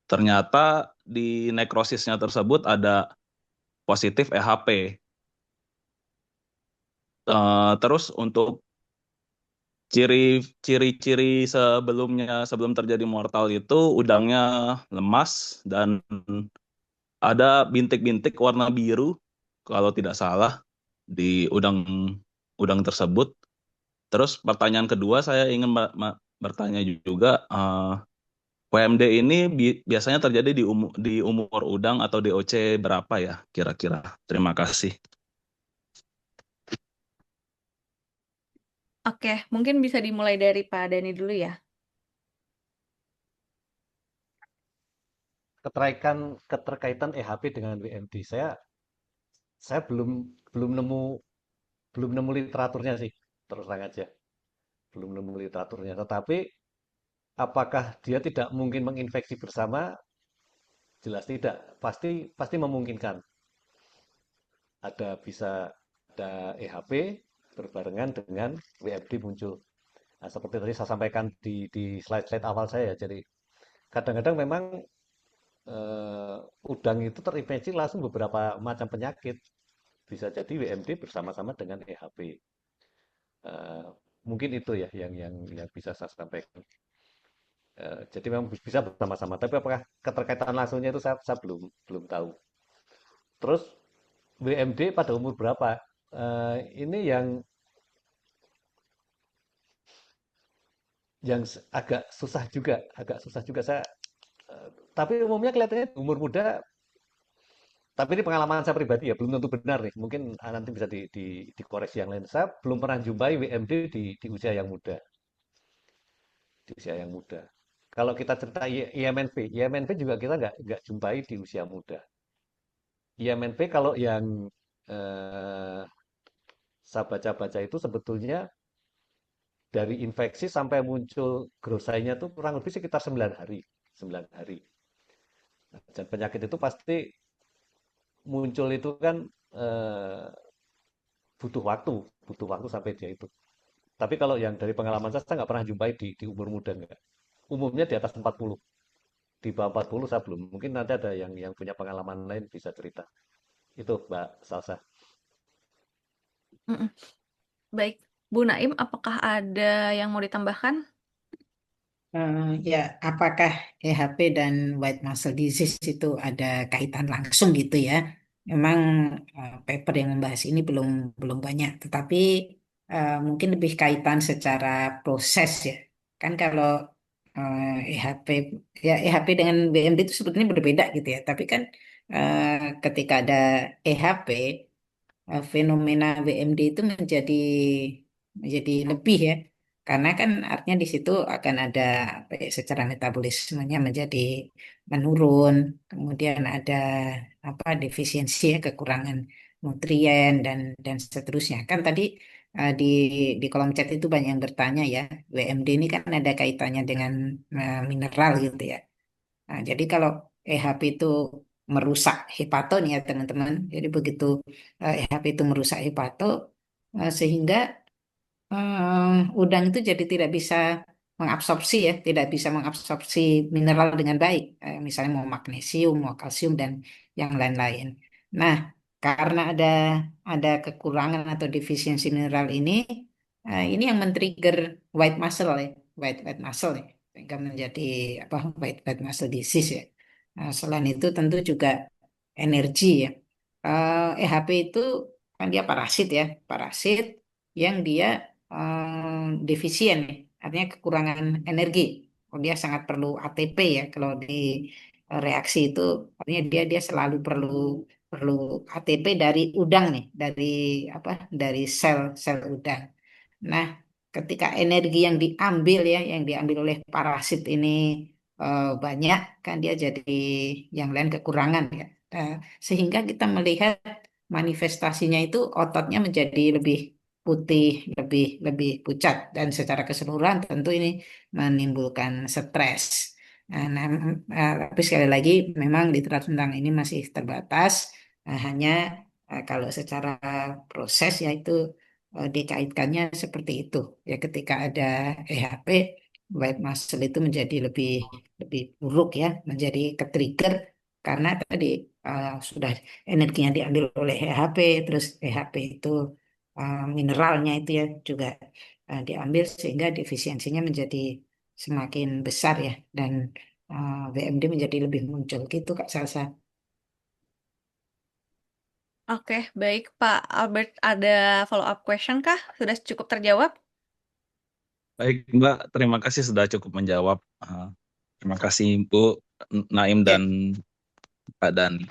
Ternyata di nekrosisnya tersebut ada positif EHP. Terus untuk ciri-ciri sebelum terjadi mortal itu udangnya lemas dan ada bintik-bintik warna biru kalau tidak salah di udang tersebut. Terus pertanyaan kedua saya ingin bertanya juga, WMD ini biasanya terjadi di umur udang atau DOC berapa ya kira-kira? Terima kasih. Oke, mungkin bisa dimulai dari Pak Dani dulu ya. Keterkaitan EHP dengan WMD. Saya belum nemu literaturnya sih, terus terang aja. Belum nemu literaturnya. Tetapi apakah dia tidak mungkin menginfeksi bersama? Jelas tidak. Pasti memungkinkan. Bisa ada EHP berbarengan dengan WMD muncul. Nah, seperti tadi saya sampaikan di slide-slide awal saya. Jadi kadang-kadang memang udang itu terinfeksi langsung beberapa macam penyakit. Bisa jadi WMD bersama-sama dengan EHP. Mungkin itu ya yang bisa saya sampaikan. Jadi memang bisa bersama-sama. Tapi apakah keterkaitan langsungnya itu saya belum tahu. Terus WMD pada umur berapa? Ini yang agak susah juga saya. Tapi umumnya kelihatannya umur muda. Tapi ini pengalaman saya pribadi ya, belum tentu benar nih. Mungkin nanti bisa dikoreksi yang lain. Saya belum pernah jumpai WMD di usia yang muda. Di usia yang muda. Kalau kita cerita IMNP juga kita nggak jumpai di usia muda. IMNP kalau yang eh, saya baca-baca itu sebetulnya dari infeksi sampai muncul growth sign-nya itu kurang lebih sekitar 9 hari. 9 hari. Nah, dan penyakit itu pasti muncul itu kan eh, butuh waktu sampai dia itu. Tapi kalau yang dari pengalaman saya nggak pernah jumpai di umur muda nggak. Umumnya di atas 40. Di bawah 40 saya belum. Mungkin nanti ada yang punya pengalaman lain bisa cerita. Itu Mbak Salsa. Mm-mm. Baik, Bu Naim, apakah ada yang mau ditambahkan? Ya, apakah EHP dan white muscle disease itu ada kaitan langsung gitu ya? Memang paper yang membahas ini belum belum banyak, tetapi mungkin lebih kaitan secara proses ya. Kan kalau EHP ya EHP dengan BMD itu sebetulnya berbeda gitu ya. Tapi kan ketika ada EHP, fenomena WMD itu menjadi lebih ya. Karena kan artinya di situ akan ada apa ya, secara metabolismenya menjadi menurun, kemudian ada defisiensi ya, kekurangan nutrien dan seterusnya. Kan tadi di kolom chat itu banyak yang bertanya ya, WMD ini kan ada kaitannya dengan mineral gitu ya. Nah, jadi kalau EHP itu merusak hepato nih ya teman-teman. Jadi begitu EHP itu merusak hepato, sehingga udang itu jadi tidak bisa mengabsorpsi ya, tidak bisa mengabsorpsi mineral dengan baik. Misalnya mau magnesium, mau kalsium dan yang lain-lain. Nah, karena ada kekurangan atau defisiensi mineral ini yang men-trigger white muscle ya, white muscle ya, sehingga menjadi apa white muscle disease ya. Nah, selain itu tentu juga energi ya. EHP itu kan dia parasit ya, parasit yang dia defisien nih, artinya kekurangan energi. Oh, dia sangat perlu ATP ya kalau di reaksi itu, artinya dia selalu perlu perlu ATP dari udang nih, dari apa? Dari sel-sel udang. Nah, ketika energi yang diambil oleh parasit ini banyak, kan dia jadi yang lain kekurangan ya. Nah, sehingga kita melihat manifestasinya itu ototnya menjadi lebih putih, lebih lebih pucat dan secara keseluruhan tentu ini menimbulkan stres. Tapi sekali lagi memang literatur tentang ini masih terbatas. Hanya kalau secara proses yaitu dikaitkannya seperti itu. Ya ketika ada EHP, white muscle itu menjadi lebih lebih buruk ya, menjadi ke-trigger karena tadi sudah energinya diambil oleh EHP, terus EHP itu mineralnya itu ya juga diambil sehingga defisiensinya menjadi semakin besar ya dan WMD menjadi lebih muncul gitu Kak Salsa. Oke, baik Pak Albert, ada follow up question kah? Sudah cukup terjawab? Baik, Mbak, terima kasih sudah cukup menjawab. Terima kasih Bu Naim Ya, dan Pak Dani.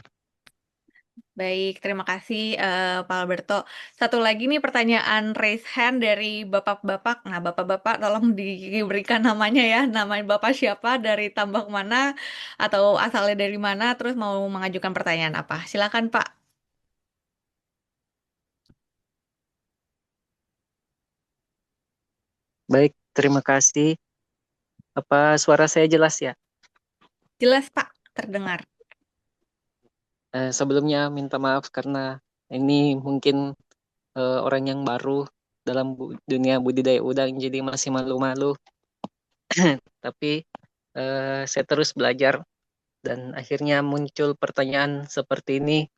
Baik, terima kasih Pak Alberto. Satu lagi nih pertanyaan raise hand dari bapak-bapak. Nah, bapak-bapak tolong diberikan namanya ya. Nama bapak siapa, dari tambak mana, atau asalnya dari mana, terus mau mengajukan pertanyaan apa. Silakan Pak. Baik, terima kasih. Apa suara saya jelas ya? Jelas Pak, terdengar. Sebelumnya minta maaf karena ini mungkin orang yang baru dalam dunia budidaya udang, jadi masih malu-malu. Tapi saya terus belajar dan akhirnya muncul pertanyaan seperti ini.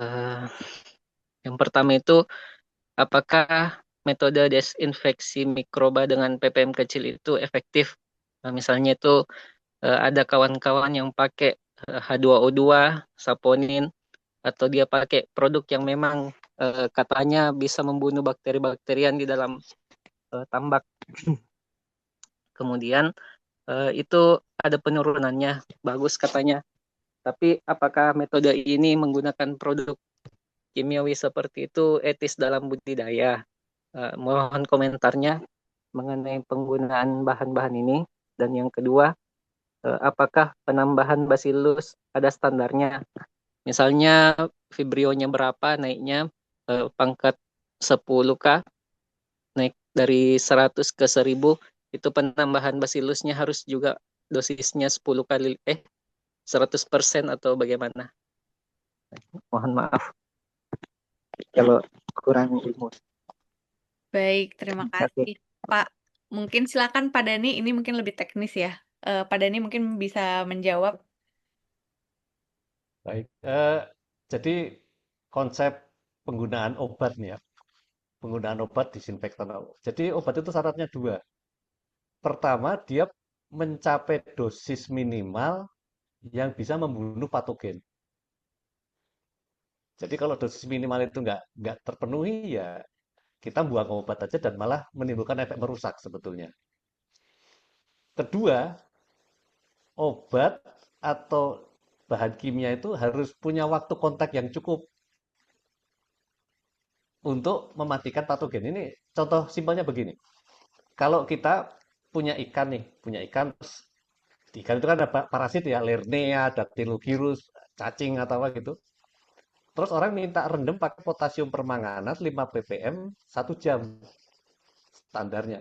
Eh, yang pertama itu, apakah metode desinfeksi mikroba dengan ppm kecil itu efektif? Misalnya itu ada kawan-kawan yang pakai H2O2, saponin, atau dia pakai produk yang memang katanya bisa membunuh bakteri-bakterian di dalam tambak. Kemudian itu ada penurunannya, bagus katanya. Tapi apakah metode ini menggunakan produk kimiawi seperti itu etis dalam budidaya? Mohon komentarnya mengenai penggunaan bahan-bahan ini. Dan yang kedua, apakah penambahan basilus ada standarnya? Misalnya vibrionya berapa naiknya, pangkat 10K naik dari 100 ke 1000, itu penambahan basilusnya harus juga dosisnya 10 kali 100% atau bagaimana? Mohon maaf kalau kurang ilmu. Baik, terima kasih Pak. Mungkin silakan Pak Dani, ini mungkin lebih teknis ya. Pak Dani mungkin bisa menjawab. Baik, jadi konsep penggunaan obat nih ya, penggunaan obat disinfektan. Jadi obat itu syaratnya dua. Pertama, dia mencapai dosis minimal yang bisa membunuh patogen. Jadi kalau dosis minimal itu nggak terpenuhi, ya kita buang obat aja dan malah menimbulkan efek merusak sebetulnya. Kedua, obat atau bahan kimia itu harus punya waktu kontak yang cukup untuk mematikan patogen. Ini contoh simpelnya begini. Kalau kita punya ikan nih, punya ikan, ikan itu kan ada parasit ya, Lernea, Dactylogyrus, cacing atau apa gitu. Terus orang minta rendem pakai potasium permanganat 5 ppm 1 jam standarnya.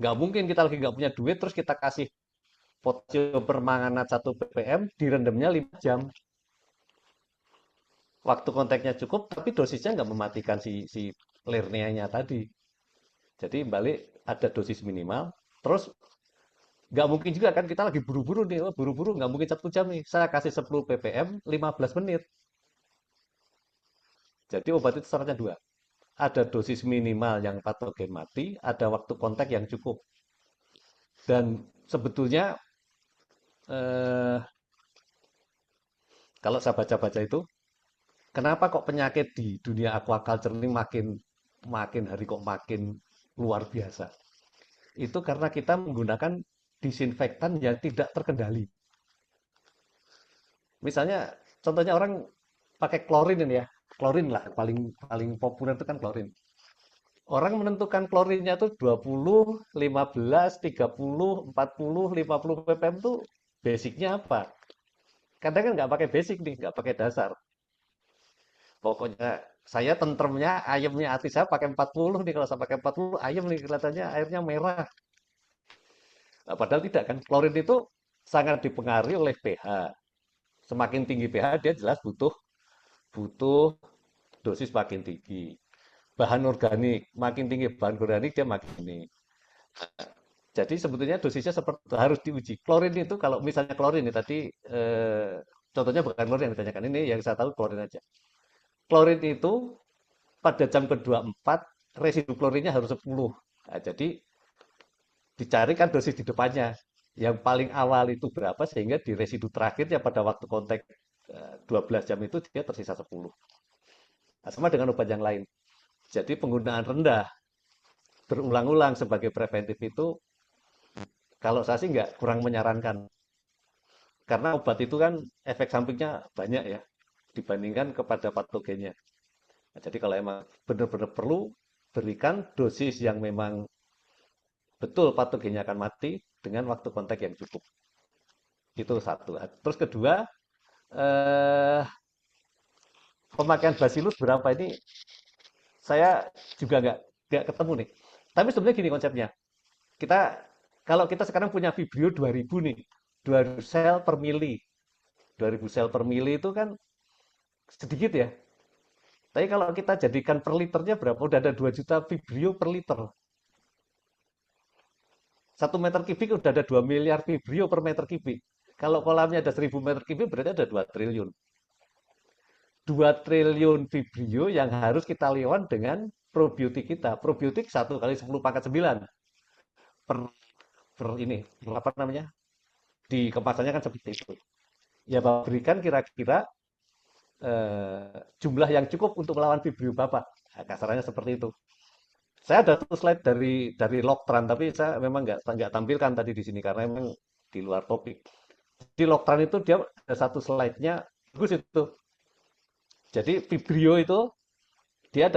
Nggak mungkin kita lagi nggak punya duit terus kita kasih potasium permanganat 1 ppm direndamnya 5 jam. Waktu kontaknya cukup, tapi dosisnya nggak mematikan si lerneanya tadi. Jadi balik ada dosis minimal. Terus nggak mungkin juga kan kita lagi buru-buru nih, buru-buru nggak mungkin 1 jam nih. Saya kasih 10 ppm 15 menit. Jadi obat itu syaratnya dua. Ada dosis minimal yang patogen mati, ada waktu kontak yang cukup. Dan sebetulnya eh, kalau saya baca-baca itu, kenapa kok penyakit di dunia aquaculture ini makin hari kok makin luar biasa? Itu karena kita menggunakan disinfektan yang tidak terkendali. Misalnya, contohnya orang pakai klorin ini ya, klorin lah paling paling populer itu kan klorin. Orang menentukan klorinnya tuh 20, 15, 30, 40, 50 ppm tuh basicnya apa? Kadang kan nggak pakai basic nih, nggak pakai dasar. Pokoknya saya tentremnya, ayamnya hati saya pakai 40 nih. Kalau saya pakai 40, ayam nih kelihatannya airnya merah. Nah, padahal tidak kan. Klorin itu sangat dipengaruhi oleh pH. Semakin tinggi pH dia jelas butuh butuh dosis makin tinggi. Bahan organik, makin tinggi bahan organik dia makin ini. Jadi sebetulnya dosisnya seperti itu, harus diuji. Klorin itu kalau misalnya klorin ini tadi contohnya bukan klorin yang ditanyakan ini yang saya tahu klorin aja. Klorin itu pada jam ke-24 residu klorinnya harus 10. Nah, jadi dicarikan dosis di depannya. Yang paling awal itu berapa sehingga di residu terakhirnya pada waktu kontak 12 jam itu dia tersisa 10. Nah, sama dengan obat yang lain. Jadi penggunaan rendah berulang-ulang sebagai preventif itu kalau saya sih nggak kurang menyarankan. Karena obat itu kan efek sampingnya banyak ya dibandingkan kepada patogennya. Nah, jadi kalau emang benar-benar perlu berikan dosis yang memang betul patogennya akan mati dengan waktu kontak yang cukup. Itu satu. Terus kedua, eh, pemakaian Bacillus berapa ini saya juga nggak ketemu nih. Tapi sebenarnya gini konsepnya. Kita kalau kita sekarang punya Vibrio 2000 nih, 2000 sel per mili. 2000 sel per mili itu kan sedikit ya. Tapi kalau kita jadikan per liternya berapa? Udah ada 2 juta Vibrio per liter. 1 meter kubik udah ada 2 miliar Vibrio per meter kubik. Kalau kolamnya ada 1000 meter kubik berarti ada 2 triliun. 2 triliun Vibrio yang harus kita lawan dengan probiotik kita. Probiotik 1 kali 10 pangkat 9 per, per ini. Apa namanya? Di kemasannya kan seperti itu. Ya berikan kira-kira jumlah yang cukup untuk melawan Vibrio Bapak. Nah, kasarannya seperti itu. Saya ada tuh slide dari Loctran, tapi saya memang nggak tampilkan tadi di sini karena memang di luar topik. Di Loctran itu dia ada satu slide-nya bagus itu. Jadi Vibrio itu dia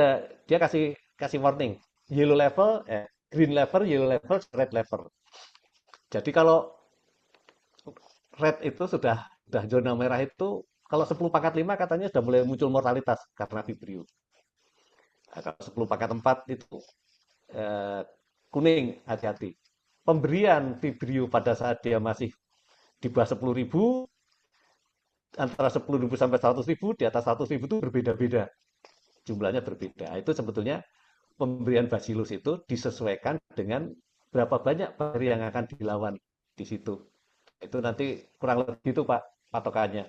kasih warning, yellow level, green level, yellow level, red level. Jadi kalau red itu sudah zona merah itu kalau 10 pangkat 5 katanya sudah mulai muncul mortalitas karena Vibrio. Nah, kalau 10 pangkat 4 itu kuning, hati-hati. Pemberian Vibrio pada saat dia masih di bawah 10.000, antara 10.000 sampai 100.000, di atas 100.000 itu berbeda-beda. Jumlahnya berbeda. Nah, itu sebetulnya pemberian Bacillus itu disesuaikan dengan berapa banyak bakteri yang akan dilawan di situ. Itu nanti kurang lebih itu Pak patokannya.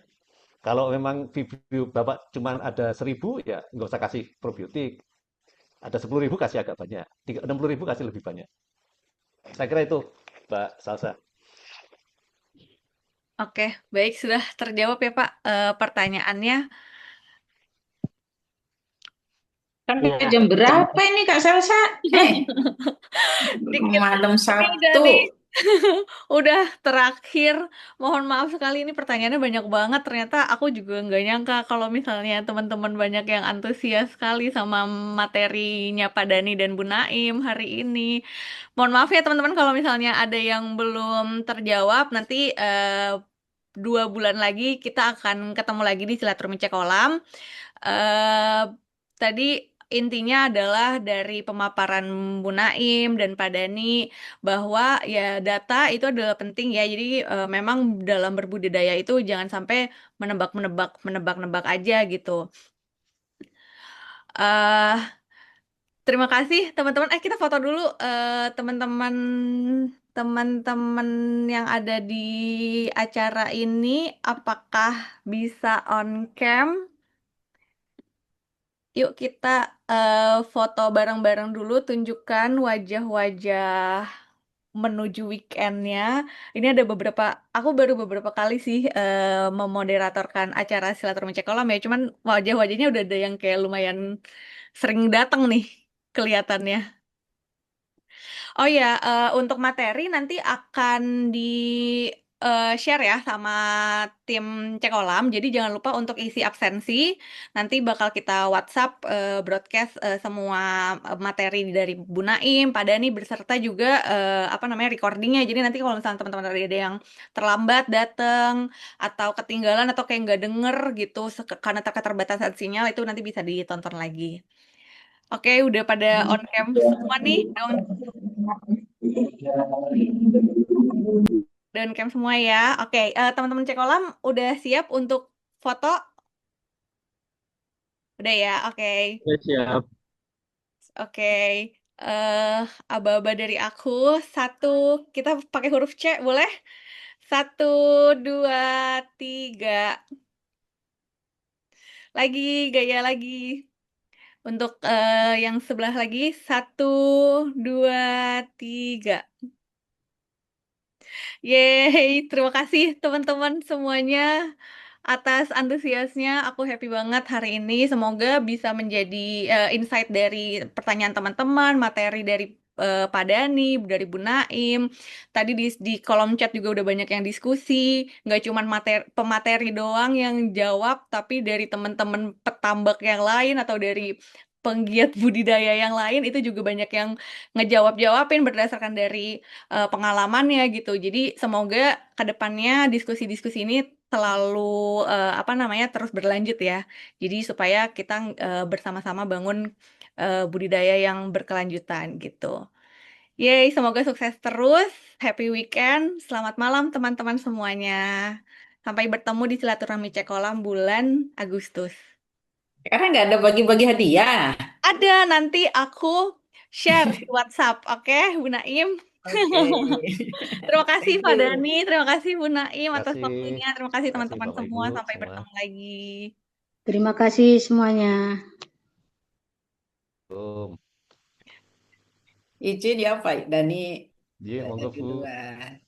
Kalau memang Vibrio Bapak cuma ada 1.000, ya nggak usah kasih probiotik. Ada 10.000 kasih agak banyak, 60.000 kasih lebih banyak. Saya kira itu, Mbak Salsa. Oke, baik sudah terjawab ya Pak pertanyaannya. Sampai jam berapa ini Kak Salsa? Dikit Malam ini Sabtu. udah terakhir. Mohon maaf sekali ini pertanyaannya banyak banget. Ternyata aku juga nggak nyangka kalau misalnya teman-teman banyak yang antusias sekali sama materinya Pak Dani dan Bu Naim hari ini. Mohon maaf ya teman-teman kalau misalnya ada yang belum terjawab. Nanti 2 bulan lagi kita akan ketemu lagi di Silaturahmi Cek Kolam. Eh, Tadi intinya adalah dari pemaparan Bu Naim dan Pak Dani bahwa ya data itu adalah penting ya. Jadi memang dalam berbudidaya itu jangan sampai menebak-nebak aja gitu. eh Terima kasih teman-teman. Kita foto dulu teman-teman teman-teman yang ada di acara ini. Apakah bisa on cam? Yuk kita foto bareng-bareng dulu. Tunjukkan wajah-wajah menuju weekendnya. Ini ada aku baru beberapa kali sih memoderatorkan acara Silaturahmi Cek Kolam ya. Cuman wajah-wajahnya udah ada yang kayak lumayan sering datang nih kelihatannya. Oh ya, untuk materi nanti akan di share ya sama tim Cekolam. Jadi jangan lupa untuk isi absensi. Nanti bakal kita WhatsApp broadcast semua materi dari Bu Naim, Pak Dani beserta juga apa namanya recordingnya. Jadi nanti kalau misalnya teman-teman ada yang terlambat datang atau ketinggalan atau kayak nggak denger gitu karena keterbatasan sinyal itu nanti bisa ditonton lagi. Oke, udah pada on cam semua nih. Dan cam semua ya. Oke, teman-teman cek kolam udah siap untuk foto? Udah ya, oke. Ya, siap. Oke, eh aba-aba dari aku. Satu, kita pakai huruf C, boleh? Satu, dua, tiga. Lagi, gaya lagi. Untuk yang sebelah lagi, satu, dua, tiga. Yeay, terima kasih teman-teman semuanya atas antusiasnya. Aku happy banget hari ini. Semoga bisa menjadi insight dari pertanyaan teman-teman, materi dari Pak Dani, dari Bu Naim. Tadi di kolom chat juga udah banyak yang diskusi. Nggak cuma pemateri doang yang jawab, tapi dari teman-teman petambak yang lain atau dari penggiat budidaya yang lain itu juga banyak yang ngejawab-jawabin berdasarkan dari pengalamannya gitu. Jadi semoga ke depannya diskusi-diskusi ini selalu apa namanya terus berlanjut ya. Jadi supaya kita bersama-sama bangun budidaya yang berkelanjutan gitu. Yeay, semoga sukses terus. Happy weekend. Selamat malam teman-teman semuanya. Sampai bertemu di Silaturahmi Cek Kolam bulan Agustus. Karena nggak ada bagi-bagi hadiah. Ada nanti aku share di WhatsApp, oke, Bu Naim? Oke. Terima kasih Thank Pak you. Dani, terima kasih Bu Naim Terima atas kasih. waktunya, terima kasih Terima kasih teman-teman Bapak semua, Ibu sampai semua. bertemu lagi. Terima kasih semuanya. Belum. Izin ya Pak Dani. Iya, Ada monggo Bu. duluan.